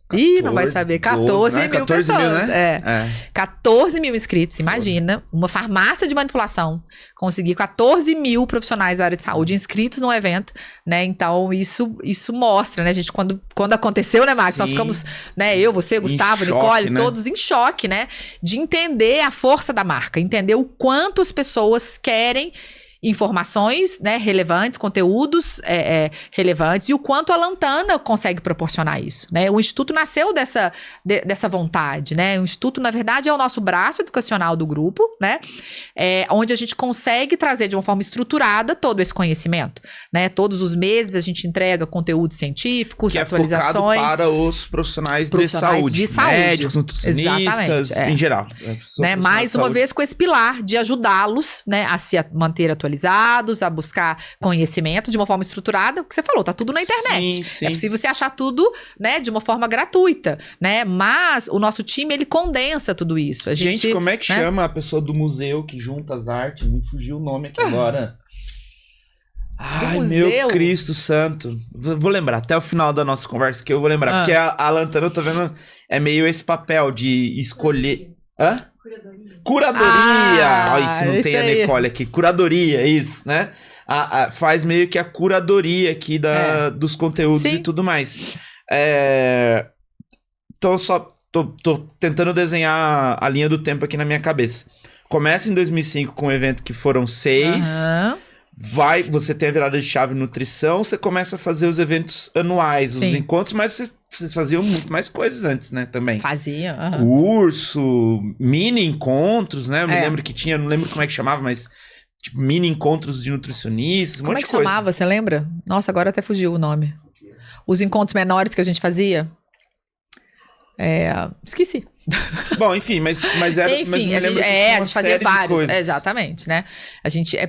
14, não vai saber. 14 mil 14 pessoas. Mil, né? 14 mil inscritos, imagina. Uma farmácia de manipulação conseguir 14 mil profissionais da área de saúde inscritos no evento, né? Então, isso mostra, né, gente? Quando aconteceu, né, Max? Nós ficamos, né, eu, você, Gustavo, Nicole, né? Todos em choque, né? De entender a força da marca, entender o quanto as pessoas querem informações, né, relevantes, conteúdos relevantes, e o quanto a Lantana consegue proporcionar isso, né? O Instituto nasceu dessa vontade, né? O Instituto, na verdade, é o nosso braço educacional do grupo, né? Onde a gente consegue trazer de uma forma estruturada todo esse conhecimento, né? Todos os meses a gente entrega conteúdos científicos, que atualizações. É focado para os profissionais de saúde. Médicos, nutricionistas, em geral. Né? Mais uma vez com esse pilar de ajudá-los, né, a se manter atualizados, a buscar conhecimento de uma forma estruturada. O que você falou, tá tudo na internet. Sim. É possível você achar tudo, né, de uma forma gratuita, né? Mas o nosso time, ele condensa tudo isso. Gente, como é que chama a pessoa do museu que junta as artes? Me fugiu o nome aqui agora. Ai, meu Cristo santo. Vou lembrar, até o final da nossa conversa que eu vou lembrar. Porque a Lantana, eu tô vendo, é meio esse papel de escolher... Hã? Curadoria! Olha, se não tem a Nicole aqui. Curadoria, isso, né? Faz meio que a curadoria aqui dos conteúdos e tudo mais. Então, só tô tentando desenhar a linha do tempo aqui na minha cabeça. Começa em 2005 com um evento que foram 6. Você tem a virada de chave nutrição, você começa a fazer os eventos anuais, os encontros, mas vocês faziam muito mais coisas antes, né, também. Fazia. Curso, mini encontros, né? Eu me lembro que tinha, não lembro como é que chamava, mas tipo, mini encontros de nutricionistas, um monte de coisa. Como é que chamava, você lembra? Nossa, agora até fugiu o nome. Os encontros menores que a gente fazia. Esqueci. Bom, enfim, mas era... Enfim, mas a gente fazia vários. Exatamente, né?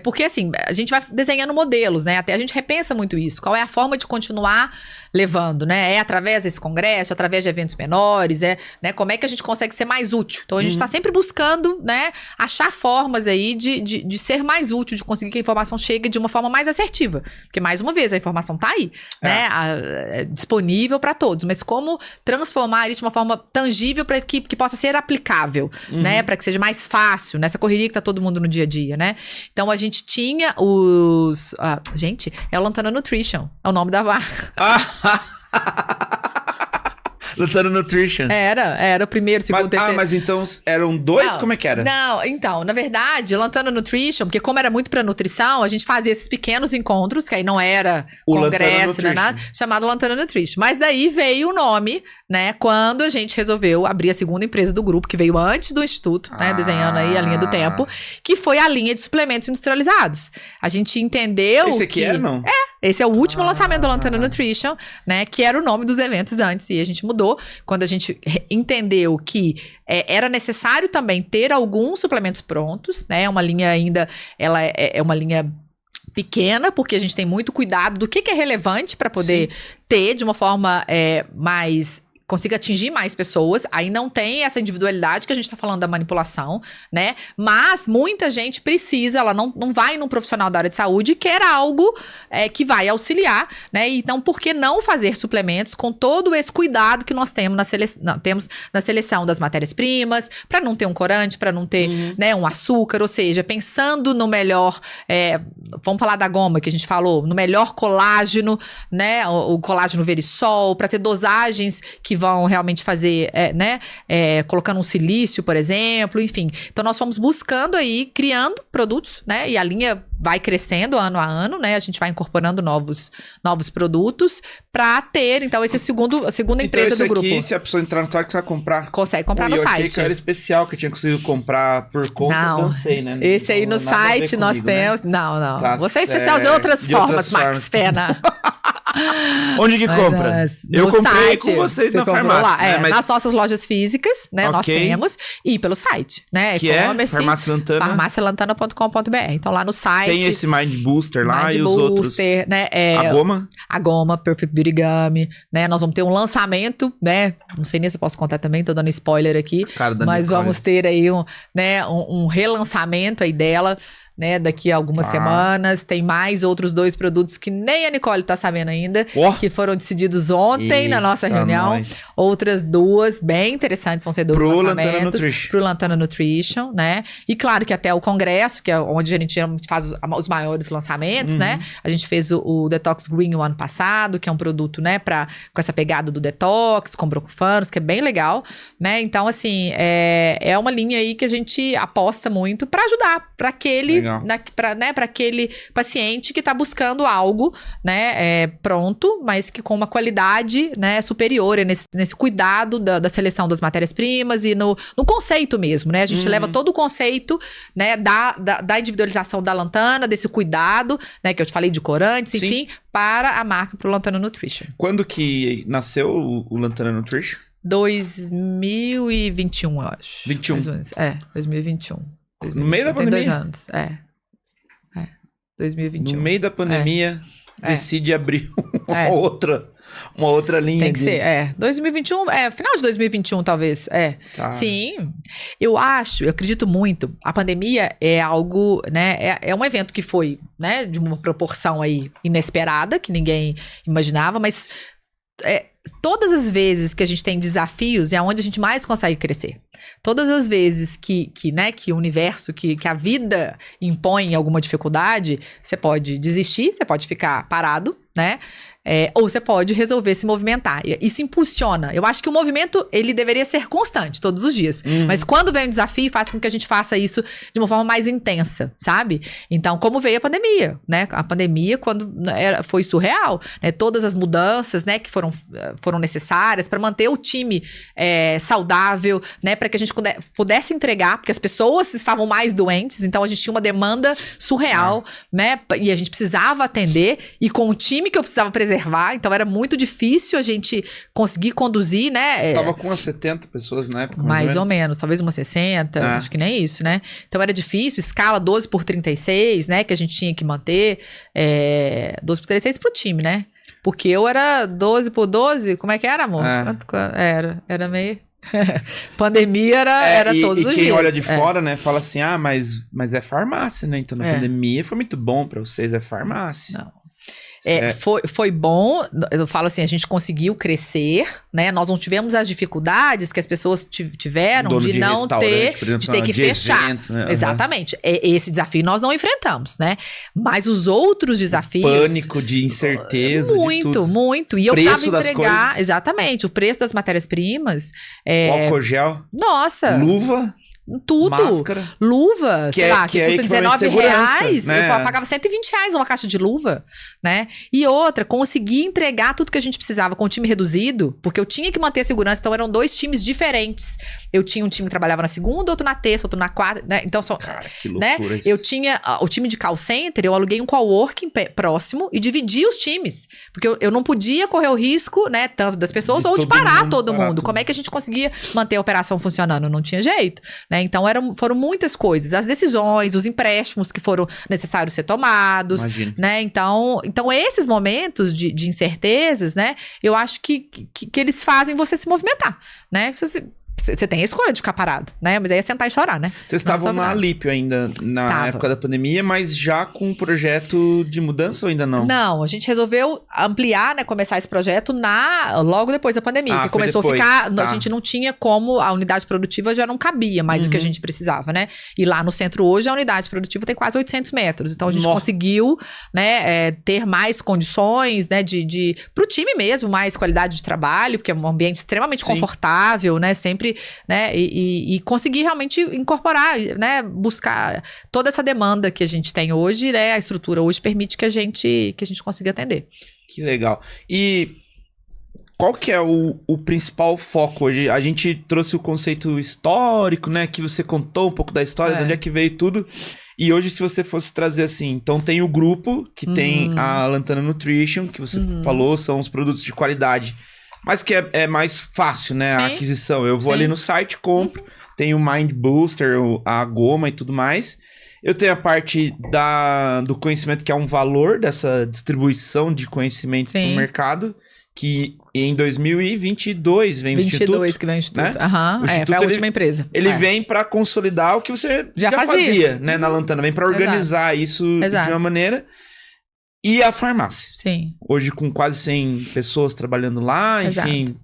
Porque assim, a gente vai desenhando modelos, né? Até a gente repensa muito isso. Qual é a forma de continuar levando, né? É através desse congresso, através de eventos menores, né? Como é que a gente consegue ser mais útil? Então, a gente está sempre buscando, né? Achar formas aí de ser mais útil, de conseguir que a informação chegue de uma forma mais assertiva. Porque, mais uma vez, a informação tá aí, né? Disponível para todos. Mas como transformar isso de uma forma tangível para que possa ser aplicável, né? Para que seja mais fácil, nessa correria que tá todo mundo no dia a dia, né? Então, a gente tinha os... gente, é o Lantana Nutrition. É o nome da marca. Lantana Nutrition. Era o primeiro, segundo, terceiro. Mas então eram dois? Como é que era? Não, então, na verdade, Lantana Nutrition, porque como era muito pra nutrição, a gente fazia esses pequenos encontros, que aí não era congresso, não era nada, chamado Lantana Nutrition. Mas daí veio o nome, né, quando a gente resolveu abrir a segunda empresa do grupo, que veio antes do Instituto, né, desenhando aí a linha do tempo, que foi a linha de suplementos industrializados. A gente entendeu Esse aqui não? Esse é o último lançamento da Lantana Nutrition, né? Que era o nome dos eventos antes. E a gente mudou quando a gente entendeu que era necessário também ter alguns suplementos prontos, né? Uma linha ainda, ela é uma linha pequena, porque a gente tem muito cuidado do que é relevante para poder ter de uma forma mais... consiga atingir mais pessoas, aí não tem essa individualidade que a gente tá falando da manipulação, né? Mas muita gente precisa, ela não vai num profissional da área de saúde e quer algo que vai auxiliar, né? Então, por que não fazer suplementos com todo esse cuidado que nós temos na seleção das matérias-primas, para não ter um corante, para não ter né, um açúcar, ou seja, pensando no melhor, vamos falar da goma que a gente falou, no melhor colágeno, né? O colágeno verisol, para ter dosagens que vão realmente fazer, colocando um silício, por exemplo, enfim. Então, nós fomos buscando aí, criando produtos, né? E a linha vai crescendo ano a ano, né? A gente vai incorporando novos produtos para ter, então, a segunda empresa do grupo. Então, se a pessoa entrar no site, você vai comprar? Consegue comprar no eu site. Achei que era especial, que eu tinha conseguido comprar por conta, eu sei, né? Esse aí no site nós temos... Né? Não. Tá, você é especial de outras formas, Max Pena. Onde que compra? Eu comprei site, com vocês na farmácia. Lá, né? Mas... Nas nossas lojas físicas, né? Nós temos. E pelo site, né? Que é Farmácia Lantana. farmacialantana.com.br. Então lá no site. Tem esse Mind Booster lá e os outros. Né? A goma? A goma, Perfect Beauty Gummy, né? Nós vamos ter um lançamento, né? Não sei nem se eu posso contar também, tô dando spoiler aqui. Mas vamos ter aí um relançamento aí dela, né, daqui a algumas semanas. Tem mais outros 2 produtos que nem a Nicole tá sabendo ainda, que foram decididos ontem na nossa reunião. Outras 2 bem interessantes, vão ser 2 lançamentos pro Lantana Nutrition, né? E claro que até o congresso, que é onde a gente faz os maiores lançamentos, né? A gente fez o Detox Green o ano passado, que é um produto, né, com essa pegada do detox, com brocofanos, que é bem legal, né? Então, assim, é uma linha aí que a gente aposta muito para ajudar, para aquele Legal. Para aquele paciente que está buscando algo, né, pronto, mas que com uma qualidade, né, superior, nesse cuidado da seleção das matérias-primas e no conceito mesmo, né? A gente leva todo o conceito, né, da individualização da Lantana, desse cuidado, né, que eu te falei de corantes, Sim. enfim, para a marca, para o Lantana Nutrition. Quando que nasceu o Lantana Nutrition? 2021, eu acho. 21. 2021. No meio da Tem pandemia? 2 anos, 2021. No meio da pandemia, decide abrir uma outra linha. Tem que ser, 2021, final de 2021 talvez, Tá. Sim, eu acredito muito, a pandemia é algo, né, é um evento que foi, né, de uma proporção aí inesperada, que ninguém imaginava, mas todas as vezes que a gente tem desafios é onde a gente mais consegue crescer. Todas as vezes que o universo, que a vida impõe alguma dificuldade, você pode desistir, você pode ficar parado, né? Ou você pode resolver se movimentar. Isso impulsiona. Eu acho que o movimento, ele deveria ser constante, todos os dias. Mas quando vem um desafio, faz com que a gente faça isso de uma forma mais intensa, sabe? Então, como veio a pandemia, né? A pandemia, quando foi surreal, né? Todas as mudanças, né, que foram necessárias para manter o time saudável, né? Para que a gente pudesse entregar, porque as pessoas estavam mais doentes, então a gente tinha uma demanda surreal, né? E a gente precisava atender, e com o time que eu precisava preservar, então era muito difícil a gente conseguir conduzir, né? Você tava com umas 70 pessoas na época? Mais ou menos, talvez umas 60, acho que nem isso, né? Então era difícil, escala 12x36, né? Que a gente tinha que manter, 12x36 pro time, né? Porque eu era 12x12, como é que era, amor? Era meio... Pandemia era todos os dias. E quem olha de fora, né, fala assim, mas é farmácia, né? Então na pandemia foi muito bom pra vocês, é farmácia. Não. Foi bom, eu falo assim, a gente conseguiu crescer, né? Nós não tivemos as dificuldades que as pessoas tiveram de não ter, exemplo, de ter que fechar. Evento, né? Exatamente. Esse desafio nós não enfrentamos, né? Mas os outros desafios... Pânico, de incerteza, muito. E eu precisava entregar, exatamente, o preço das matérias-primas. Álcool gel. Nossa. Luva. Tudo. Máscara. Luva, sei lá, que custa R$19, né? Eu pagava R$120 uma caixa de luva, né? E outra, consegui entregar tudo que a gente precisava com o time reduzido, porque eu tinha que manter a segurança, então eram 2 times diferentes. Eu tinha um time que trabalhava na segunda, outro na terça, outro na quarta, né? Então, cara, que loucura, né? Eu tinha o time de call center, eu aluguei um coworking próximo e dividi os times, porque eu não podia correr o risco, né, tanto das pessoas ou de parar todo mundo. Como é que a gente conseguia manter a operação funcionando? Não tinha jeito, né? Então, foram muitas coisas. As decisões, os empréstimos que foram necessários ser tomados, né? Então, esses momentos de incertezas, né? Eu acho que eles fazem você se movimentar, né? Você tem a escolha de ficar parado, né? Mas aí é sentar e chorar, né? Vocês estavam na Alípio ainda, na época da pandemia, mas já com um projeto de mudança ou ainda não? Não, a gente resolveu ampliar, né? Começar esse projeto logo depois da pandemia. Que começou a ficar... A gente não tinha como... A unidade produtiva já não cabia mais o que a gente precisava, né? E lá no centro hoje, a unidade produtiva tem quase 800 metros. Então, a gente conseguiu, né? Ter mais condições, né? Pro time mesmo, mais qualidade de trabalho, porque é um ambiente extremamente confortável, né? Sempre... né, e conseguir realmente incorporar, né, buscar toda essa demanda que a gente tem hoje, né, a estrutura hoje permite que a gente consiga atender. Que legal. E qual que é o principal foco hoje? A gente trouxe o conceito histórico, né, que você contou um pouco da história, de onde é que veio tudo. E hoje, se você fosse trazer assim, então tem o grupo, que tem a Lantana Nutrition, que você falou, são os produtos de qualidade, mas que é mais fácil, né? A aquisição. Eu vou ali no site, compro. Tem o Mind Booster, a goma e tudo mais. Eu tenho a parte do conhecimento, que é um valor dessa distribuição de conhecimento para o mercado. Que em 2022 vem o Instituto. 2022 que vem o Instituto. Né? O Instituto, foi a última empresa. Ele vem para consolidar o que você já fazia, né? Na Lantana. Vem para organizar isso de uma maneira... E a farmácia. Sim. Hoje com quase 100 pessoas trabalhando lá, enfim,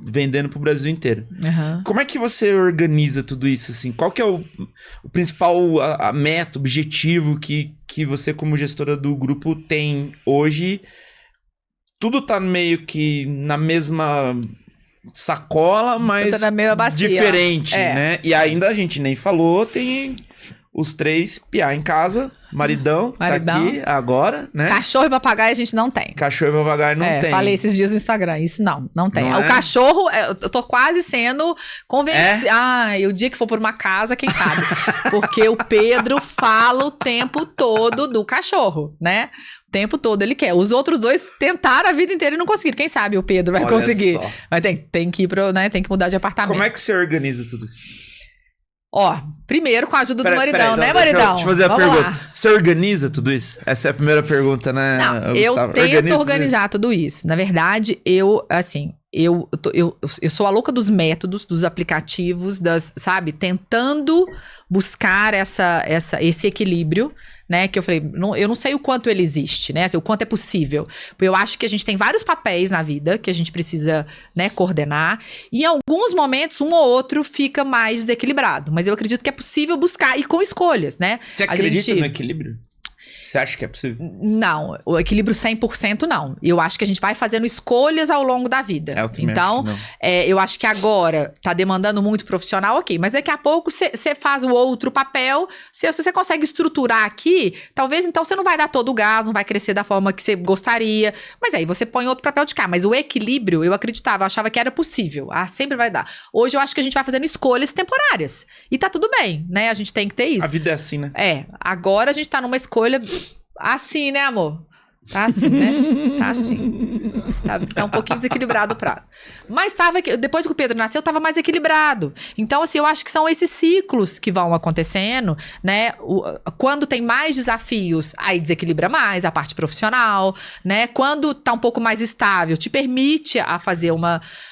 vendendo pro Brasil inteiro. Como é que você organiza tudo isso, assim? Qual que é o principal a meta, objetivo que você como gestora do grupo tem hoje? Tudo tá meio que na mesma sacola, mas na mesma bacia, diferente, né? E ainda a gente nem falou, tem... os 3 piar em casa, maridão, tá aqui agora, né? Cachorro e papagaio a gente não tem. Cachorro e papagaio não tem. Falei esses dias no Instagram, isso não tem. Não o cachorro, eu tô quase sendo convencida. O dia que for por uma casa, quem sabe? Porque o Pedro fala o tempo todo do cachorro, né? O tempo todo ele quer. Os outros 2 tentaram a vida inteira e não conseguiram. Quem sabe o Pedro vai conseguir. Só. Mas tem que ir tem que mudar de apartamento. Como é que você organiza tudo isso? Primeiro com a ajuda do maridão, né, maridão? Deixa eu fazer a pergunta. Lá. Você organiza tudo isso? Essa é a primeira pergunta, né? Não, eu tento organizar tudo isso. Na verdade, eu sou a louca dos métodos, dos aplicativos, sabe? Tentando buscar esse equilíbrio, né? Que eu falei, eu não sei o quanto ele existe, né? Assim, o quanto é possível. Porque eu acho que a gente tem vários papéis na vida que a gente precisa, né, coordenar. E em alguns momentos, um ou outro fica mais desequilibrado. Mas eu acredito que é possível buscar, e com escolhas, né? Você acredita no equilíbrio? Você acha que é possível? Não, o equilíbrio 100% não. Eu acho que a gente vai fazendo escolhas ao longo da vida. Então, eu acho que agora tá demandando muito profissional, ok. Mas daqui a pouco você faz o outro papel. Se você consegue estruturar aqui, talvez então você não vai dar todo o gás, não vai crescer da forma que você gostaria. Mas aí você põe outro papel de cá. Mas o equilíbrio, eu acreditava, eu achava que era possível. Sempre vai dar. Hoje eu acho que a gente vai fazendo escolhas temporárias. E tá tudo bem, né? A gente tem que ter isso. A vida é assim, né? Agora a gente tá numa escolha... Assim, né, amor? Tá assim, né? Tá assim. Tá um pouquinho desequilibrado o prato. Mas depois que o Pedro nasceu, tava mais equilibrado. Então, assim, eu acho que são esses ciclos que vão acontecendo, né? Quando tem mais desafios, aí desequilibra mais a parte profissional, né? Quando tá um pouco mais estável, te permite a fazer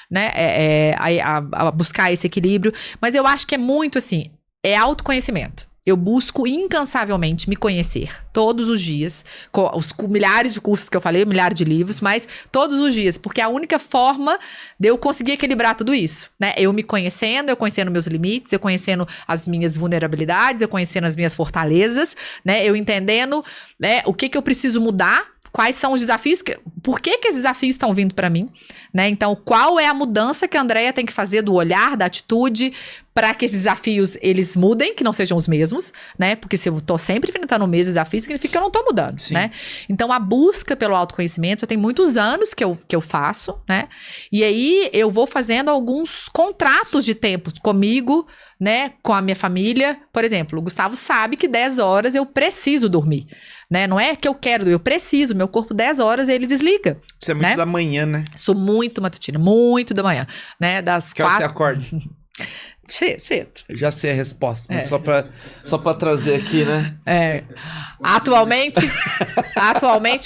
né? A buscar esse equilíbrio. Mas eu acho que é muito assim, é autoconhecimento. Eu busco incansavelmente me conhecer todos os dias, com os milhares de cursos que eu falei, milhares de livros, mas todos os dias, porque é a única forma de eu conseguir equilibrar tudo isso, né? Eu me conhecendo, eu conhecendo meus limites, eu conhecendo as minhas vulnerabilidades, eu conhecendo as minhas fortalezas, né? Eu entendendo, né, o que eu preciso mudar. Quais são os desafios? Por que esses desafios estão vindo para mim? Né? Então, qual é a mudança que a Andréia tem que fazer do olhar, da atitude, para que esses desafios, eles mudem, que não sejam os mesmos, né? Porque se eu tô sempre enfrentando o mesmo desafio, significa que eu não tô mudando, né? Então, a busca pelo autoconhecimento, já tem muitos anos que eu faço, né? E aí, eu vou fazendo alguns contratos de tempo comigo, né? Com a minha família. Por exemplo, o Gustavo sabe que 10 horas eu preciso dormir, né? Não é que eu quero, eu preciso. Meu corpo, 10 horas, ele desliga. Você é muito, né, da manhã, né? Sou muito matutina, muito da manhã, né? Das 4... Que você acorda? Cedo. Eu já sei a resposta, mas só pra trazer aqui, né? Atualmente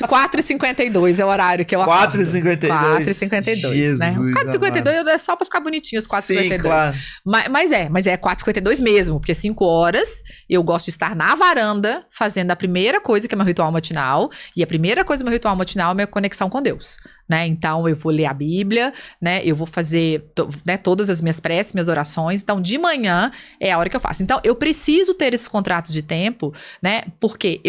4h52 é o horário que eu acordo. 4h52? 4h52, né? 4h52 é só pra ficar bonitinho os 4h52. Sim, claro. Mas é 4h52 mesmo, porque 5 horas eu gosto de estar na varanda fazendo a primeira coisa que é meu ritual matinal, e a primeira coisa do meu ritual matinal é minha conexão com Deus, né? Então eu vou ler a Bíblia, né? Eu vou fazer todas as minhas preces, minhas orações. Então de manhã é a hora que eu faço. Então eu preciso ter esses contratos de tempo, né? Porque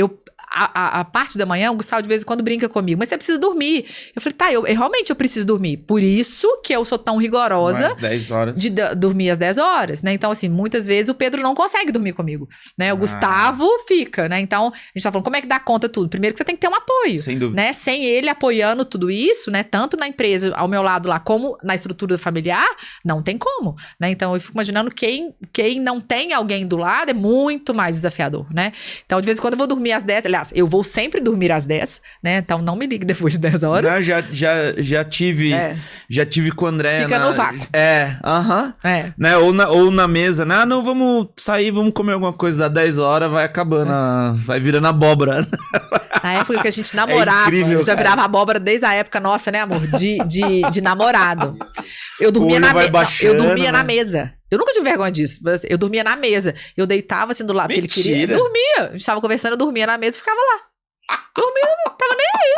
a parte da manhã, o Gustavo de vez em quando brinca comigo, mas você precisa dormir. Eu falei, eu realmente preciso dormir. Por isso que eu sou tão rigorosa 10 horas. de dormir às 10 horas, né? Então, assim, muitas vezes o Pedro não consegue dormir comigo, né? O Gustavo fica, né? Então, a gente tá falando, como é que dá conta tudo? Primeiro que você tem que ter um apoio, sem dúvida, né? Sem ele apoiando tudo isso, né? Tanto na empresa, ao meu lado lá, como na estrutura familiar, não tem como, né? Então, eu fico imaginando quem não tem alguém do lado é muito mais desafiador, né? Então, de vez em quando eu vou dormir às 10, aliás, eu vou sempre dormir às 10, né? Então não me ligue depois de 10 horas. Não, já tive com o André. Fica no vácuo. Né? Ou na mesa, né? Não, vamos sair, vamos comer alguma coisa, dá 10 horas, vai acabando, vai virando abóbora. Na época que a gente namorava, incrível, eu já virava abóbora desde a época, nossa, né, amor? De namorado. Eu dormia na mesa. Eu nunca tive vergonha disso. Mas eu dormia na mesa. Eu deitava assim do lado que ele queria. Eu dormia. A gente tava conversando, eu dormia na mesa e ficava lá. Dormia, tava nem aí.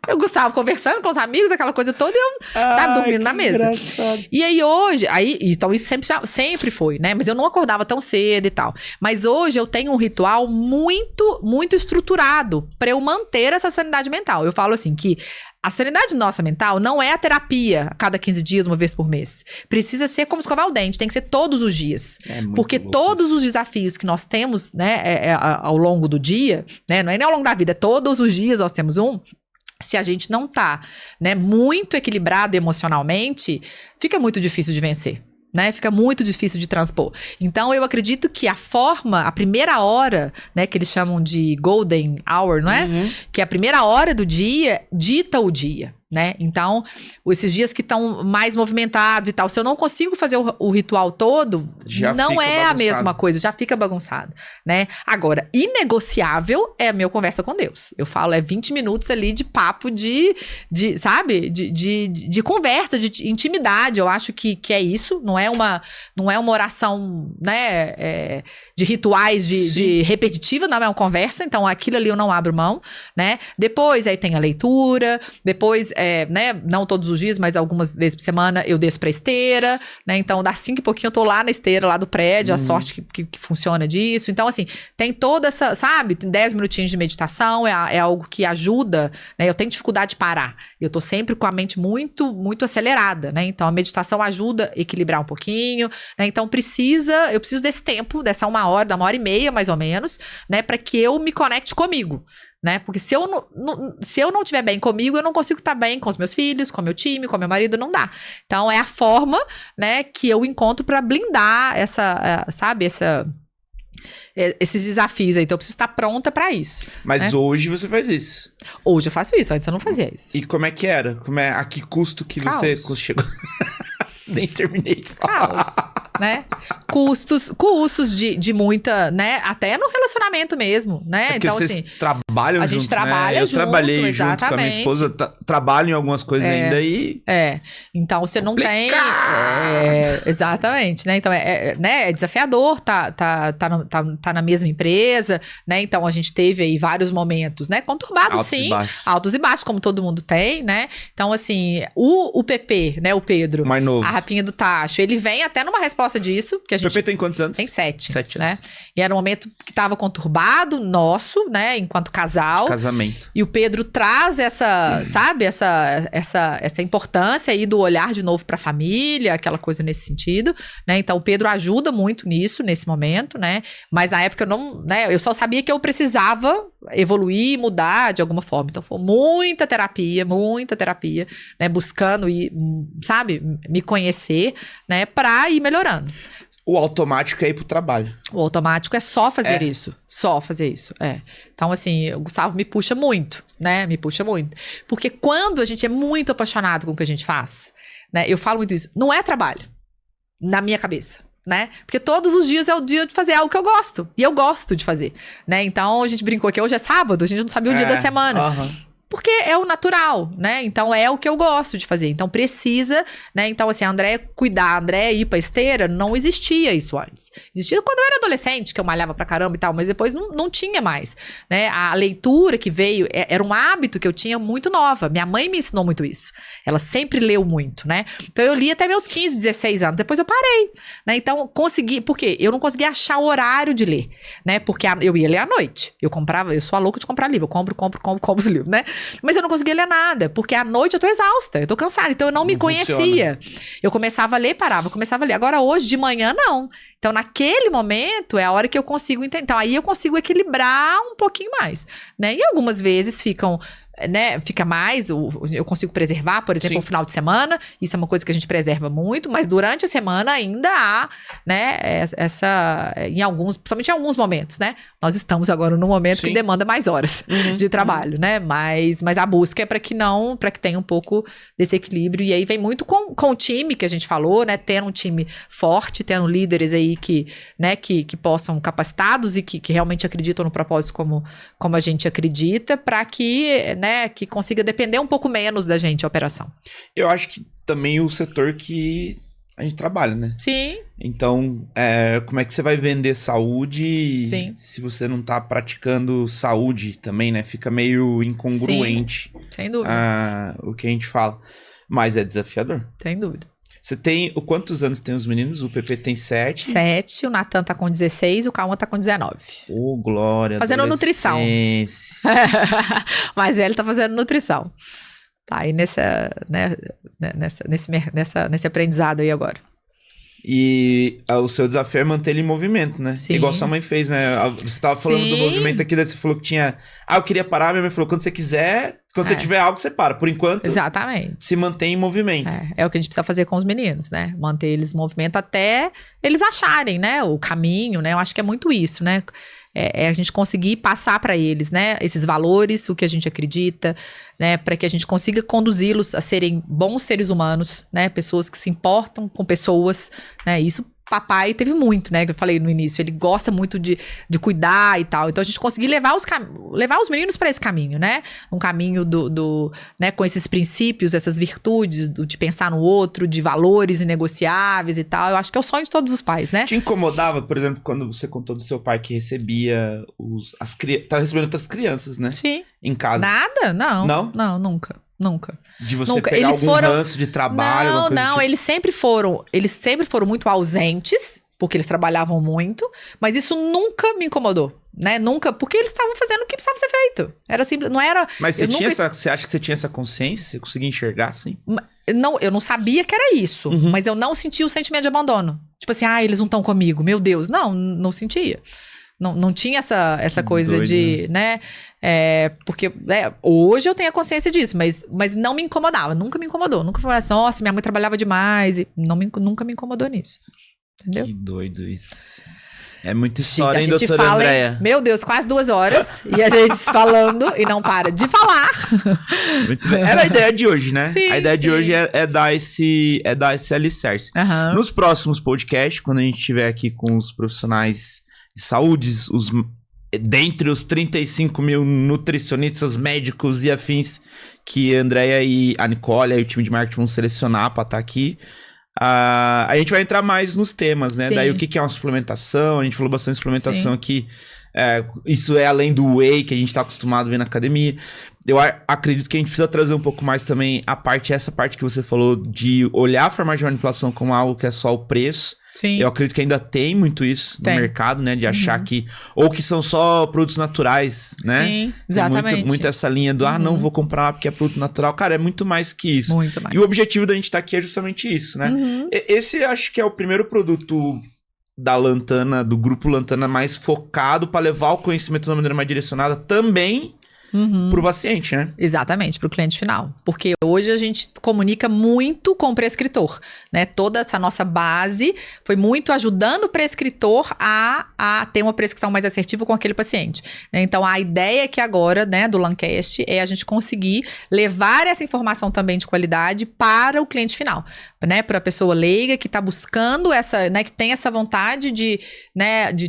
Eu Gustavo conversando com os amigos, aquela coisa toda, e eu, sabe, dormindo na mesa. Engraçado. E aí hoje, então isso sempre foi, né? Mas eu não acordava tão cedo e tal. Mas hoje eu tenho um ritual muito, muito estruturado pra eu manter essa sanidade mental. Eu falo assim que a sanidade nossa mental não é a terapia a cada 15 dias, uma vez por mês. Precisa ser como escovar o dente, tem que ser todos os dias. Porque todos os desafios que nós temos, né, ao longo do dia, né, não é nem ao longo da vida, todos os dias nós temos um. Se a gente não tá, né, muito equilibrado emocionalmente, fica muito difícil de vencer. Né? Fica muito difícil de transpor. Então, eu acredito que a primeira hora, né, que eles chamam de golden hour, não é? Uhum. Que a primeira hora do dia dita o dia. Né? Então, esses dias que estão mais movimentados e tal, se eu não consigo fazer o ritual todo, já não é bagunçado. A mesma coisa, já fica bagunçado, né? Agora, inegociável é a minha conversa com Deus. Eu falo, 20 minutos ali de papo sabe? De conversa, de intimidade. Eu acho que é isso, não é uma oração, né? De rituais de repetitiva, não é uma conversa, então aquilo ali eu não abro mão, né? Depois aí tem a leitura, depois né, não todos os dias, mas algumas vezes por semana eu desço pra esteira, né, então das 5 e pouquinho eu tô lá na esteira, lá do prédio, a sorte que funciona disso, então assim, tem toda essa, sabe, tem 10 minutinhos de meditação, é algo que ajuda, né, eu tenho dificuldade de parar, eu tô sempre com a mente muito, muito acelerada, né, então a meditação ajuda a equilibrar um pouquinho, né, então eu preciso desse tempo, dessa 1 hora, da 1h30 mais ou menos, né, pra que eu me conecte comigo. Né? Porque se eu não estiver bem comigo, eu não consigo estar bem com os meus filhos, com meu time, com meu marido, não dá. Então, é a forma, né, que eu encontro para blindar esses desafios aí. Então, eu preciso estar pronta para isso. Mas né? Hoje você faz isso. Hoje eu faço isso, antes eu não fazia isso. E como é que era? A que custo que você chegou? Nem terminei de falar. Caos. Né? Custos de muita, né? Até no relacionamento mesmo, né? Porque então, vocês assim, trabalham a gente junto, trabalha né? Eu junto, trabalhei exatamente. junto com a minha esposa, trabalho em algumas coisas ainda e... Então você não tem... exatamente, né? Então né? É desafiador, tá na mesma empresa, né? Então a gente teve aí vários momentos, né? Conturbados, altos sim. E baixos. Altos e baixos, como todo mundo tem, né? Então, assim, o PP, né? O Pedro, mais novo. A rapinha do tacho, ele vem até numa resposta disso, que a gente... O PP tem quantos anos? Tem 7. 7 né? anos. E era um momento que estava conturbado, nosso, né? Enquanto casal. De casamento. E o Pedro traz sabe? Essa importância aí do olhar de novo pra família, aquela coisa nesse sentido, né? Então, o Pedro ajuda muito nisso, nesse momento, né? Mas na época eu só sabia que eu precisava evoluir, mudar de alguma forma. Então, foi muita terapia, né? Buscando sabe? Me conhecer, né? Pra ir melhorando. O automático é ir pro trabalho. O automático é só fazer isso. Só fazer isso, Então, assim, o Gustavo me puxa muito, né? Me puxa muito. Porque quando a gente é muito apaixonado com o que a gente faz, né? Eu falo muito isso. Não é trabalho, na minha cabeça. Né? Porque todos os dias é o dia de fazer algo que eu gosto. E eu gosto de fazer, né? Então, a gente brincou que hoje é sábado, a gente não sabia o dia da semana. Porque é o natural, né? Então, é o que eu gosto de fazer. Então, precisa, né? Então, assim, a André ir pra esteira, não existia isso antes. Existia quando eu era adolescente, que eu malhava pra caramba e tal, mas depois não tinha mais, né? A leitura que veio, era um hábito que eu tinha muito nova. Minha mãe me ensinou muito isso. Ela sempre leu muito, né? Então, eu li até meus 15, 16 anos. Depois eu parei, né? Então, por quê? Eu não conseguia achar o horário de ler, né? Porque eu ia ler à noite. Eu sou a louca de comprar livro. Eu compro os livros, né? Mas eu não conseguia ler nada, porque à noite eu tô exausta, eu tô cansada, então eu não me conhecia. Eu começava a ler, parava, começava a ler. Agora hoje, de manhã, não. Então, naquele momento, é a hora que eu consigo entender. Então, aí eu consigo equilibrar um pouquinho mais, né? E algumas vezes fica mais, eu consigo preservar, por exemplo, o final de semana, isso é uma coisa que a gente preserva muito, mas durante a semana ainda há, né, principalmente em alguns momentos, né, nós estamos agora num momento que demanda mais horas de trabalho, né, mas a busca é para que tenha um pouco desse equilíbrio, e aí vem muito com o time que a gente falou, né, tendo um time forte, tendo líderes aí que possam capacitados e que realmente acreditam no propósito como a gente acredita, para que, né, que consiga depender um pouco menos da gente a operação. Eu acho que também o setor que a gente trabalha, né? Sim. Então, como é que você vai vender saúde se você não tá praticando saúde também, né? Fica meio incongruente. Sim, sem dúvida. O que a gente fala. Mas é desafiador. Sem dúvida. Você tem... Quantos anos tem os meninos? O PP tem 7. 7, o Natan tá com 16, o Cauã tá com 19. Ô, glória. Fazendo nutrição. Mas ele tá fazendo nutrição. Tá aí nesse aprendizado aí agora. E o seu desafio é manter ele em movimento, né? Sim. Igual sua mãe fez, né? Você tava falando do movimento aqui, daí você falou que tinha... eu queria parar, minha mãe falou, quando você quiser, quando você tiver algo, você para. Por enquanto, exatamente, se mantém em movimento. É o que a gente precisa fazer com os meninos, né? Manter eles em movimento até eles acharem, né? O caminho, né? Eu acho que é muito isso, né? É a gente conseguir passar para eles, né? Esses valores, o que a gente acredita, né? Para que a gente consiga conduzi-los a serem bons seres humanos, né? Pessoas que se importam com pessoas, né? Isso papai teve muito, né? Que eu falei no início. Ele gosta muito de cuidar e tal. Então a gente conseguir levar os meninos para esse caminho, né? Um caminho né? Com esses princípios, essas virtudes de pensar no outro, de valores inegociáveis e tal. Eu acho que é o sonho de todos os pais, né? Te incomodava, por exemplo, quando você contou do seu pai que recebia tá recebendo outras crianças, né? Sim. Em casa. Nada? Não. Não? Não, nunca. De você nunca. pegar algum ranço de trabalho, alguma coisa Não, tipo. eles sempre foram muito ausentes, porque eles trabalhavam muito, mas isso nunca me incomodou, né? Nunca, porque eles estavam fazendo o que precisava ser feito. Era simples, não era... Mas você acha que você tinha essa consciência? Você conseguia enxergar assim? Não, eu não sabia que era isso, mas eu não sentia o sentimento de abandono. Tipo assim, eles não estão comigo, meu Deus. Não sentia. Não tinha essa coisa doido, de, né? Porque hoje eu tenho a consciência disso, mas não me incomodava, nunca me incomodou. Nunca falei assim, nossa, minha mãe trabalhava demais. E nunca me incomodou nisso. Entendeu? Que doido isso. É muita história, hein, doutora fala, Andréia? Meu Deus, quase 2 horas. E a gente falando e não para de falar. Muito bem. Era a ideia de hoje, né? Sim, a ideia de hoje é dar esse alicerce. Uhum. Nos próximos podcasts, quando a gente estiver aqui com os profissionais de saúde, dentre os 35 mil nutricionistas, médicos e afins que a Andréia e a Nicole e o time de marketing vão selecionar para estar aqui, a gente vai entrar mais nos temas, né? Sim. Daí o que é uma suplementação, a gente falou bastante de suplementação Sim. aqui, isso é além do whey que a gente está acostumado a ver na academia. Eu acredito que a gente precisa trazer um pouco mais também essa parte que você falou de olhar a farmácia de manipulação como algo que é só o preço. Sim. Eu acredito que ainda tem muito isso no mercado, né? De achar que... Ou que são só produtos naturais, né? Sim, exatamente. Tem muito essa linha do, não vou comprar lá porque é produto natural. Cara, é muito mais que isso. Muito mais. E o objetivo da gente estar aqui é justamente isso, né? Esse acho que é o primeiro produto da Lantana, do grupo Lantana, mais focado para levar o conhecimento de uma maneira mais direcionada também... Pro paciente, né? Exatamente, pro cliente final. Porque hoje a gente comunica muito com o prescritor, né? Toda essa nossa base foi muito ajudando o prescritor a ter uma prescrição mais assertiva com aquele paciente. Então, a ideia aqui agora, né, do Lancast é a gente conseguir levar essa informação também de qualidade para o cliente final, né? Para a pessoa leiga que está buscando essa, né, que tem essa vontade de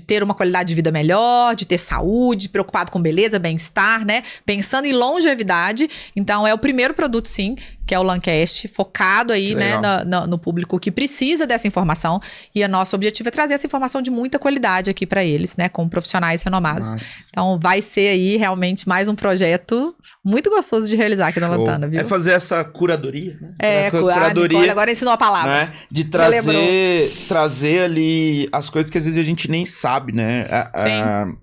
ter uma qualidade de vida melhor, de ter saúde, preocupado com beleza, bem-estar, né? Pensando em longevidade. Então, é o primeiro produto, sim, que é o Lancast, focado aí, né, no público que precisa dessa informação. E o nosso objetivo é trazer essa informação de muita qualidade aqui para eles, né, com profissionais renomados. Nossa. Então, vai ser aí realmente mais um projeto muito gostoso de realizar aqui na Lantana, viu? É fazer essa curadoria, né? Curadoria. Nicole agora ensinou a palavra. Né? De trazer ali as coisas que às vezes a gente nem sabe, né?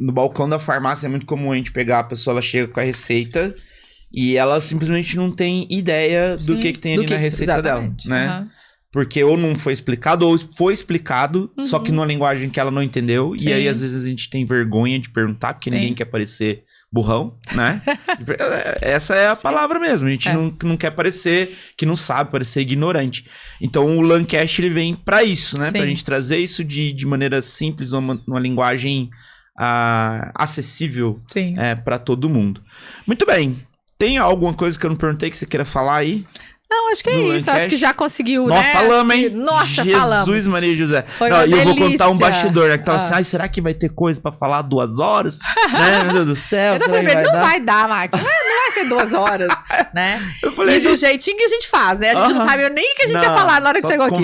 No balcão da farmácia é muito comum a gente pegar a pessoa, ela chega com a receita e ela simplesmente não tem ideia do que tem ali na receita dela, né? Porque ou não foi explicado, ou foi explicado, só que numa linguagem que ela não entendeu. Sim. E aí, às vezes, a gente tem vergonha de perguntar, porque ninguém quer parecer burrão, né? Essa é a palavra mesmo. A gente não quer parecer que não sabe, parecer ignorante. Então, o Lancast, ele vem pra isso, né? Sim. Pra gente trazer isso de maneira simples, numa linguagem acessível pra todo mundo. Muito bem. Tem alguma coisa que eu não perguntei que você queira falar aí? Não, acho que é isso. Lancast. Acho que já conseguiu, Nós né? falamos, hein? Nossa, Jesus, falamos. Maria José. Foi não, uma e eu vou delícia. contar um bastidor, né? Que tava assim, será que vai ter coisa pra falar 2 horas? Né? Meu Deus do céu. Eu falei pra ele, não vai dar, Max. Não vai ser 2 horas, né? Eu falei, e do jeitinho que a gente faz, né? A gente não sabe nem o que a gente ia falar na hora que chegou aqui.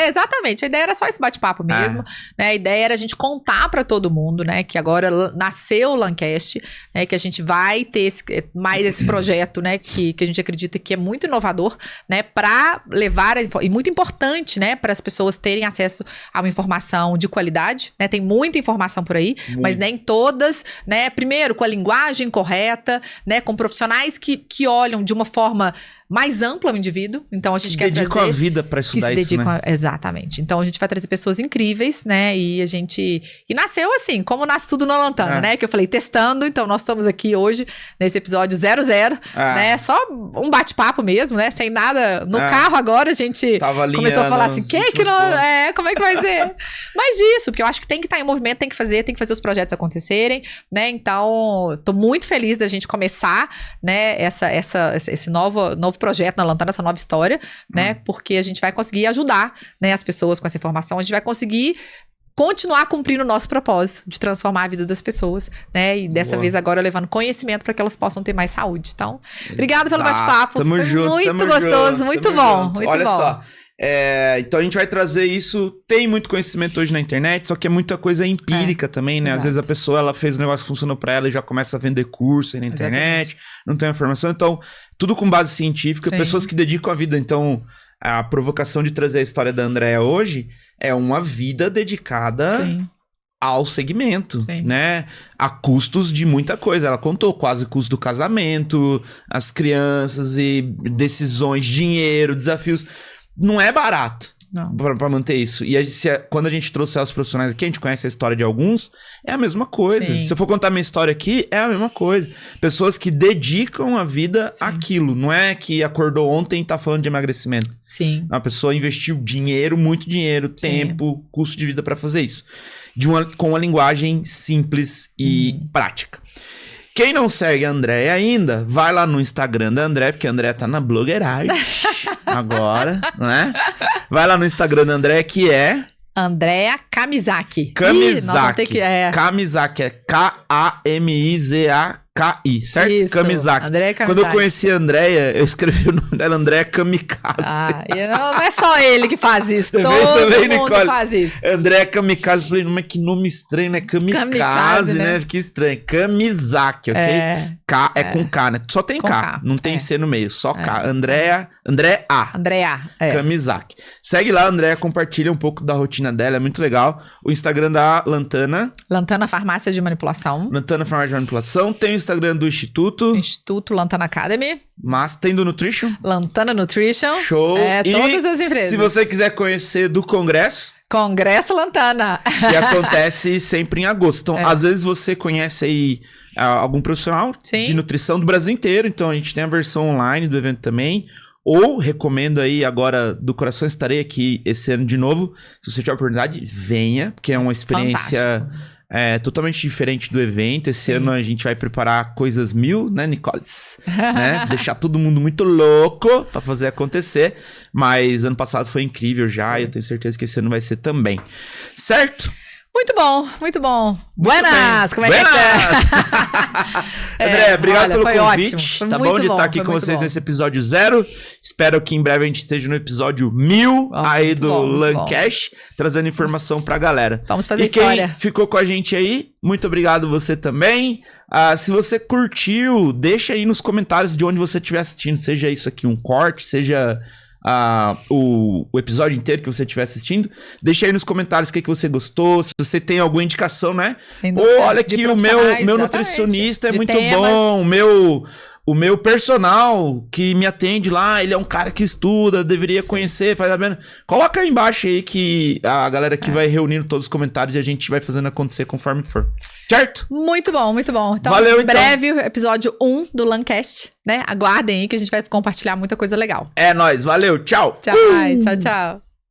Exatamente, a ideia era só esse bate-papo mesmo, né? A ideia era a gente contar pra todo mundo, né? Que agora nasceu o LANcast, né? Que a gente vai ter mais esse projeto, né? Que a gente acredita que é muito inovador, né? Pra levar, e muito importante, né? Para as pessoas terem acesso a uma informação de qualidade, né? Tem muita informação por aí, mas nem todas, né? Primeiro, com a linguagem correta, né? Com profissionais que olham de uma forma mais ampla ao indivíduo. Então a gente quer trazer... dedicam a vida para estudar isso, né? Exatamente. Então a gente vai trazer pessoas incríveis, né? E a gente... E nasceu assim, como nasce tudo na Lantana, né? Que eu falei, testando. Então nós estamos aqui hoje, nesse episódio 00, né? Só um bate-papo mesmo, né? Sem nada. No carro agora a gente começou a falar assim, como é que vai ser? Mas disso, porque eu acho que tem que estar em movimento, tem que fazer os projetos acontecerem, né? Então, tô muito feliz da gente começar, né? Esse novo projeto na Lantana, essa nova história, né? Porque a gente vai conseguir ajudar, né, as pessoas com essa informação, a gente vai conseguir continuar cumprindo o nosso propósito de transformar a vida das pessoas, né? E dessa vez agora levando conhecimento para que elas possam ter mais saúde. Então, obrigada pelo bate-papo. Tamo junto, muito gostoso, muito bom. Olha só. Então a gente vai trazer isso. Tem muito conhecimento hoje na internet, só que é muita coisa empírica também, né? Exato. Às vezes a pessoa ela fez um negócio que funcionou pra ela e já começa a vender curso aí na internet, não tem informação. Então, tudo com base científica, pessoas que dedicam a vida. Então, a provocação de trazer a história da Andréa hoje é uma vida dedicada ao segmento, né? A custos de muita coisa. Ela contou quase custo do casamento, as crianças e decisões, dinheiro, desafios. Não é barato pra manter isso. E quando a gente trouxe os profissionais aqui, a gente conhece a história de alguns, é a mesma coisa. Se eu for contar minha história aqui, é a mesma coisa. Pessoas que dedicam a vida àquilo. Não é que acordou ontem e tá falando de emagrecimento. A pessoa investiu dinheiro, muito dinheiro, tempo, custo de vida pra fazer isso. Com uma linguagem simples e prática. Quem não segue a Andréa ainda, vai lá no Instagram da Andréa, porque a Andréa tá na blogueiragem agora, não é? Vai lá no Instagram da Andréa, que é... Andréa Kamizaki. Kamizaki. Kamizaki é K-A-M-I-Z-A-K-I, certo? Isso, Kamizaki. Andréa Kamizaki. Quando eu conheci a Andréa, eu escrevi o nome dela, Andréa Kamikaze. Não é só ele que faz isso, todo mundo faz isso. Andréa Kamikaze, eu falei, mas que nome estranho, né? Kamikaze, né? Que estranho. Kamizaki, ok? K é com K, né? Só tem K, não tem C no meio, só K. Andréa Kamizaki. Segue lá, a Andréa compartilha um pouco da rotina dela, é muito legal. O Instagram da Lantana. Lantana Farmácia de Manipulação. Lantana Farmácia de Manipulação. Tem o Instagram do Instituto. Instituto Lantana Academy. Mas tem do Nutrition. Lantana Nutrition. Show. Todas as empresas. Se você quiser conhecer do Congresso. Congresso Lantana. Que acontece sempre em agosto. Então, às vezes você conhece aí algum profissional de nutrição do Brasil inteiro. Então, a gente tem a versão online do evento também. Ou, recomendo aí, agora, do coração, estarei aqui esse ano de novo. Se você tiver a oportunidade, venha, porque é uma experiência totalmente diferente do evento. Esse ano a gente vai preparar coisas 1000, né, Nicoles? Né? Deixar todo mundo muito louco pra fazer acontecer. Mas ano passado foi incrível já, e eu tenho certeza que esse ano vai ser também. Certo? Muito bom, muito bom. Buenas! Como é que André, obrigado pelo convite. Ótimo. Tá bom de estar aqui com vocês nesse episódio 0. Espero que em breve a gente esteja no episódio 1000 aí do LANcast, trazendo informação pra galera. Vamos fazer história. Quem ficou com a gente aí, muito obrigado você também. Se você curtiu, deixa aí nos comentários de onde você estiver assistindo. Seja isso aqui um corte, seja... o episódio inteiro que você estiver assistindo, deixa aí nos comentários o que você gostou, se você tem alguma indicação, né? Ou olha que o meu nutricionista é muito bom, o meu personal que me atende lá, ele é um cara que estuda, deveria conhecer, faz a pena. Coloca aí embaixo aí que a galera aqui vai reunindo todos os comentários e a gente vai fazendo acontecer conforme for. Certo? Muito bom, muito bom. Então, valeu, em breve, episódio 1 do LANcast, né? Aguardem aí que a gente vai compartilhar muita coisa legal. É nóis, valeu, tchau! Tchau, tchau, tchau.